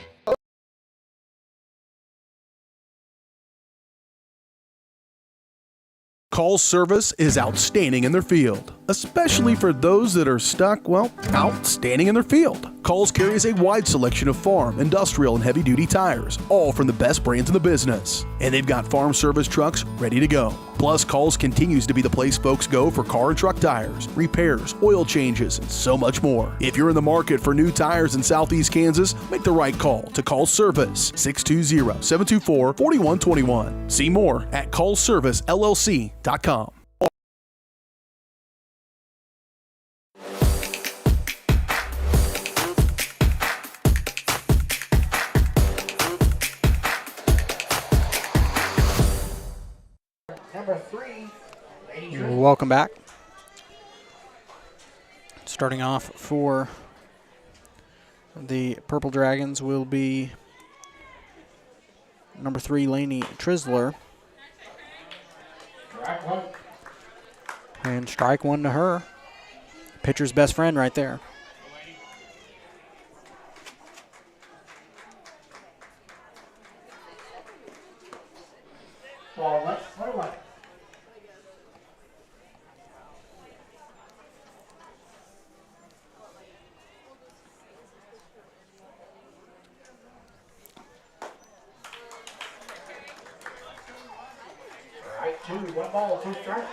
Call service is outstanding in their field, especially for those that are stuck, well, outstanding in their field. Calls carries a wide selection of farm, industrial, and heavy-duty tires, all from the best brands in the business. And they've got farm service trucks ready to go. Plus, Calls continues to be the place folks go for car and truck tires, repairs, oil changes, and so much more. If you're in the market for new tires in Southeast Kansas, make the right call to Call Service, 620-724-4121. See more at callservicellc.com. Number 3. Welcome back. Starting off for the Purple Dragons will be number 3, Lainey Trisler. Strike 1. And strike 1 to her. Pitcher's best friend right there. Ball 1. Strike 2. 1 ball, 2 strikes.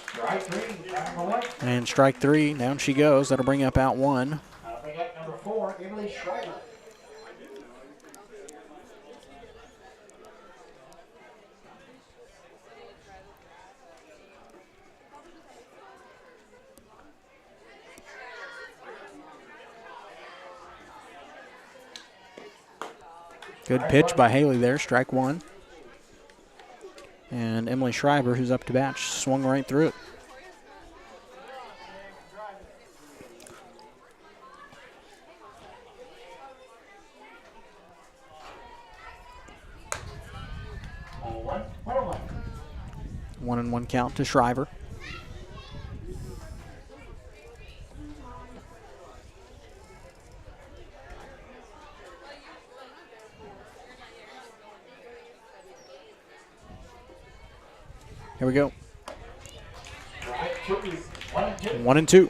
Strike 3. Number 1. And strike 3. Down she goes. That'll bring up out 1. Bring up number 4, Emily Schreiber. Good pitch by Haley there, strike 1. And Emily Schreiber, who's up to bat, swung right through it. One. 1-1 count to Schreiber. Here we go. 1 and 2.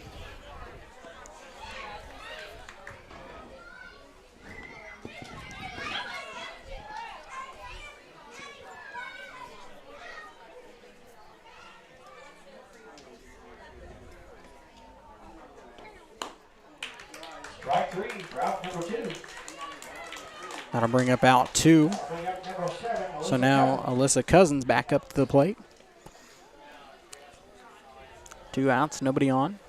Strike 3, route number 2. That'll bring up out 2. Bring up number 7. So now Alyssa Cousins back up to the plate. 2 outs, nobody on.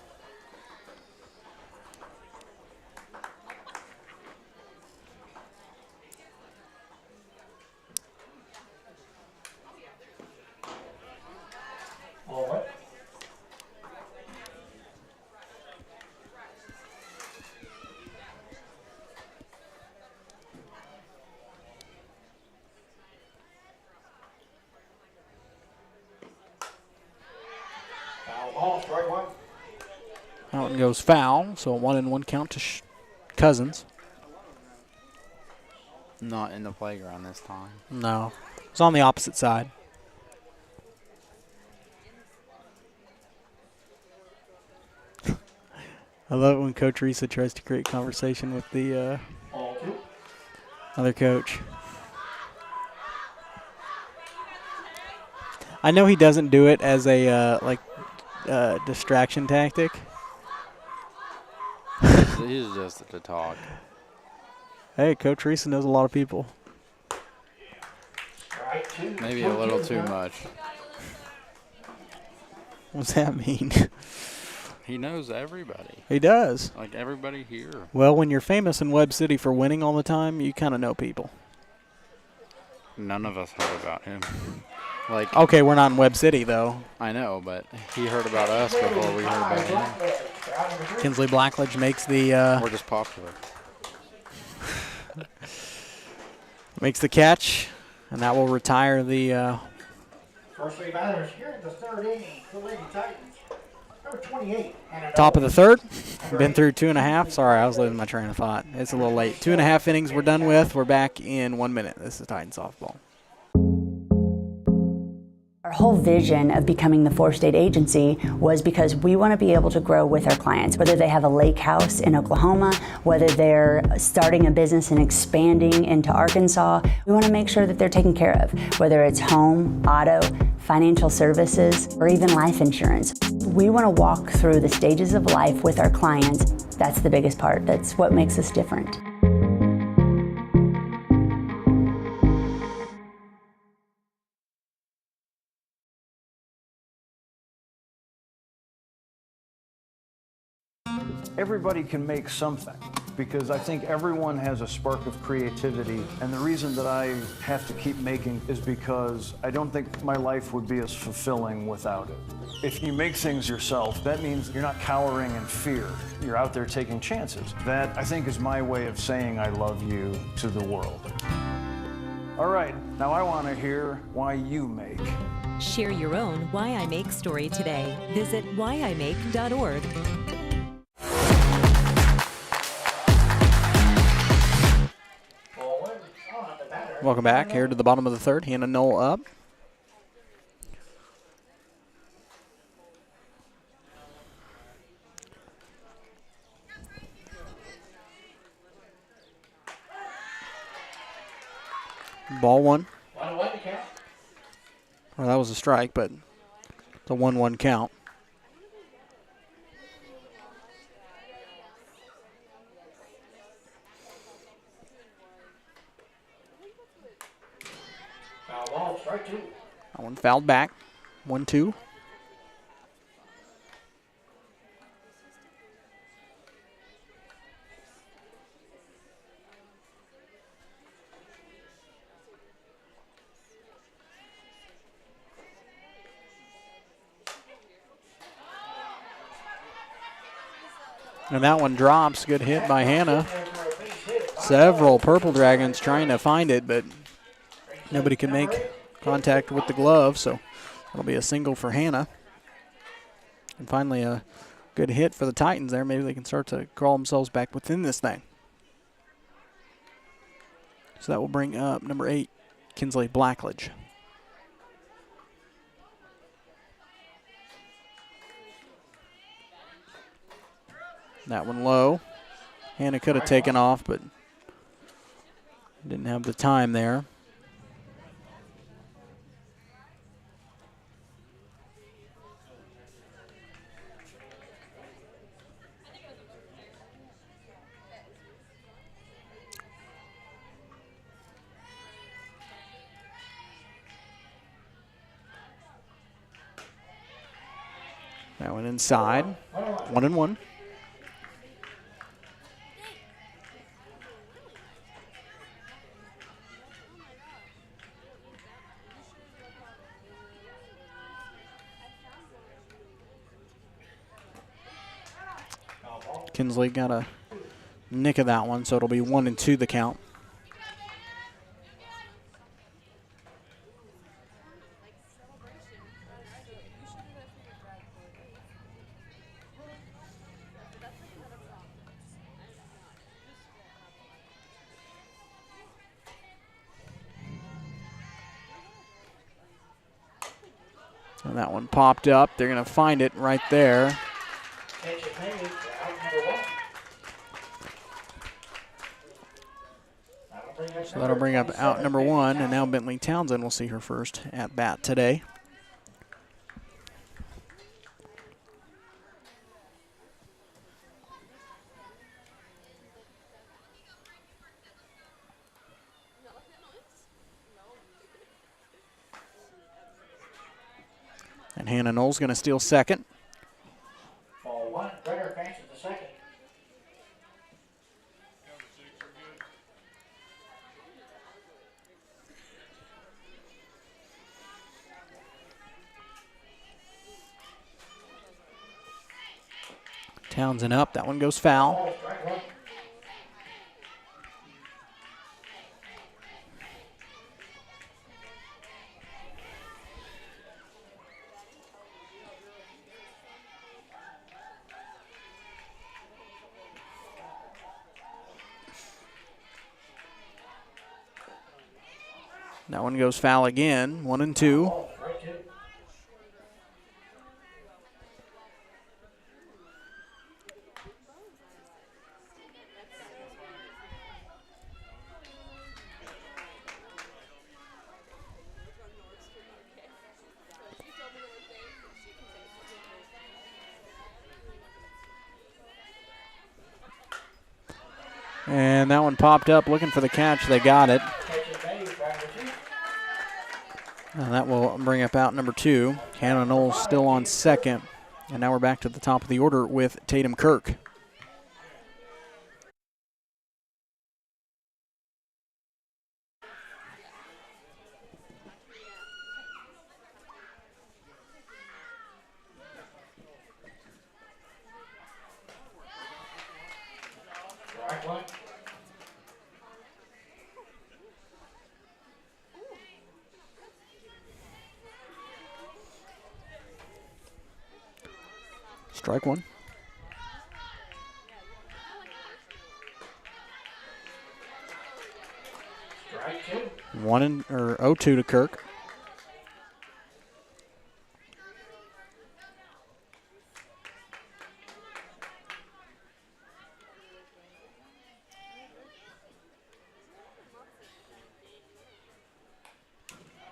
That one goes foul, so a 1-1 count to Cousins. Not in the playground this time. No, it's on the opposite side. I love it when Coach Risa tries to create conversation with the other coach. I know he doesn't do it as a distraction tactic. He's just to talk. Hey, Coach Risa knows a lot of people. Maybe a little too much. What's that mean? He knows everybody. He does. Like everybody here. Well, when you're famous in Webb City for winning all the time, you kind of know people. None of us heard about him. Like, okay, we're not in Webb City, though. I know, but he heard about us before we heard about him. Kinsley Blackledge makes the... we're just popular. Makes the catch, and that will retire the... First 3 batters here in the 3rd inning, the Lady Titans. Number 28. Top of the 3rd. Been through 2.5. Sorry, I was losing my train of thought. It's a little late. 2.5 innings we're done with. We're back in 1 minute. This is Titan softball. Our whole vision of becoming the 4-state agency was because we want to be able to grow with our clients, whether they have a lake house in Oklahoma, whether they're starting a business and expanding into Arkansas. We want to make sure that they're taken care of, whether it's home, auto, financial services, or even life insurance. We want to walk through the stages of life with our clients. That's the biggest part. That's what makes us different. Everybody can make something, because I think everyone has a spark of creativity, and the reason that I have to keep making is because I don't think my life would be as fulfilling without it. If you make things yourself, that means you're not cowering in fear. You're out there taking chances. That, I think, is my way of saying I love you to the world. All right, now I want to hear why you make. Share your own Why I Make story today. Visit whyimake.org. Welcome back here to the bottom of the 3rd. Hannah Knoll up. Ball 1. Well, that was a strike, but it's a 1-1 count. That one fouled back. 1-2. And that one drops. Good hit by Hannah. Several Purple Dragons trying to find it, but nobody can make contact with the glove, so it'll be a single for Hannah. And finally a good hit for the Titans there. Maybe they can start to crawl themselves back within this thing. So that will bring up number 8, Kinsley Blackledge. That one low. Hannah could have taken off, but didn't have the time there. That one inside. 1-1. Kinsley got a nick of that one, so it'll be 1-2 the count. And that one popped up. They're going to find it right there. So that'll bring up out number 1, and now Bentley Townsend will see her first at bat today. And Hannah Knowles going to steal second. Ball 1, Gregor advances to second. Townsend up. That one goes foul. Ball, strike 1. That one goes foul again. 1-2. Ball, strike 2. And that one popped up looking for the catch. They got it. And that will bring up out number 2. Hannah Knowles still on second. And now we're back to the top of the order with Tatum Kirk. Strike 1. Strike 1. Strike 2. 0-2 to Kirk.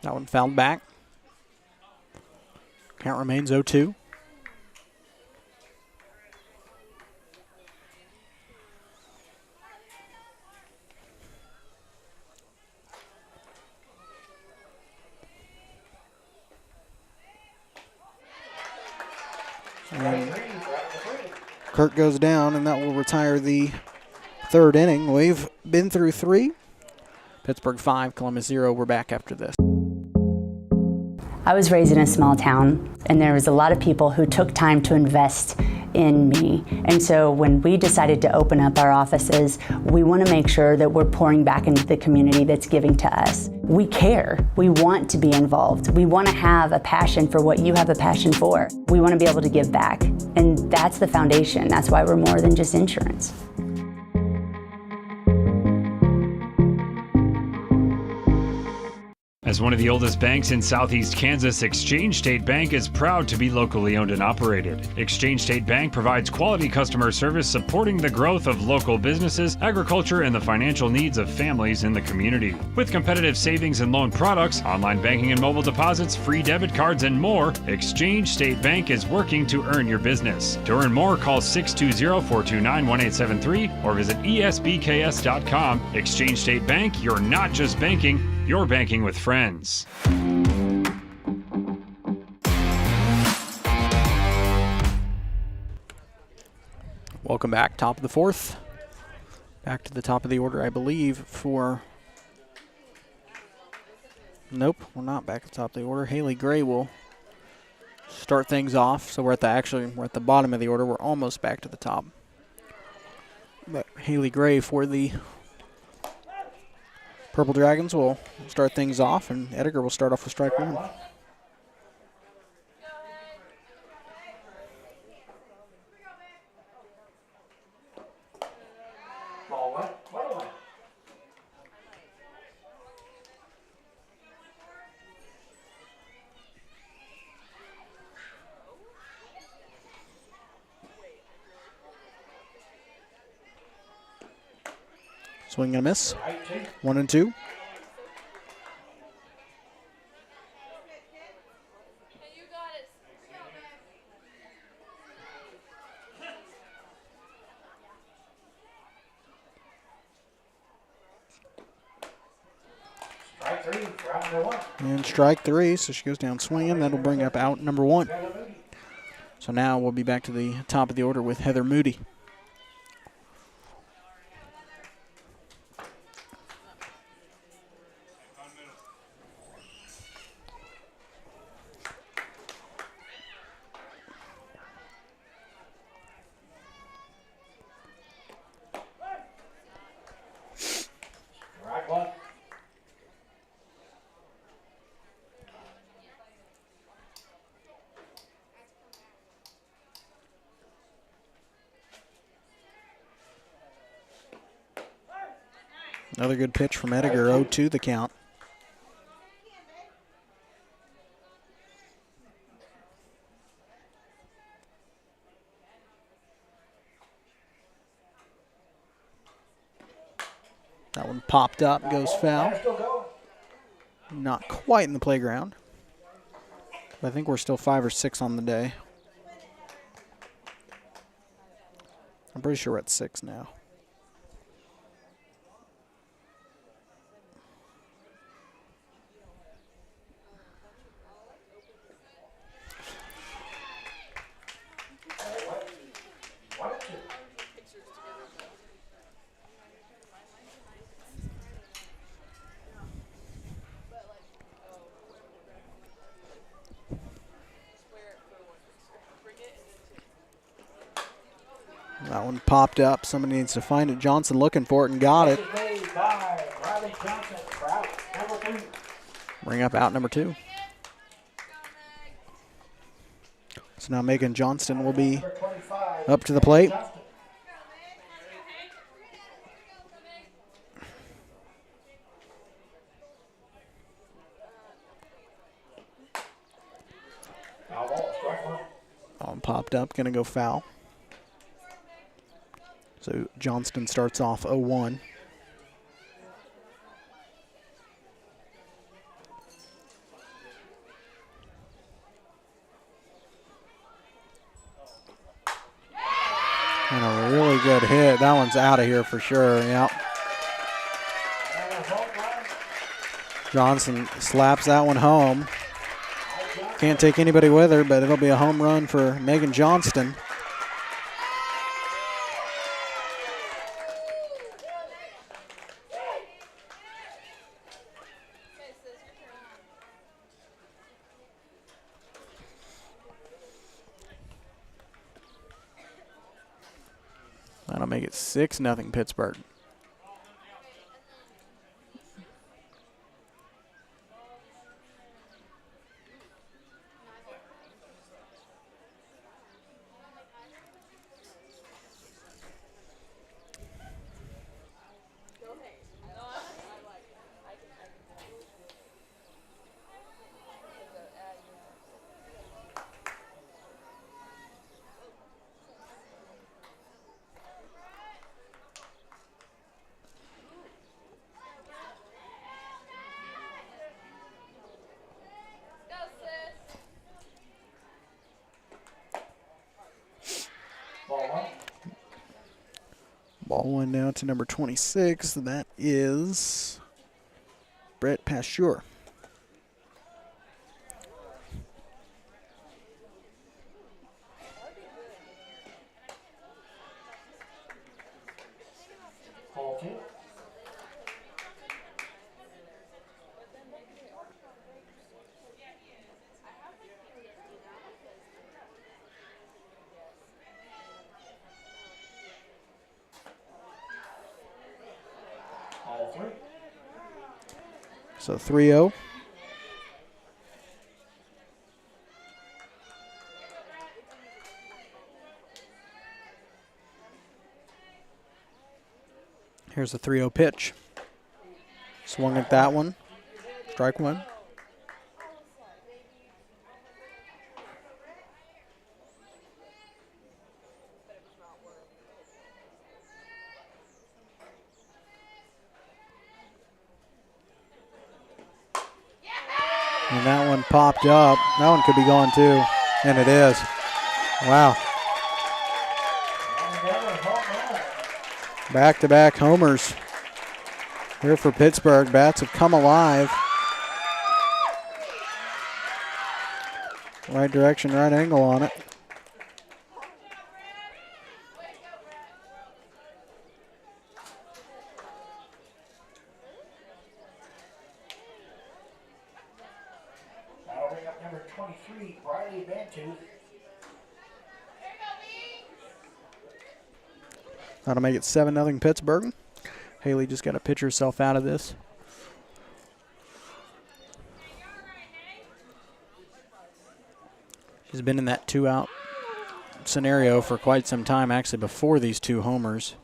That one fouled back. Count remains 0-2. And Kirk goes down, and that will retire the third inning. We've been through 3. Pittsburg 5, Columbus 0. We're back after this. I was raised in a small town, and there was a lot of people who took time to invest in me. And so when we decided to open up our offices, we want to make sure that we're pouring back into the community that's giving to us. We care. We want to be involved. We want to have a passion for what you have a passion for. We want to be able to give back. And that's the foundation. That's why we're more than just insurance. As one of the oldest banks in Southeast Kansas, Exchange State Bank is proud to be locally owned and operated. Exchange State Bank provides quality customer service supporting the growth of local businesses, agriculture, and the financial needs of families in the community. With competitive savings and loan products, online banking and mobile deposits, free debit cards, and more, Exchange State Bank is working to earn your business. To earn more, call 620-429-1873 or visit esbks.com. Exchange State Bank, you're not just banking, you're banking with friends. Welcome back, top of the fourth. Back to the top of the order, I believe, for... Nope, we're not back at the top of the order. Haley Gray will start things off. So we're at the bottom of the order. We're almost back to the top. But Haley Gray for the Purple Dragons will start things off, and Edgar will start off with strike one. Swing and a miss. 1-2. And strike three, so she goes down swinging. That'll bring up out number one. So now we'll be back to the top of the order with Heather Moody. Another good pitch from Edgar, 0-2 the count. That one popped up, goes foul. Not quite in the playground. But I think we're still 5 or 6 on the day. I'm pretty sure we're at 6 now. That one popped up. Somebody needs to find it. Johnson looking for it and got it. Bring up out number 2. So now Megan Johnston will be up to the plate. That one popped up, gonna go foul. So Johnston starts off 0-1. And a really good hit. That one's out of here for sure, yep. Johnson slaps that one home. Can't take anybody with her, but it'll be a home run for Megan Johnston. That'll make it 6-0 Pittsburgh. Ball one now to number 26. That is Brett Pasteur. Ball 2. Ball 3. So 3-0. Here's the 3-0 pitch. Swung at that one. Strike one. And that one popped up. That one could be going too. And it is. Wow. Back-to-back homers here for Pittsburgh. Bats have come alive. Right direction, right angle on it. That'll bring up number 23, Riley Bantooth. That'll make it 7-0 Pittsburgh. Haley just got to pitch herself out of this. She's been in that 2-out scenario for quite some time, actually before these 2 homers.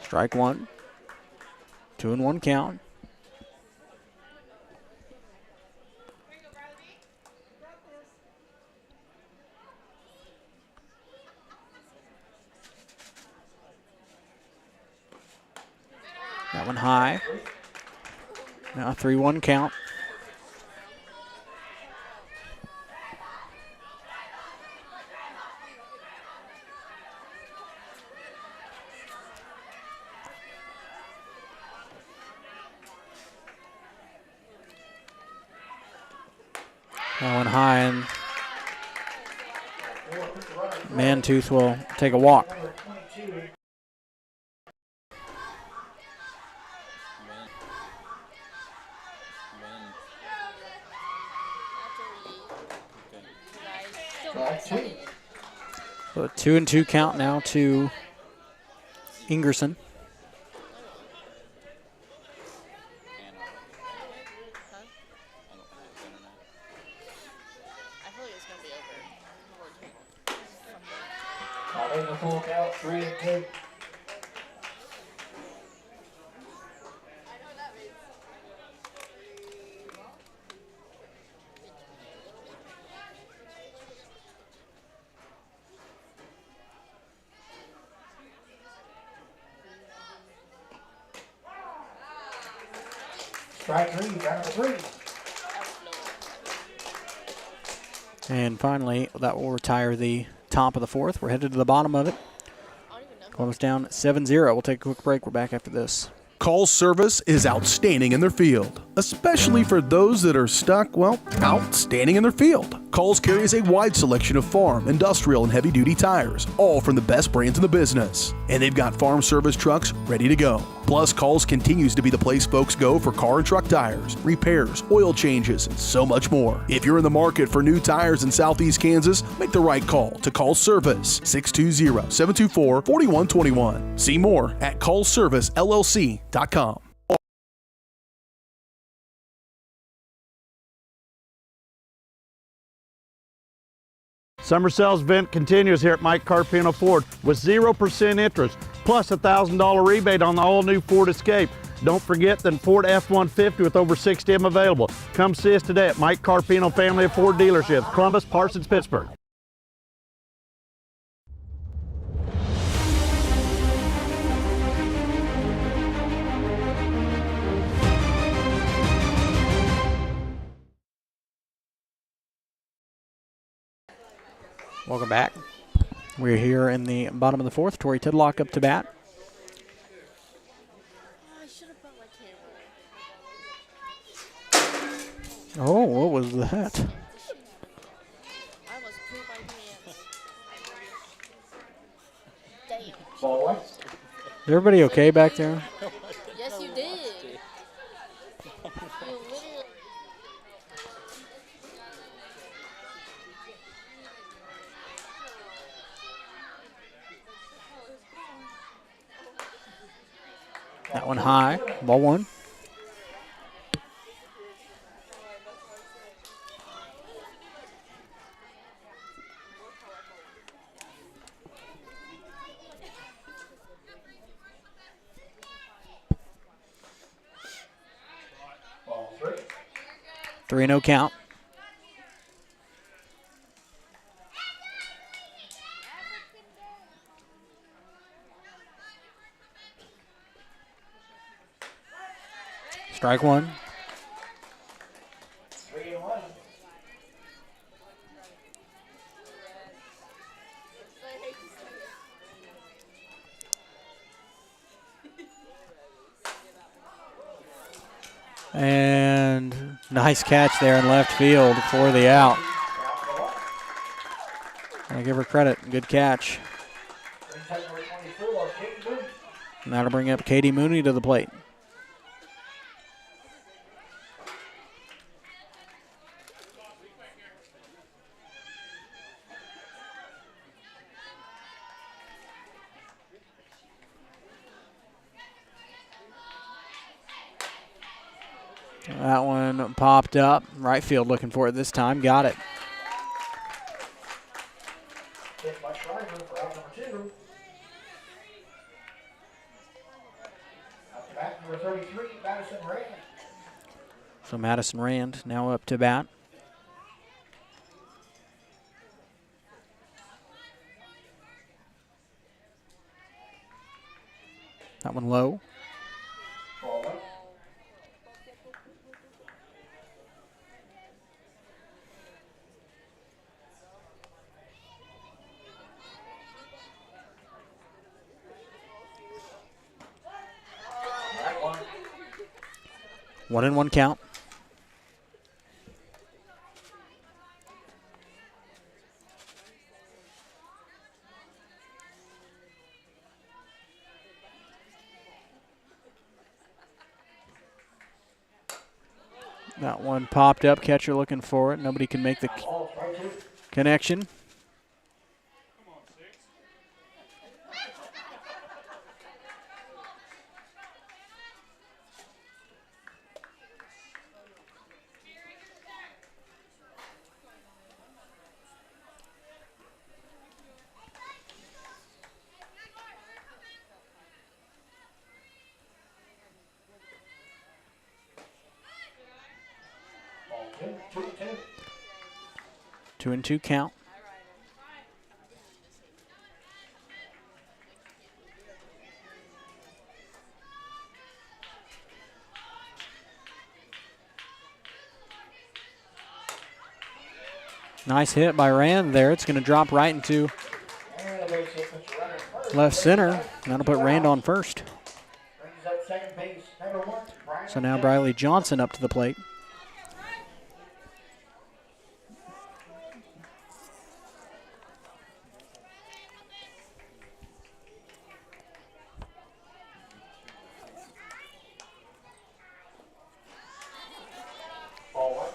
Strike one. 2-1 count. That one high. Now 3-1 count. That one high, and Mantooth will take a walk. So a 2-2 count now to Ingerson. Calling the full count, 3-2. Strike 3, down to 3. And finally, that will retire the top of the 4th. We're headed to the bottom of it. Columbus down 7-0. We'll take a quick break. We're back after this. Call's service is outstanding in their field, especially for those that are stuck, well, outstanding in their field. Call's carries a wide selection of farm, industrial, and heavy-duty tires, all from the best brands in the business. And they've got farm service trucks ready to go. Plus, Call's continues to be the place folks go for car and truck tires, repairs, oil changes, and so much more. If you're in the market for new tires in Southeast Kansas, make the right call to Call's Service, 620-724-4121. See more at callservicellc.com. Summer sales event continues here at Mike Carpino Ford with 0% interest plus a $1,000 rebate on the all-new Ford Escape. Don't forget the Ford F-150 with over 60 of them available. Come see us today at Mike Carpino Family of Ford Dealerships, Columbus, Parsons, Pittsburgh. Welcome back. We're here in the bottom of the fourth. Tori Tidlock up to bat. Oh, what was that? Is everybody okay back there? Yes, you did. That one high. Ball one. Ball three. 3-0 count. Strike one. 3-1. And nice catch there in left field for the out. I give her credit. Good catch. And that'll bring up Katie Mooney to the plate. That one popped up. Right field looking for it this time. Got it. Hit by Schreiber for out number 2. Up to bat number 33, Madison Rand. So Madison Rand now up to bat. That one low. Ball one. That one. 1-1 count. That one popped up. Catcher looking for it. Nobody can make the connection. Ball two, 2-2. 2-2 count. Nice hit by Rand there. It's going to drop right into And a base hit, Mr. Runner first. left center. That'll put Rand on first. Brings up second base, number 1, Brian. So now Briley Johnson up to the plate. Ball one.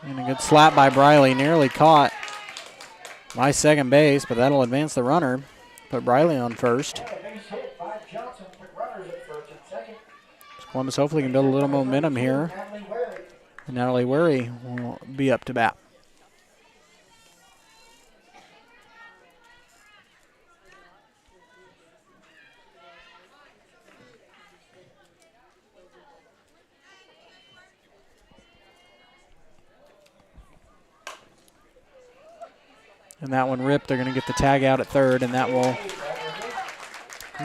And a good slap by Briley. Nearly caught by second base, but that'll advance the runner. Put Briley on first. And a base hit by Johnson. Put runners at first and second. Columbus hopefully can build a little momentum here. Natalie Wary. And Natalie Wary will be up to bat. And that one ripped. They're going to get the tag out at third, and that will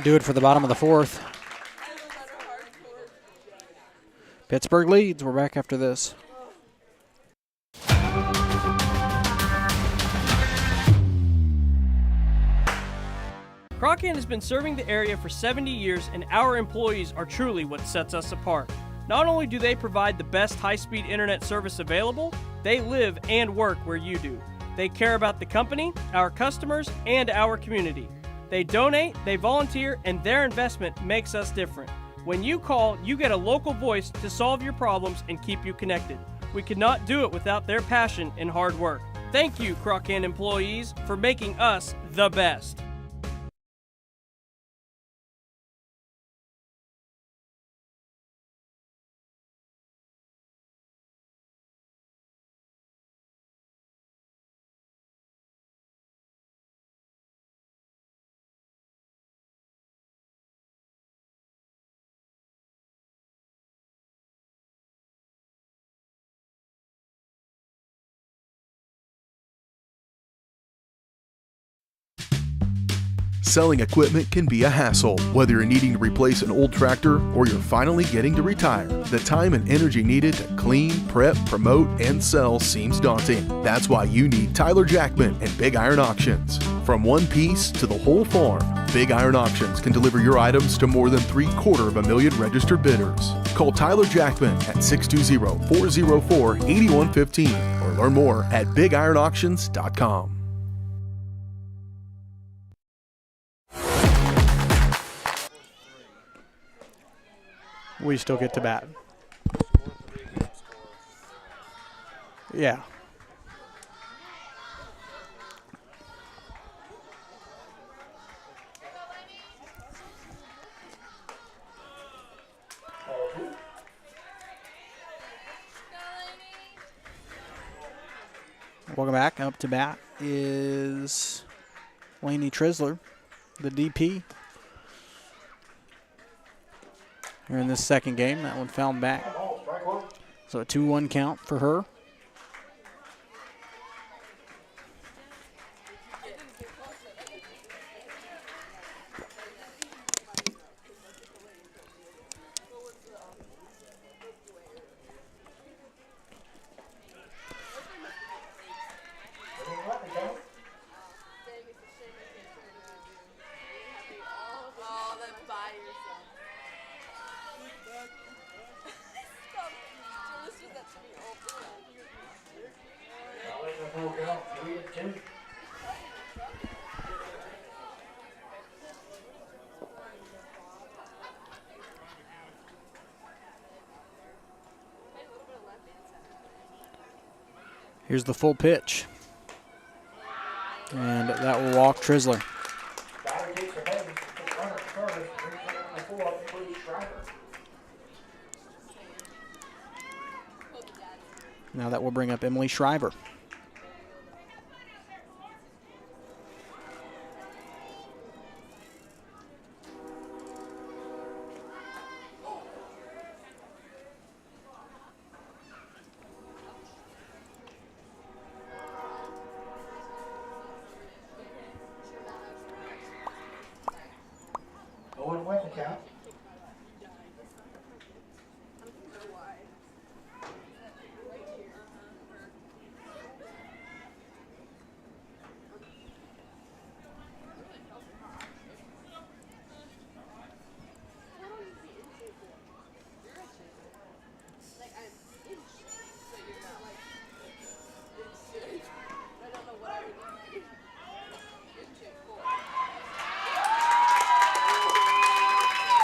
do it for the bottom of the fourth. Pittsburgh leads. We're back after this. Crocan has been serving the area for 70 years, and our employees are truly what sets us apart. Not only do they provide the best high-speed internet service available, they live and work where you do. They care about the company, our customers, and our community. They donate, they volunteer, and their investment makes us different. When you call, you get a local voice to solve your problems and keep you connected. We could not do it without their passion and hard work. Thank you, Crocan employees, for making us the best. Selling equipment can be a hassle, whether you're needing to replace an old tractor or you're finally getting to retire. The time and energy needed to clean, prep, promote, and sell seems daunting. That's why you need Tyler Jackman and Big Iron Auctions. From one piece to the whole farm, Big Iron Auctions can deliver your items to more than 750,000 registered bidders. Call Tyler Jackman at 620-404-8115 or learn more at BigIronAuctions.com. We still get to bat. Yeah. Welcome back. Up to bat is Laney Trisler, the DP. Here in this second game, that one fouled back. So a 2-1 count for her. Here's the full pitch. And that will walk Trisler. Now that will bring up Emily Shriver.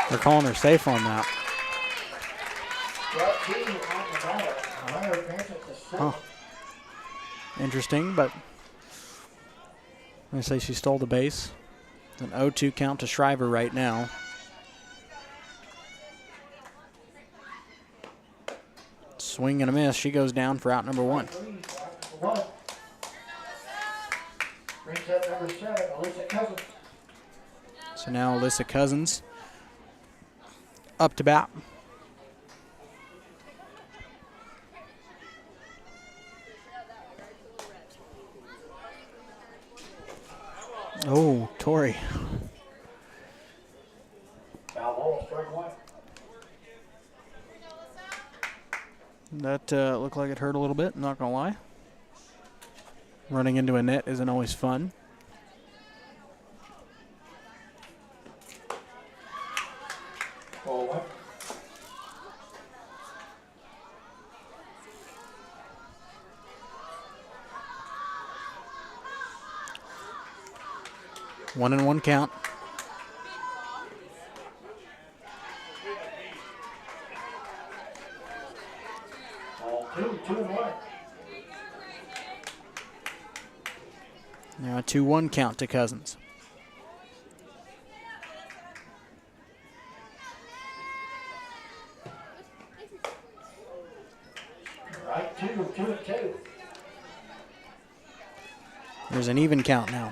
They're calling her safe on that. Huh. Interesting, but I say she stole the base. It's an 0-2 count to Shriver right now. Swing and a miss. She goes down for out number one. Brings up number 7, Alyssa Cousins. So now Alyssa Cousins up to bat. Oh, Torrey. Foul ball, strike one. That looked like it hurt a little bit, not going to lie. Running into a net isn't always fun. Ball one. One and one count. Ball two, 2-1. Now a 2-1 count to Cousins. Right, 2-2. There's an even count now.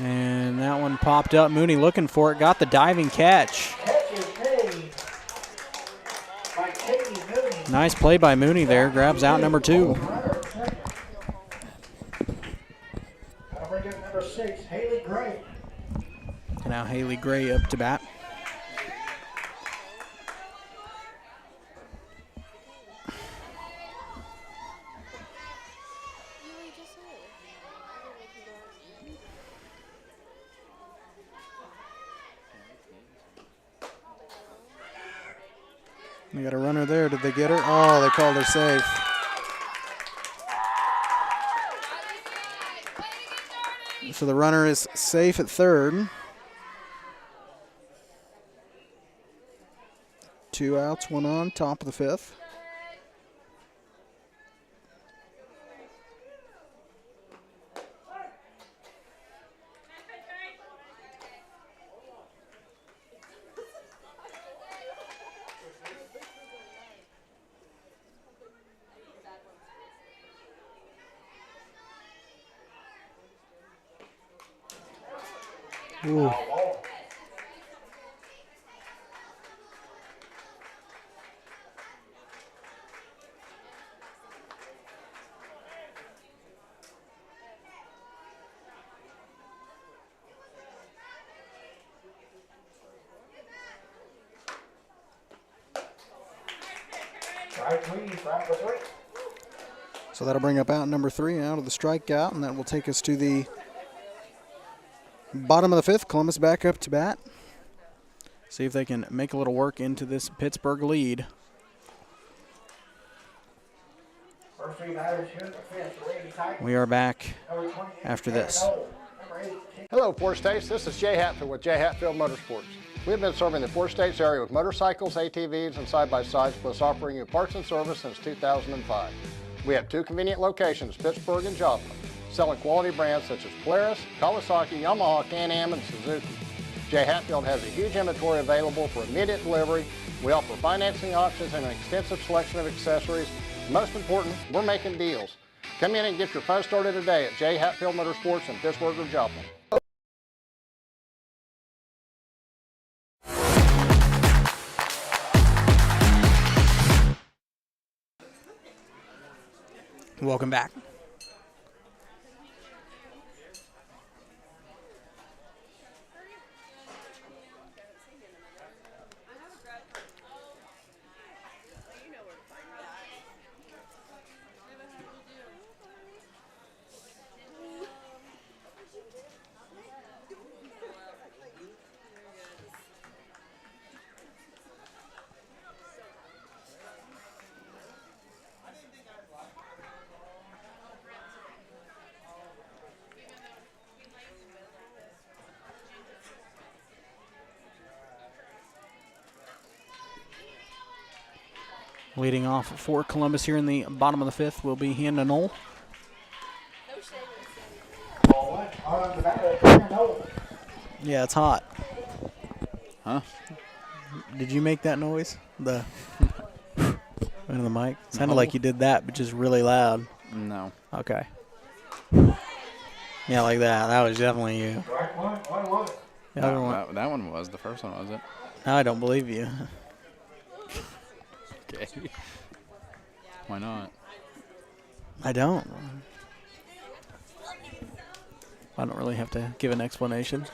And that one popped up. Mooney looking for it. Got the diving catch. Catch is made by Katie Mooney. Nice play by Mooney there. Grabs out number 2. That'll bring up number 6, Haley Gray. Now Haley Gray up to bat. We got a runner there. Did they get her? Oh, they called her safe. So the runner is safe at third. 2 outs, 1 on, top of the 5th. Ooh. So that'll bring up out number 3 out of the strikeout, and that will take us to the bottom of the 5th. Columbus back up to bat. See if they can make a little work into this Pittsburgh lead. First 3 batters here in the 5th. We are back after this. Hello, Four States. This is Jay Hatfield with Jay Hatfield Motorsports. We've been serving the Four States area with motorcycles, ATVs, and side-by-sides, plus offering you parts and service since 2005. We have 2 convenient locations, Pittsburg and Joplin, selling quality brands such as Polaris, Kawasaki, Yamaha, Can-Am, and Suzuki. Jay Hatfield has a huge inventory available for immediate delivery. We offer financing options and an extensive selection of accessories. Most important, we're making deals. Come in and get your fun started today at Jay Hatfield Motorsports in Pittsburgh or Joplin. Welcome back. Leading off for Columbus here in the bottom of the 5th will be Hannah Knoll. Yeah, it's hot. Huh? Did you make that noise? The into the mic? It sounded like you did that, but just really loud. No. Okay. Yeah, like that. That was definitely you. The other one. That one was. The first one was it? I don't believe you. Okay. Why not? I don't. I don't really have to give an explanation.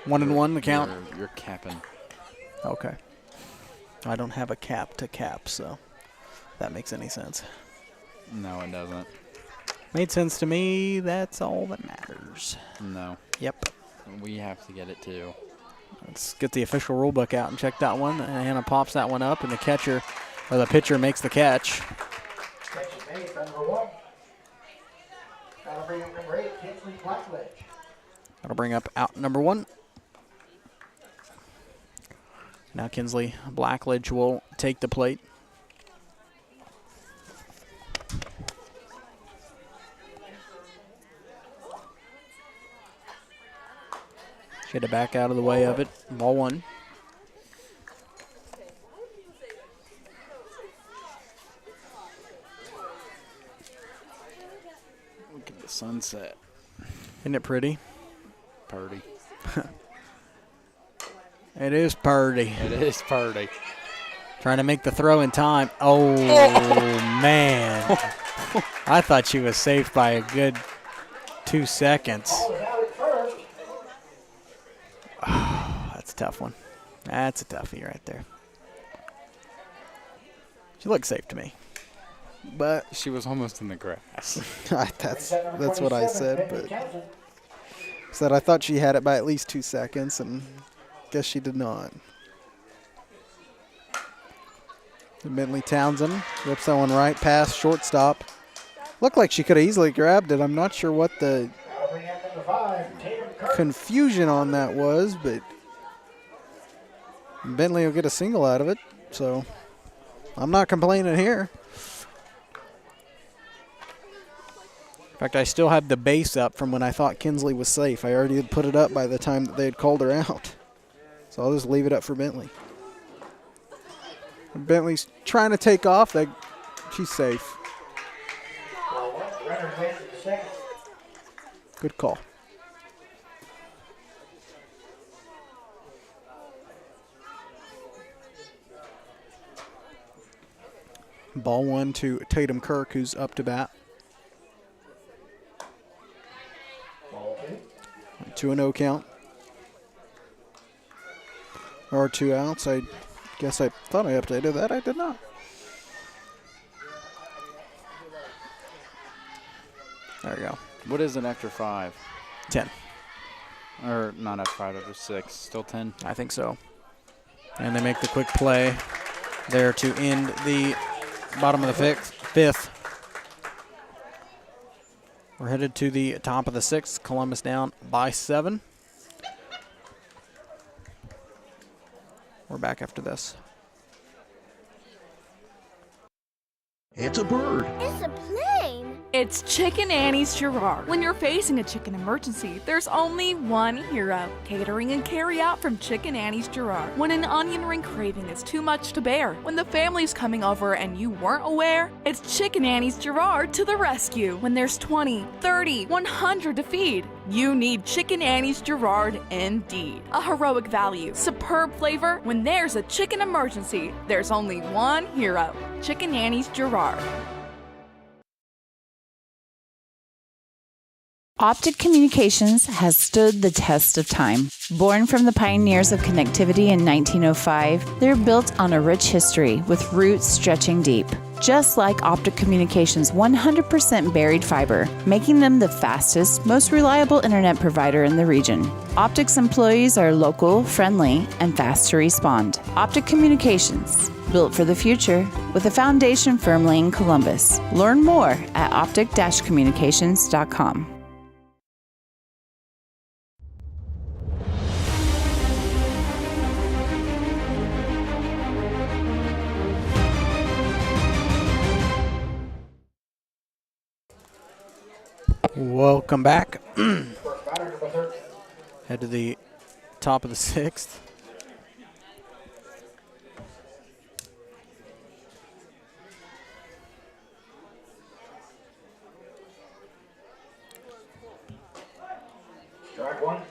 1-1 the count. You're capping. Okay. I don't have a cap to cap, so if that makes any sense. No, it doesn't. Made sense to me. That's all that matters. No. Yep. We have to get it too. Let's get the official rule book out and check that one. And Hannah pops that one up, and the catcher, or the pitcher, makes the catch. Catch is made, number 1. That'll bring up number 8, Kinsley Blackledge. That'll bring up out number 1. Now Kinsley Blackledge will take the plate. She had to back out of the way of it. Ball 1. Look at the sunset. Isn't it pretty? Purdy. It is purdy. It is purdy. Trying to make the throw in time. Oh, man. I thought she was safe by a good 2 seconds. Oh, that's a tough one. That's a toughie right there. She looks safe to me. But she was almost in the grass. that's what I said, but said I thought she had it by at least 2 seconds, and guess she did not. Bentley Townsend rips that one right past shortstop. Looked like she could have easily grabbed it. I'm not sure what the confusion on that was, but Bentley will get a single out of it, so I'm not complaining here. In fact, I still had the base up from when I thought Kinsley was safe. I already had put it up by the time that they had called her out. So I'll just leave it up for Bentley. When Bentley's trying to take off, she's safe. Good call. Ball 1 to Tatum Kirk, who's up to bat. 2-0 count. Or 2 outs. I guess I thought I updated that. I did not. There we go. What is it after 5? 10. Or not after 5, after 6. Still 10? I think so. And they make the quick play there to end the bottom of the fifth. We're headed to the top of the 6th. Columbus down by 7. We're back after this. It's a bird. It's a plane. It's Chicken Annie's Girard. When you're facing a chicken emergency, there's only one hero. Catering and carry out from Chicken Annie's Girard. When an onion ring craving is too much to bear, when the family's coming over and you weren't aware, it's Chicken Annie's Girard to the rescue. When there's 20, 30, 100 to feed, you need Chicken Annie's Girard indeed. A heroic value, superb flavor. When there's a chicken emergency, there's only one hero. Chicken Annie's Girard. Optic Communications has stood the test of time. Born from the pioneers of connectivity in 1905, they're built on a rich history with roots stretching deep. Just like Optic Communications' 100% buried fiber, making them the fastest, most reliable internet provider in the region. Optic's employees are local, friendly, and fast to respond. Optic Communications, built for the future, with a foundation firmly in Columbus. Learn more at optic-communications.com. Welcome back. Head to the top of the 6th. Strike 1.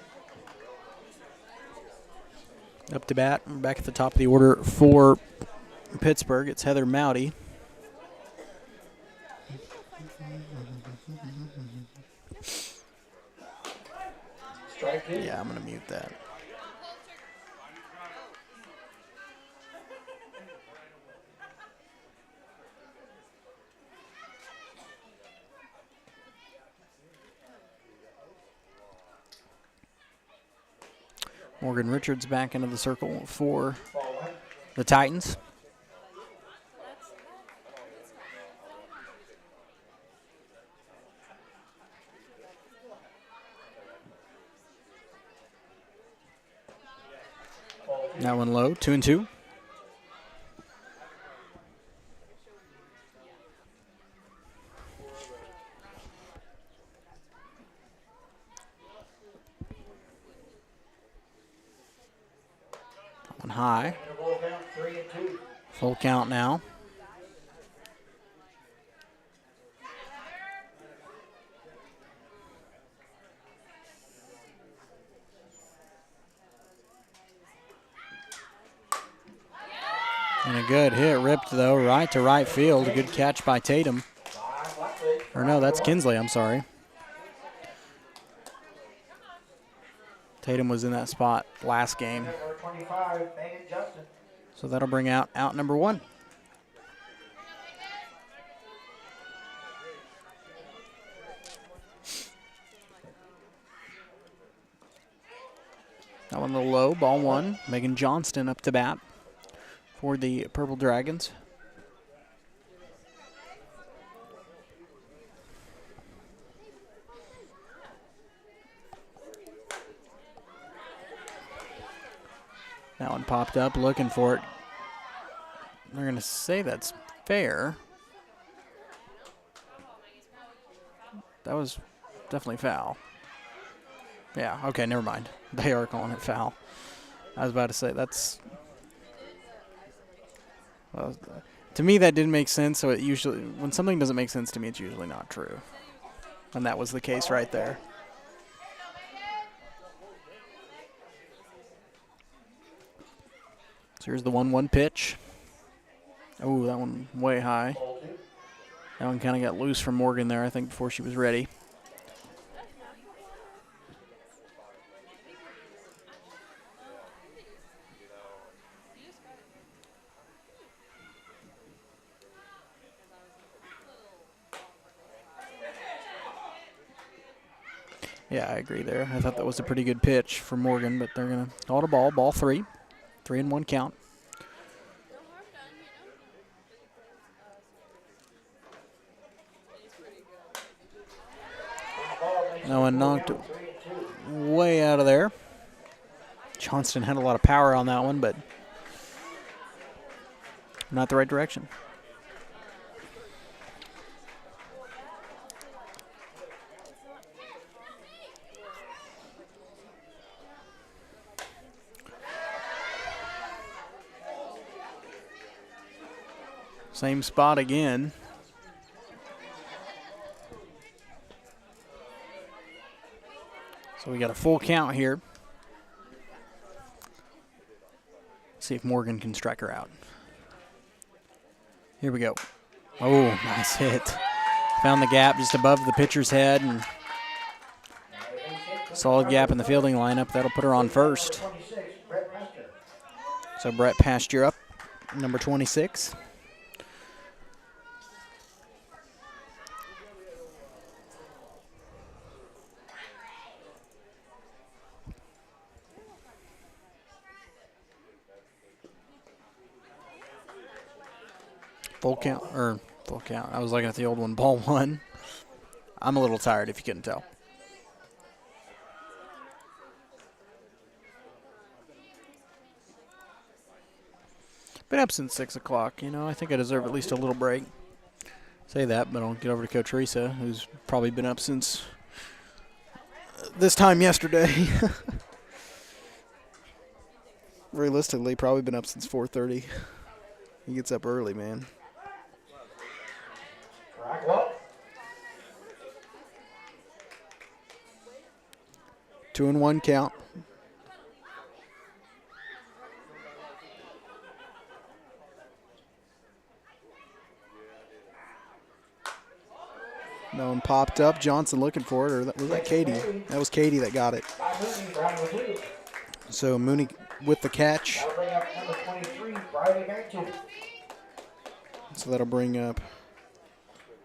Up to bat, back at the top of the order for Pittsburgh. It's Heather Mowdy. Yeah, I'm going to mute that. Morgan Richards back into the circle for the Titans. That one low, 2-2. One high. Full count now. And a good hit, ripped though, right to right field. A good catch by Tatum. Or no, that's Kinsley, I'm sorry. Tatum was in that spot last game. So that'll bring out number 1. That one a little low, ball 1. Megan Johnston up to bat for the Purple Dragons. That one popped up, looking for it. They're going to say that's fair. That was definitely foul. Yeah, okay, never mind. They are calling it foul. I was about to say that's... Well, to me, that didn't make sense, so it usually... When something doesn't make sense to me, it's usually not true. And that was the case right there. So here's the 1-1 pitch. Oh, that one way high. That one kind of got loose from Morgan there, I think, before she was ready. Yeah, I agree there. I thought that was a pretty good pitch for Morgan, but they're going to call it a ball. Ball 3. 3-1 count. That one knocked way out of there. Johnston had a lot of power on that one, but not the right direction. Same spot again. So we got a full count here. See if Morgan can strike her out. Here we go. Oh, nice hit. Found the gap just above the pitcher's head, and solid gap in the fielding lineup. That'll put her on first. So Brett Pasture up, number 26. Full count. I was looking at the old one. Ball 1. I'm a little tired if you couldn't tell. Been up since 6 o'clock. You know, I think I deserve at least a little break. Say that, but I'll get over to Coach Teresa, who's probably been up since this time yesterday. Realistically, probably been up since 4:30. He gets up early, man. 2-1 count. That one popped up. Johnson looking for it, or was that Katie? That was Katie that got it. So Mooney with the catch. That'll bring up number 23, Briley Mantooth. So that'll bring up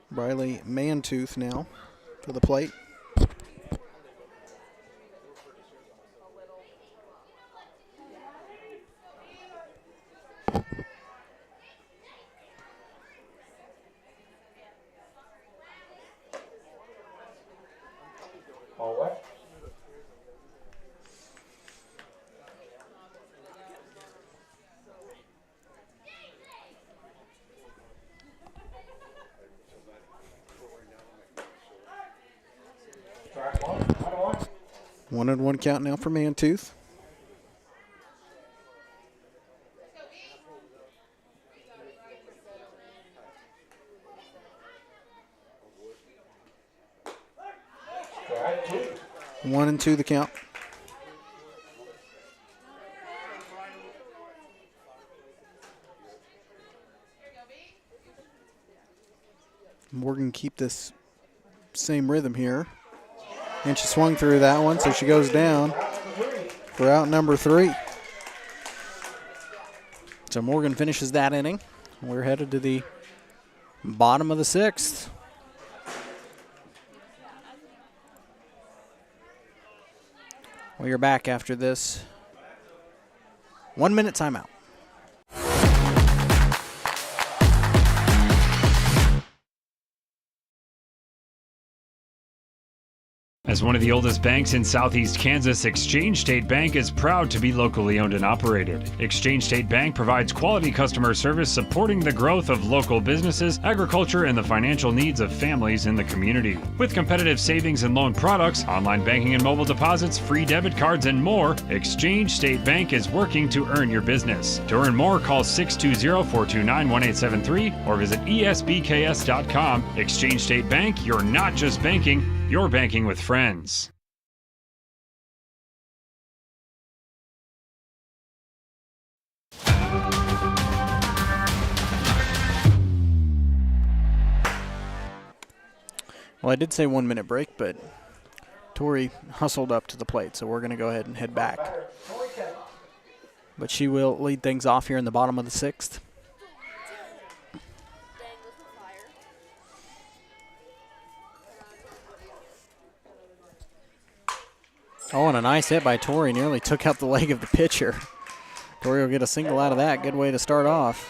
Briley Mantooth now to the plate. One and one count now for Mantooth. One and two the count. Morgan keep this same rhythm here. And she swung through that one, so she goes down for out number 3. So Morgan finishes that inning. We're headed to the bottom of the 6th. We are back after this 1-minute timeout. As one of the oldest banks in southeast Kansas, Exchange State Bank is proud to be locally owned and operated. Exchange State Bank provides quality customer service supporting the growth of local businesses, agriculture, and the financial needs of families in the community. With competitive savings and loan products, online banking and mobile deposits, free debit cards, and more, Exchange State Bank is working to earn your business. To earn more, call 620-429-1873 or visit esbks.com. Exchange State Bank, you're not just banking, you're banking with friends. Well, I did say 1-minute break, but Tori hustled up to the plate, so we're going to go ahead and head back. But she will lead things off here in the bottom of the 6th. Oh, and a nice hit by Tori. Nearly took out the leg of the pitcher. Tori will get a single out of that. Good way to start off.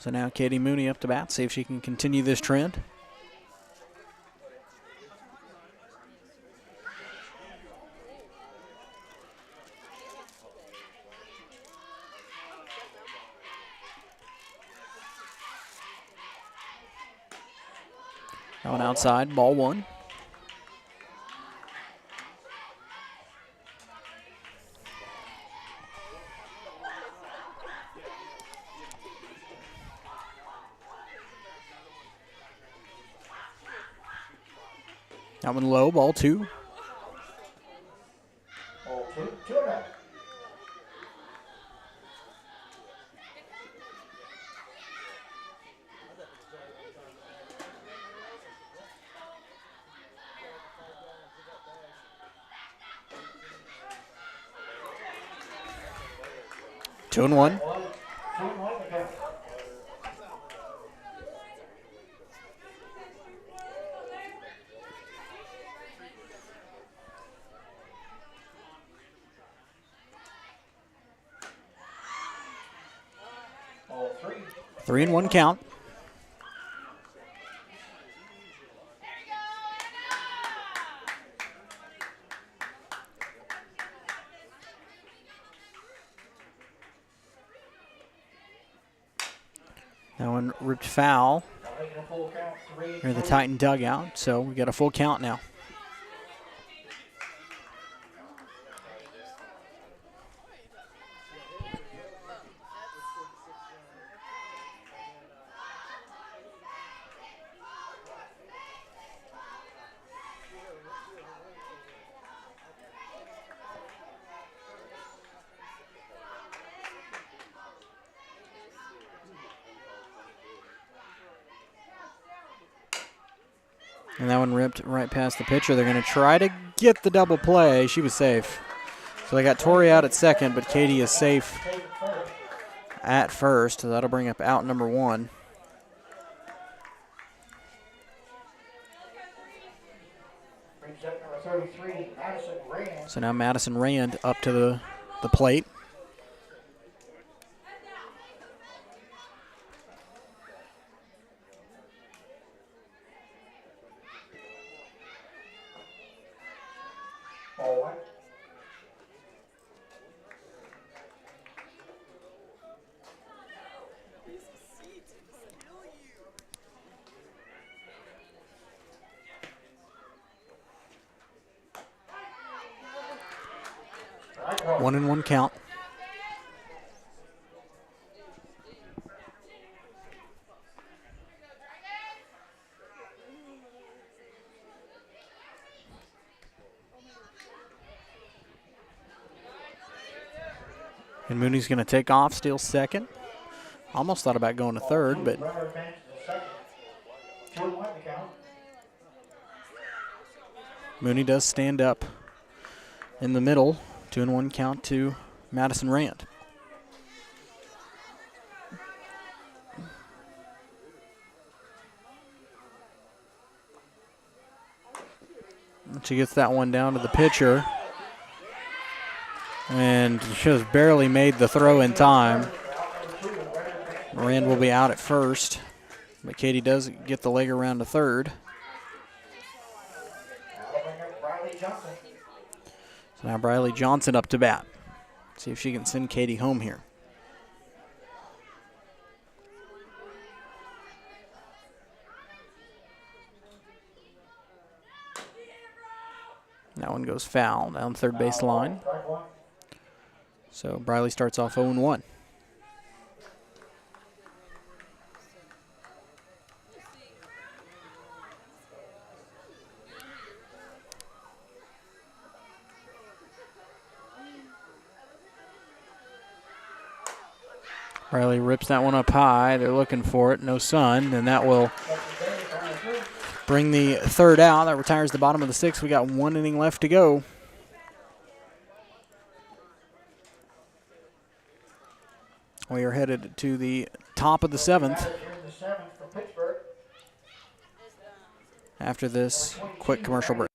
So now Katie Mooney up to bat. See if she can continue this trend. That one outside, ball 1. That one low, ball 2. Ball 2, 2-0. Two and one. Three and one count. That one ripped foul near the Titan dugout, so we got a full count now. And that one ripped right past the pitcher. They're going to try to get the double play. She was safe. So they got Tori out at second, but Katie is safe at first. So that'll bring up out number 1. So now Madison Rand up to the plate. One and one count. And Mooney's going to take off, steal second. Almost thought about going to third, but Mooney does stand up in the middle. 2-1 count to Madison Rand. And she gets that one down to the pitcher. And she just barely made the throw in time. Rand will be out at first, but Katie does get the leg around to third. So now Briley Johnson up to bat. See if she can send Katie home here. That one goes foul down third base line. So Briley starts off 0-1. Riley rips that one up high. They're looking for it. No sun, and that will bring the third out. That retires the bottom of the 6th. We got 1 inning left to go. We are headed to the top of the 7th. After this quick commercial break.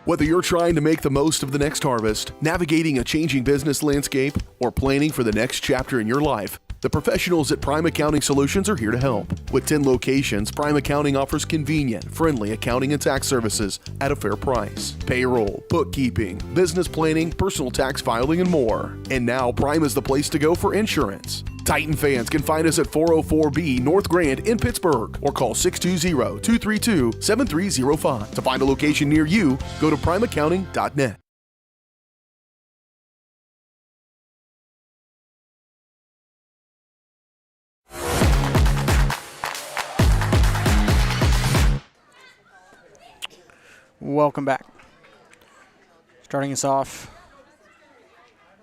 Whether you're trying to make the most of the next harvest, navigating a changing business landscape, or planning for the next chapter in your life, the professionals at Prime Accounting Solutions are here to help. With 10 locations, Prime Accounting offers convenient, friendly accounting and tax services at a fair price. Payroll, bookkeeping, business planning, personal tax filing, and more. And now Prime is the place to go for insurance. Titan fans can find us at 404B North Grand in Pittsburg or call 620-232-7305. To find a location near you, go to primeaccounting.net. Welcome back. Starting us off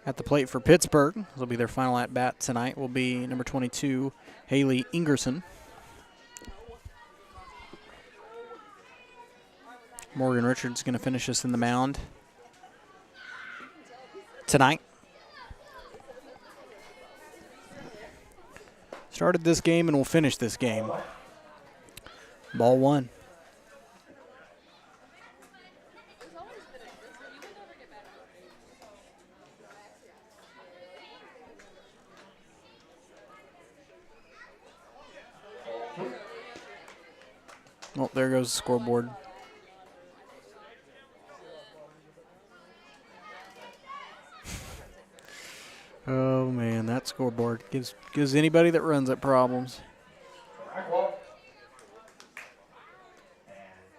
at the plate for Pittsburgh. This will be their final at-bat tonight. Will be number 22, Haley Ingerson. Morgan Richards going to finish us in the mound tonight. Started this game and will finish this game. Ball 1. Oh, there goes the scoreboard. Oh man, that scoreboard gives anybody that runs it problems. And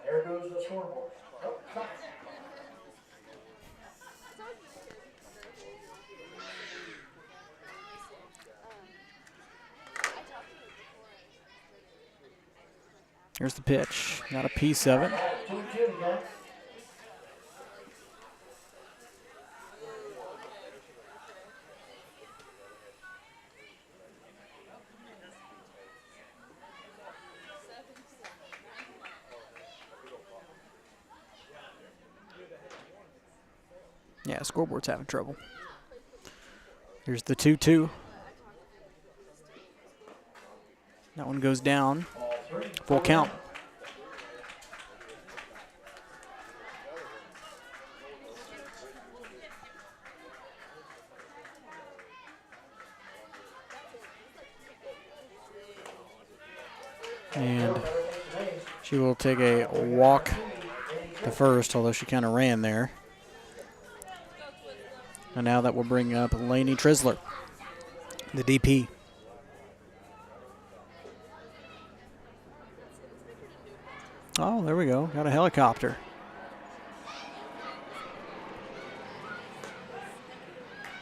there goes the scoreboard. Here's the pitch. Got a piece of it. Yeah, scoreboard's having trouble. Here's the 2-2. That one goes down. Full count. And she will take a walk to first, although she kind of ran there. And now that will bring up Lainey Trisler, the DP. Oh, there we go. Got a helicopter.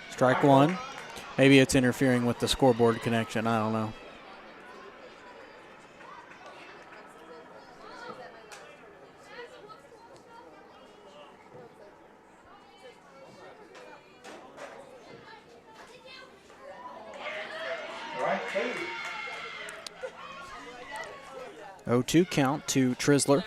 Strike one. Maybe it's interfering with the scoreboard connection. I don't know. Right, 0-2 count to Trisler.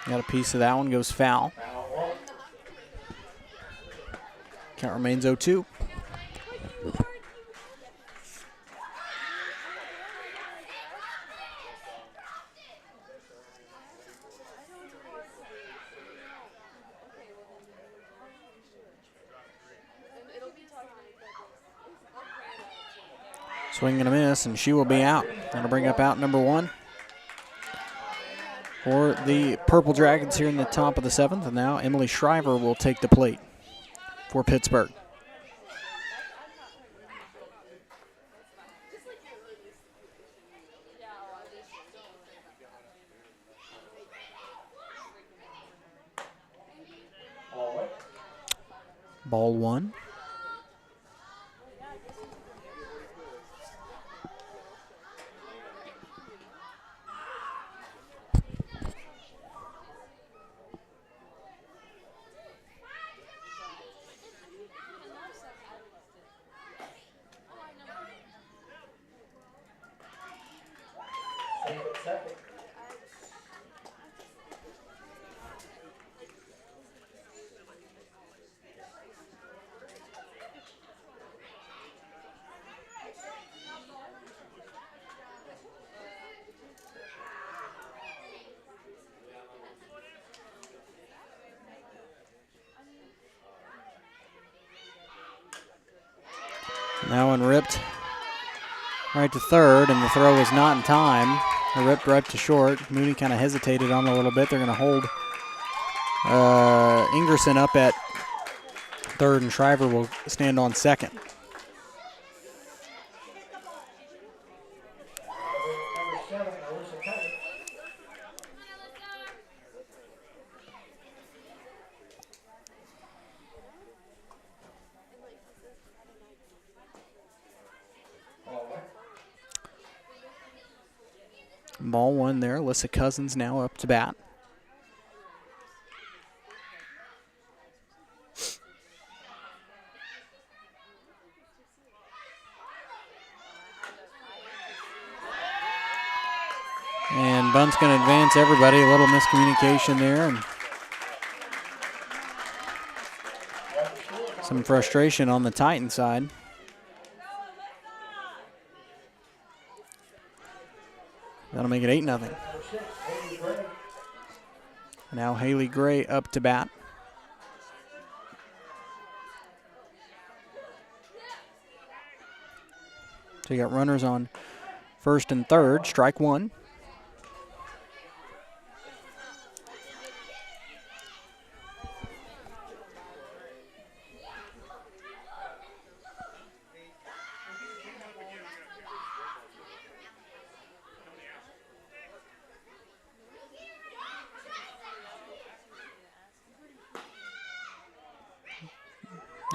Got a piece of that one, goes foul. Count remains 0-2. Swing and a miss, and she will be out. That'll bring up out number one for the Purple Dragons here in the top of the seventh. And now Emily Shriver will take the plate for Pittsburgh. Ball one. That one ripped right to third, and the throw was not in time. It ripped right to short. Mooney kind of hesitated on it a little bit. They're going to hold Ingerson up at third, and Shriver will stand on second. Ball one there. Alyssa Cousins now up to bat. And bunt's going to advance everybody. A little miscommunication there. And some frustration on the Titan side. That'll make it 8-0. Now Haley Gray up to bat. So you got runners on first and third. Strike one.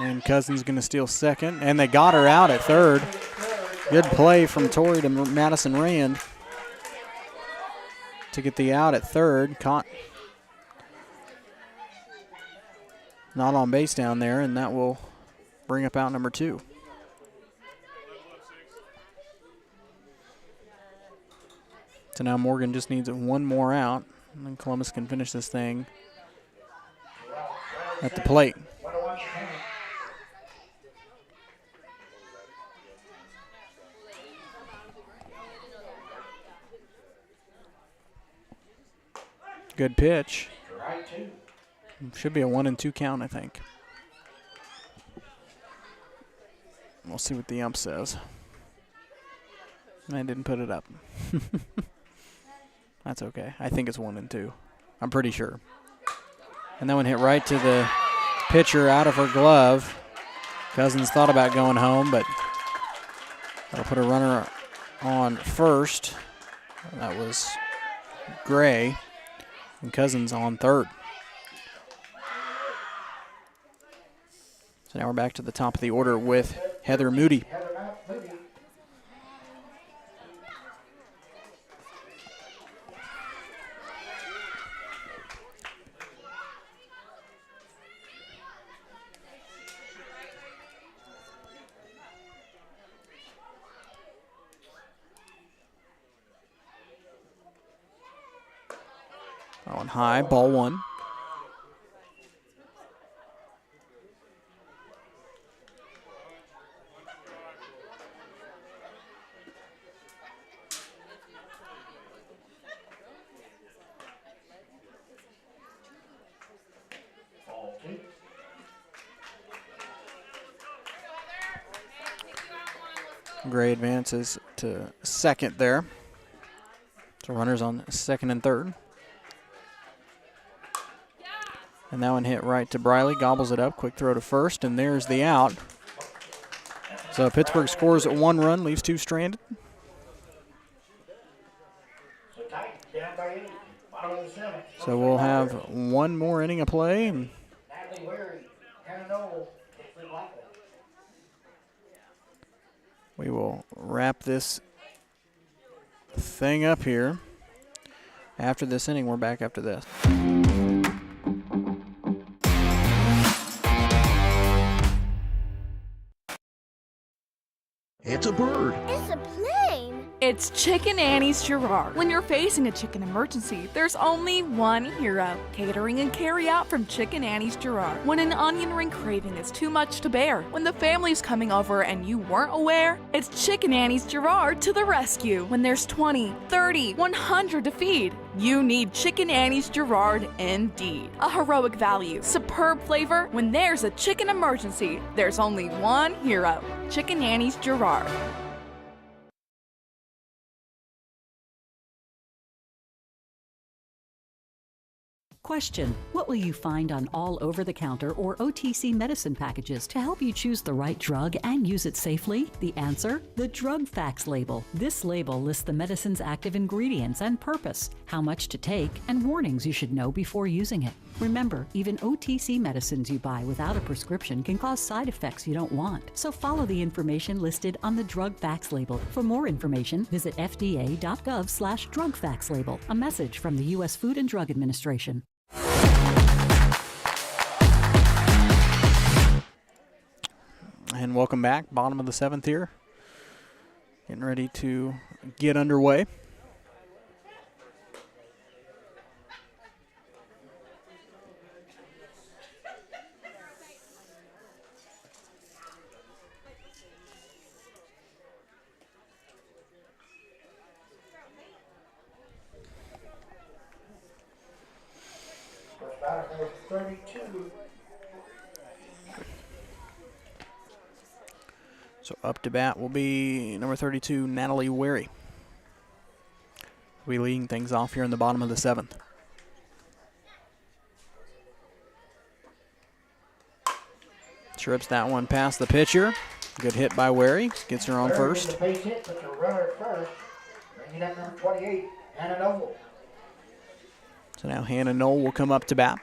And Cousins going to steal second. And they got her out at third. Good play from Tori to Madison Rand to get the out at third. Caught not on base down there, and that will bring up out number 2. So now Morgan just needs one more out, and then Columbus can finish this thing at the plate. Good pitch. Should be a 1-2 count, I think. We'll see what the ump says. I didn't put it up. That's okay. I think it's 1-2. I'm pretty sure. And that one hit right to the pitcher out of her glove. Cousins thought about going home, but that'll put a runner on first. That was Gray. And Cousins on third. So now we're back to the top of the order with Heather Moody. On high, ball 1. Gray advances to second there. So runners on second and third. And that one hit right to Briley, gobbles it up, quick throw to first, and there's the out. So Pittsburgh scores 1 run, leaves 2 stranded. So we'll have one more inning of play. And we will wrap this thing up here. After this inning, we're back after this. It's a bird. It's a plane. It's Chicken Annie's Girard. When you're facing a chicken emergency, there's only one hero. Catering and carry out from Chicken Annie's Girard. When an onion ring craving is too much to bear, when the family's coming over and you weren't aware, it's Chicken Annie's Girard to the rescue. When there's 20, 30, 100 to feed, you need Chicken Annie's Girard indeed. A heroic value, superb flavor. When there's a chicken emergency, there's only one hero. Chicken Annie's Girard. Question: what will you find on all over-the-counter or OTC medicine packages to help you choose the right drug and use it safely? The answer: the drug facts label. This label lists the medicine's active ingredients and purpose, how much to take, and warnings you should know before using it. Remember, even OTC medicines you buy without a prescription can cause side effects you don't want. So follow the information listed on the drug facts label. For more information, visit fda.gov/drug facts label. A message from the U.S. Food and Drug Administration. And welcome back, bottom of the 7th here. Getting ready to get underway. Number 32. So up to bat will be number 32, Natalie Wary. We'll be leading things off here in the bottom of the 7th. Trips that one past the pitcher. Good hit by Wary. Gets her on first. Base hit, puts a runner at first. Bringing up number 28, Hannah Noble. So now Hannah Knoll will come up to bat.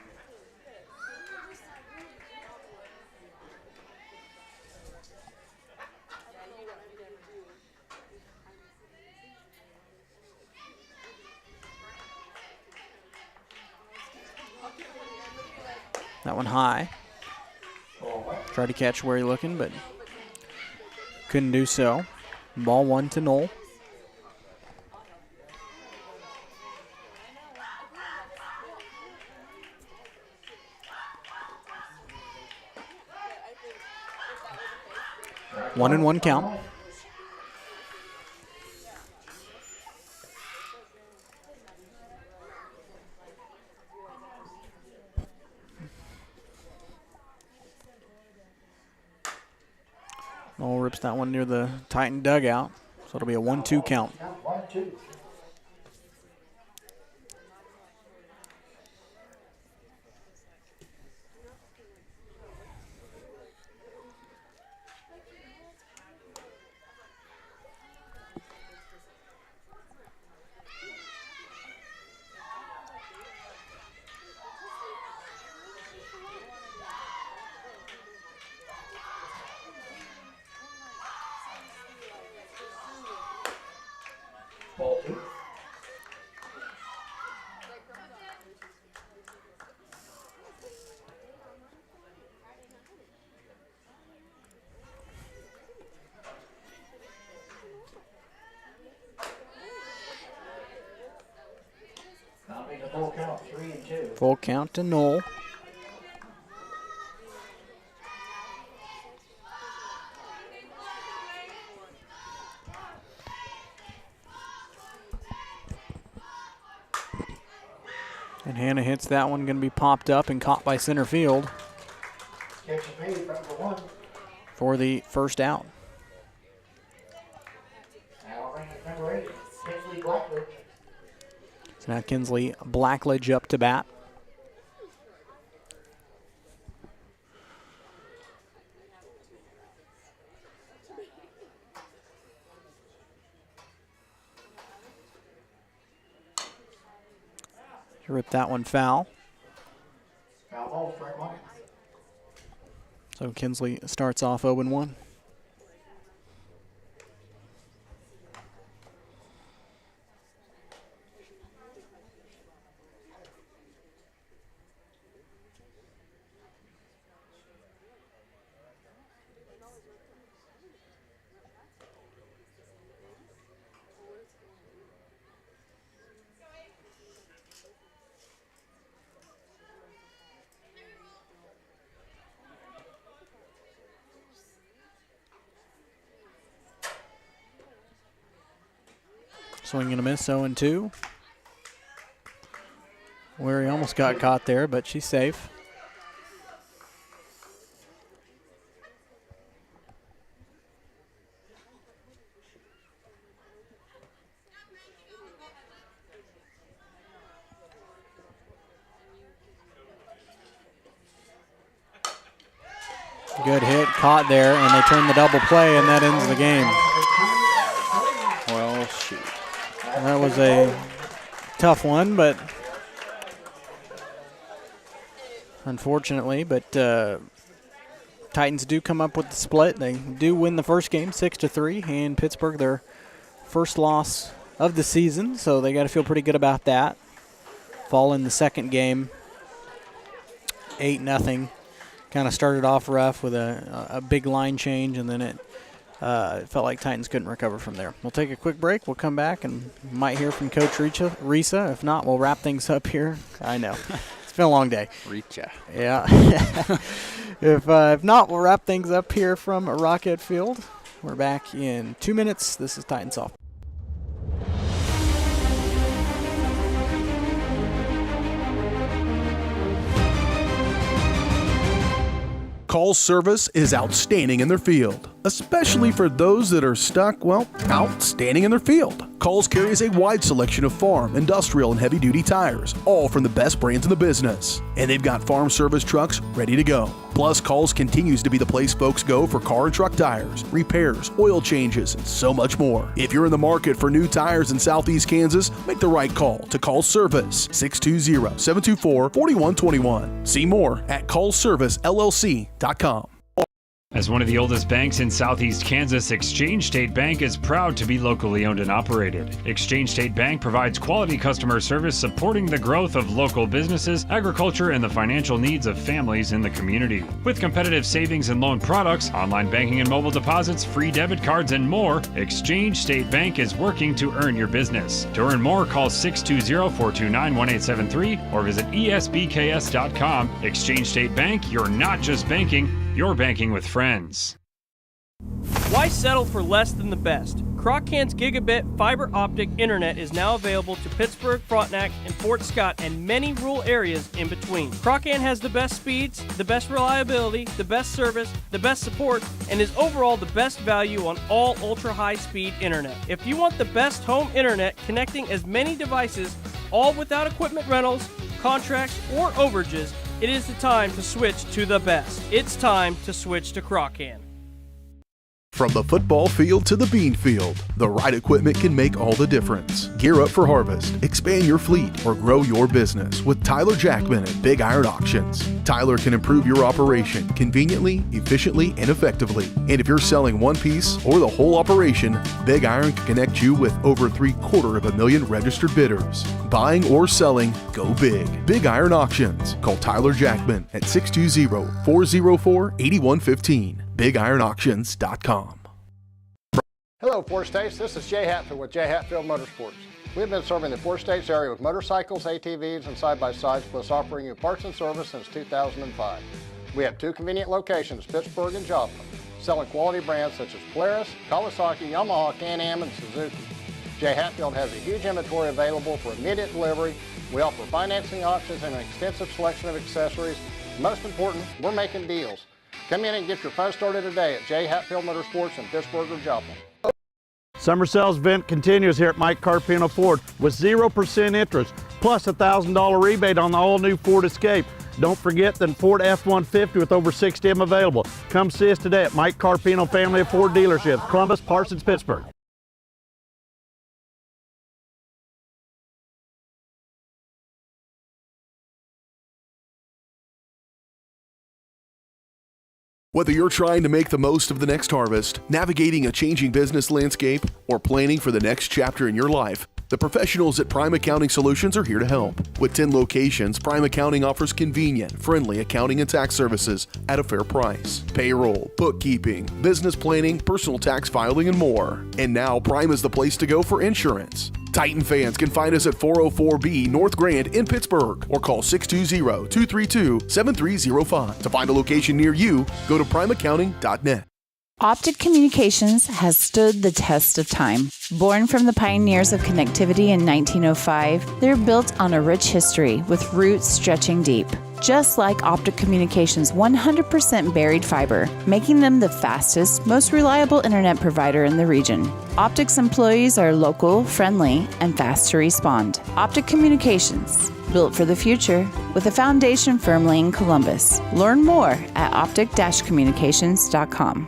That one high. Tried to catch where he looking, but couldn't do so. Ball 1 to Knoll. One and one count. Knoll rips that one near the Titan dugout, so it'll be a 1-2 count. 1-2. Ball 2. Now make a full count, 3-2. Full count to Knoll. And Hannah hits that one, going to be popped up and caught by center field Catch is made from number 1. for the first out. Now ring at number 8, Kinsley Blackledge. So now Kinsley Blackledge up to bat. Rip that one foul. Foul ball, strike 1. So Kinsley starts off 0-1. Swing and a miss, 0-2. Where he almost got caught there, but she's safe. Good hit, caught there, and they turn the double play, and that ends the game. Well, shoot. That was a tough one, but unfortunately, Titans do come up with the split. They do win the first game 6-3, and Pittsburgh their first loss of the season, so they got to feel pretty good about that. Fall in the second game, 8-0. Kind of started off rough with a big line change, and then it felt like Titans couldn't recover from there. We'll take a quick break. We'll come back and might hear from Coach Risa. If not, we'll wrap things up here. I know. It's been a long day. Reacha. Yeah. If not, we'll wrap things up here from Rocket Field. We're back in 2 minutes. This is Titans Softball. Call service is outstanding in their field, especially for those that are stuck, well, outstanding in their field. Calls carries a wide selection of farm, industrial, and heavy-duty tires, all from the best brands in the business. And they've got farm service trucks ready to go. Plus, Calls continues to be the place folks go for car and truck tires, repairs, oil changes, and so much more. If you're in the market for new tires in Southeast Kansas, make the right call to Call Service, 620-724-4121. See more at callservicellc.com. As one of the oldest banks in southeast Kansas, Exchange State Bank is proud to be locally owned and operated. Exchange State Bank provides quality customer service supporting the growth of local businesses, agriculture, and the financial needs of families in the community. With competitive savings and loan products, online banking and mobile deposits, free debit cards, and more, Exchange State Bank is working to earn your business. To earn more, call 620-429-1873 or visit esbks.com. Exchange State Bank, you're not just banking, you're banking with friends. Why settle for less than the best? Croc-Can's gigabit fiber optic internet is now available to Pittsburg, Frontenac, and Fort Scott, and many rural areas in between. Croc-Can has the best speeds, the best reliability, the best service, the best support, and is overall the best value on all ultra-high-speed internet. If you want the best home internet connecting as many devices, all without equipment rentals, contracts, or overages, it is the time to switch to the best. It's time to switch to Croc-Can. From the football field to the bean field, the right equipment can make all the difference. Gear up for harvest, expand your fleet, or grow your business with Tyler Jackman at Big Iron Auctions. Tyler can improve your operation conveniently, efficiently, and effectively. And if you're selling one piece or the whole operation, Big Iron can connect you with over 750,000 registered bidders. Buying or selling, go big. Big Iron Auctions. Call Tyler Jackman at 620-404-8115. BigIronAuctions.com. Hello, Four States. This is Jay Hatfield with Jay Hatfield Motorsports. We've been serving the Four States area with motorcycles, ATVs, and side-by-sides, plus offering you parts and service since 2005. We have 2 convenient locations, Pittsburg and Joplin, selling quality brands such as Polaris, Kawasaki, Yamaha, Can-Am, and Suzuki. Jay Hatfield has a huge inventory available for immediate delivery. We offer financing options and an extensive selection of accessories. Most important, we're making deals. Come in and get your fun started today at J. Hatfield Motorsports in Pittsburg or Joplin. Summer sales event continues here at Mike Carpino Ford with 0% interest plus a $1,000 rebate on the all-new Ford Escape. Don't forget the Ford F-150 with over 60 of them available. Come see us today at Mike Carpino Family of Ford Dealerships, Columbus, Parsons, Pittsburg. Whether you're trying to make the most of the next harvest, navigating a changing business landscape, or planning for the next chapter in your life, the professionals at Prime Accounting Solutions are here to help. With 10 locations, Prime Accounting offers convenient, friendly accounting and tax services at a fair price. Payroll, bookkeeping, business planning, personal tax filing, and more. And now Prime is the place to go for insurance. Titan fans can find us at 404B North Grand in Pittsburgh or call 620-232-7305. To find a location near you, go to primeaccounting.net. Optic Communications has stood the test of time. Born from the pioneers of connectivity in 1905, they're built on a rich history with roots stretching deep. Just like Optic Communications' 100% buried fiber, making them the fastest, most reliable internet provider in the region. Optic's employees are local, friendly, and fast to respond. Optic Communications, built for the future, with a foundation firmly in Columbus. Learn more at optic-communications.com.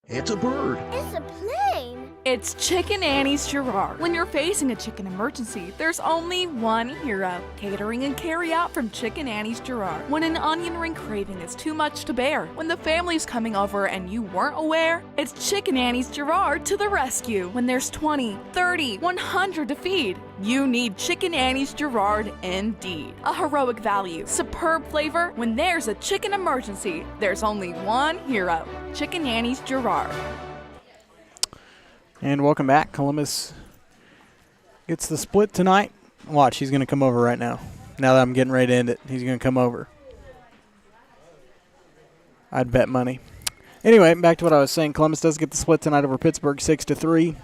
It's a bird. It's a plane. It's Chicken Annie's Gerard. When you're facing a chicken emergency, there's only one hero. Catering and carry out from Chicken Annie's Gerard. When an onion ring craving is too much to bear, when the family's coming over and you weren't aware, it's Chicken Annie's Gerard to the rescue. When there's 20, 30, 100 to feed, you need Chicken Annie's Gerard indeed. A heroic value, superb flavor. When there's a chicken emergency, there's only one hero. Chicken Annie's Gerard. And welcome back. Columbus gets the split tonight. Watch, he's going to come over right now. Now that I'm getting ready to end it, he's going to come over. I'd bet money. Anyway, back to what I was saying. Columbus does get the split tonight over Pittsburgh, 6-3.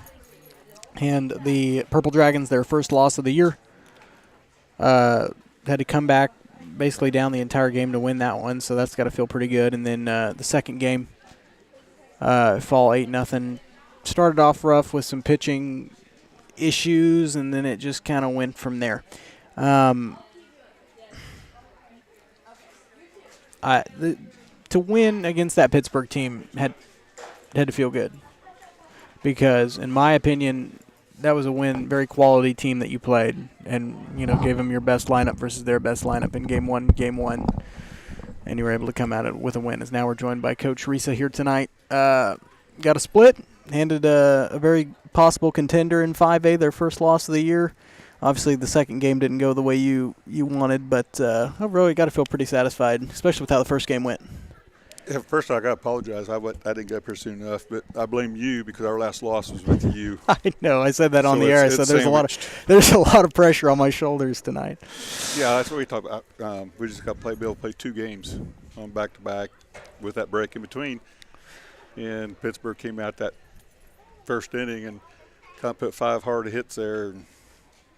And the Purple Dragons, their first loss of the year, had to come back basically down the entire game to win that one, so that's got to feel pretty good. And then the second game, fall 8-0. Started off rough with some pitching issues, and then it just kind of went from there. To win against that Pittsburgh team had to feel good, because in my opinion, that was a win, very quality team that you played, and gave them your best lineup versus their best lineup in game one. and you were able to come at it with a win. As now we're joined by Coach Risa here tonight. Got a split, handed a very possible contender in 5A their first loss of the year. Obviously, the second game didn't go the way you wanted, but overall, you got to feel pretty satisfied, especially with how the first game went. Yeah, first, I got to apologize. I didn't get up here soon enough, but I blame you because our last loss was with you. I know. I said that on the air, so there's a lot of pressure on my shoulders tonight. Yeah, that's what we talked about. We just got to be able to play 2 games on back-to-back with that break in between. And Pittsburg came out that first inning and kind of put 5 hard hits there, and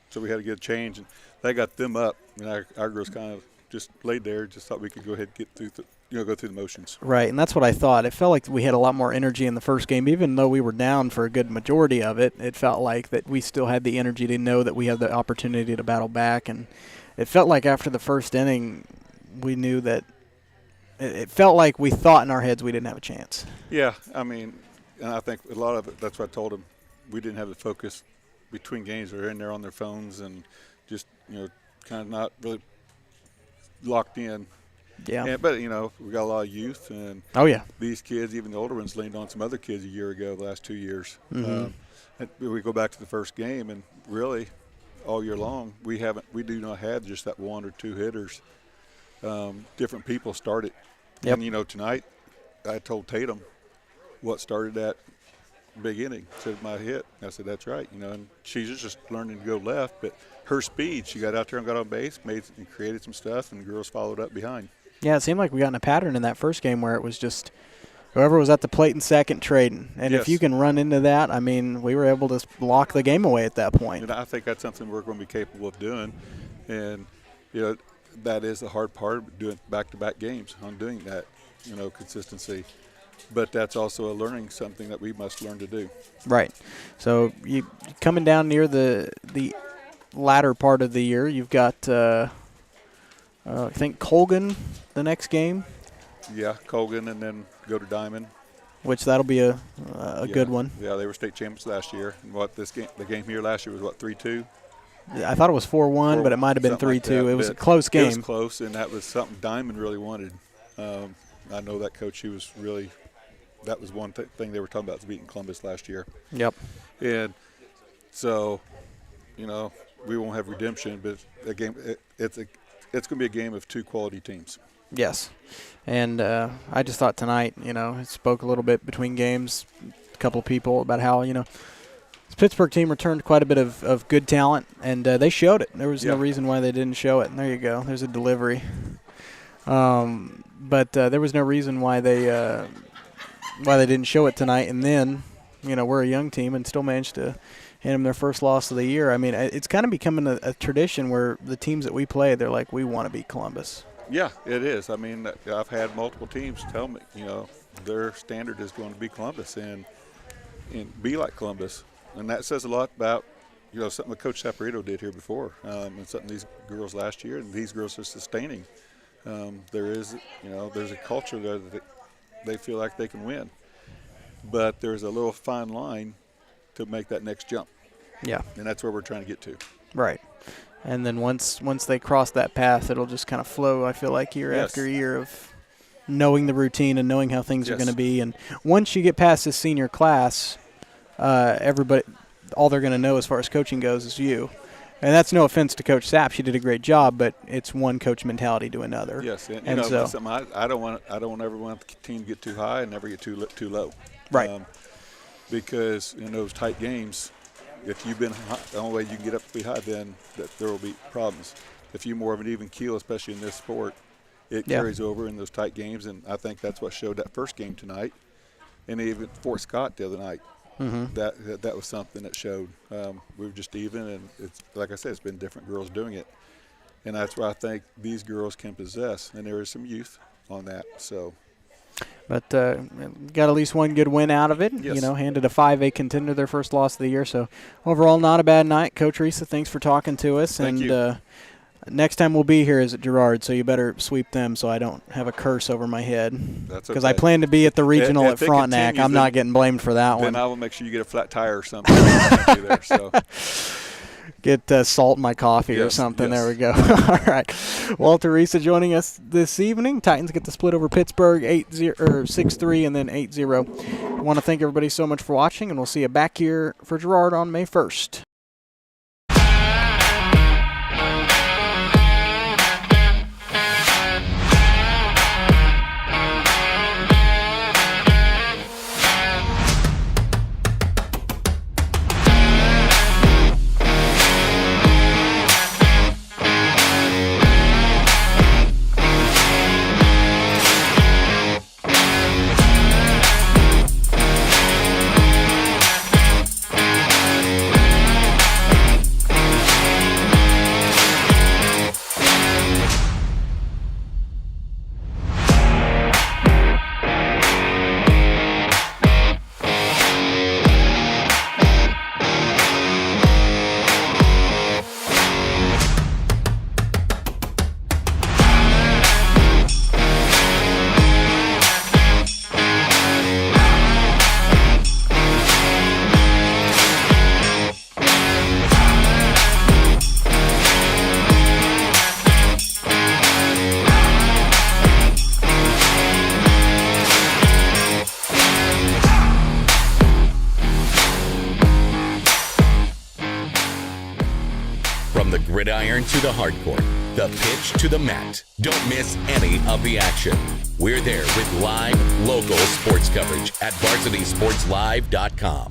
so we had to get a change. And that got them up, and our girls kind of just laid there, just thought we could go ahead and get through go through the motions. Right, and that's what I thought. It felt like we had a lot more energy in the first game. Even though we were down for a good majority of it, it felt like that we still had the energy to know that we had the opportunity to battle back. And it felt like after the first inning, we knew that it felt like we thought in our heads we didn't have a chance. Yeah, I mean, and I think a lot of it, that's what I told them. We didn't have the focus between games. They're in there on their phones and just, kind of not really locked in. Yeah. But, we got a lot of youth. And oh, yeah. These kids, even the older ones, leaned on some other kids a year ago, the last 2 years. Mm-hmm. We go back to the first game, and really all year long we do not have just that 1 or 2 hitters. Different people started. Yep. And, tonight I told Tatum what started that big inning. Said my hit. I said, that's right. And she's just learning to go left, but her speed, she got out there and got on base, and created some stuff, and the girls followed up behind. Yeah, it seemed like we got in a pattern in that first game where it was just whoever was at the plate in second trading. And yes. If you can run into that, I mean, we were able to lock the game away at that point. And I think that's something we're going to be capable of doing. And, that is the hard part of doing back-to-back games, on doing that, consistency. But that's also a learning, something that we must learn to do. Right. So you coming down near the latter part of the year, you've got I think Colgan the next game. Yeah, Colgan, and then go to Diamond. Which that'll be a good one. Yeah, they were state champions last year. And the game here last year was 3-2. Yeah, I thought it was 4-1, but it might have been 3-2. It was a close game. It was close, and that was something Diamond really wanted. I know that coach, that was one thing they were talking about, was beating Columbus last year. Yep. And so, we won't have redemption, but a game, it's going to be a game of 2 quality teams. Yes. And I just thought tonight, it spoke a little bit between games, a couple of people about how, this Pittsburgh team returned quite a bit of good talent, and they showed it. There was no reason why they didn't show it. And there you go. There's a delivery. But there was no reason why they didn't show it tonight. And then, we're a young team and still managed to hand them their first loss of the year. I mean, it's kind of becoming a tradition where the teams that we play, they're like, we want to beat Columbus. Yeah, it is. I mean, I've had multiple teams tell me, their standard is going to be Columbus and be like Columbus. And that says a lot about, something that Coach Saporito did here before, and something these girls last year, and these girls are sustaining. There's a culture there that they feel like they can win. But there's a little fine line to make that next jump. Yeah. And that's where we're trying to get to. Right. And then once they cross that path, it'll just kind of flow, I feel like, year after year of knowing the routine and knowing how things are going to be. And once you get past this senior class, everybody, all they're going to know as far as coaching goes is you. And that's no offense to Coach Sapp. She did a great job, but it's one coach mentality to another. Yes, and so I don't ever want the team to get too high and never get too low. Right. Because in those tight games, if you've been high, the only way you can get up to be high, then there will be problems. If you're more of an even keel, especially in this sport, it carries over in those tight games, and I think that's what showed that first game tonight, and even Fort Scott the other night. Mm-hmm. That was something that showed we were just even, and it's like I said, it's been different girls doing it, and that's what I think these girls can possess, and there is some youth on that. So, but got at least one good win out of it. Yes. Handed a 5A contender their first loss of the year. So overall, not a bad night. Coach Risa, thanks for talking to us. Thank you. Next time we'll be here is at Girard, so you better sweep them so I don't have a curse over my head. That's because okay. I plan to be at the regional at Frontenac. I'm not getting blamed for that one. Then I will make sure you get a flat tire or something. There, so. Get salt in my coffee or something. Yes. There we go. All right. Walter Risa joining us this evening. Titans get the split over Pittsburg 6-3 and then 8-0. I want to thank everybody so much for watching, and we'll see you back here for Girard on May 1st. Gridiron to the hardcourt, the pitch to the mat. Don't miss any of the action. We're there with live, local sports coverage at VarsitySportsLive.com.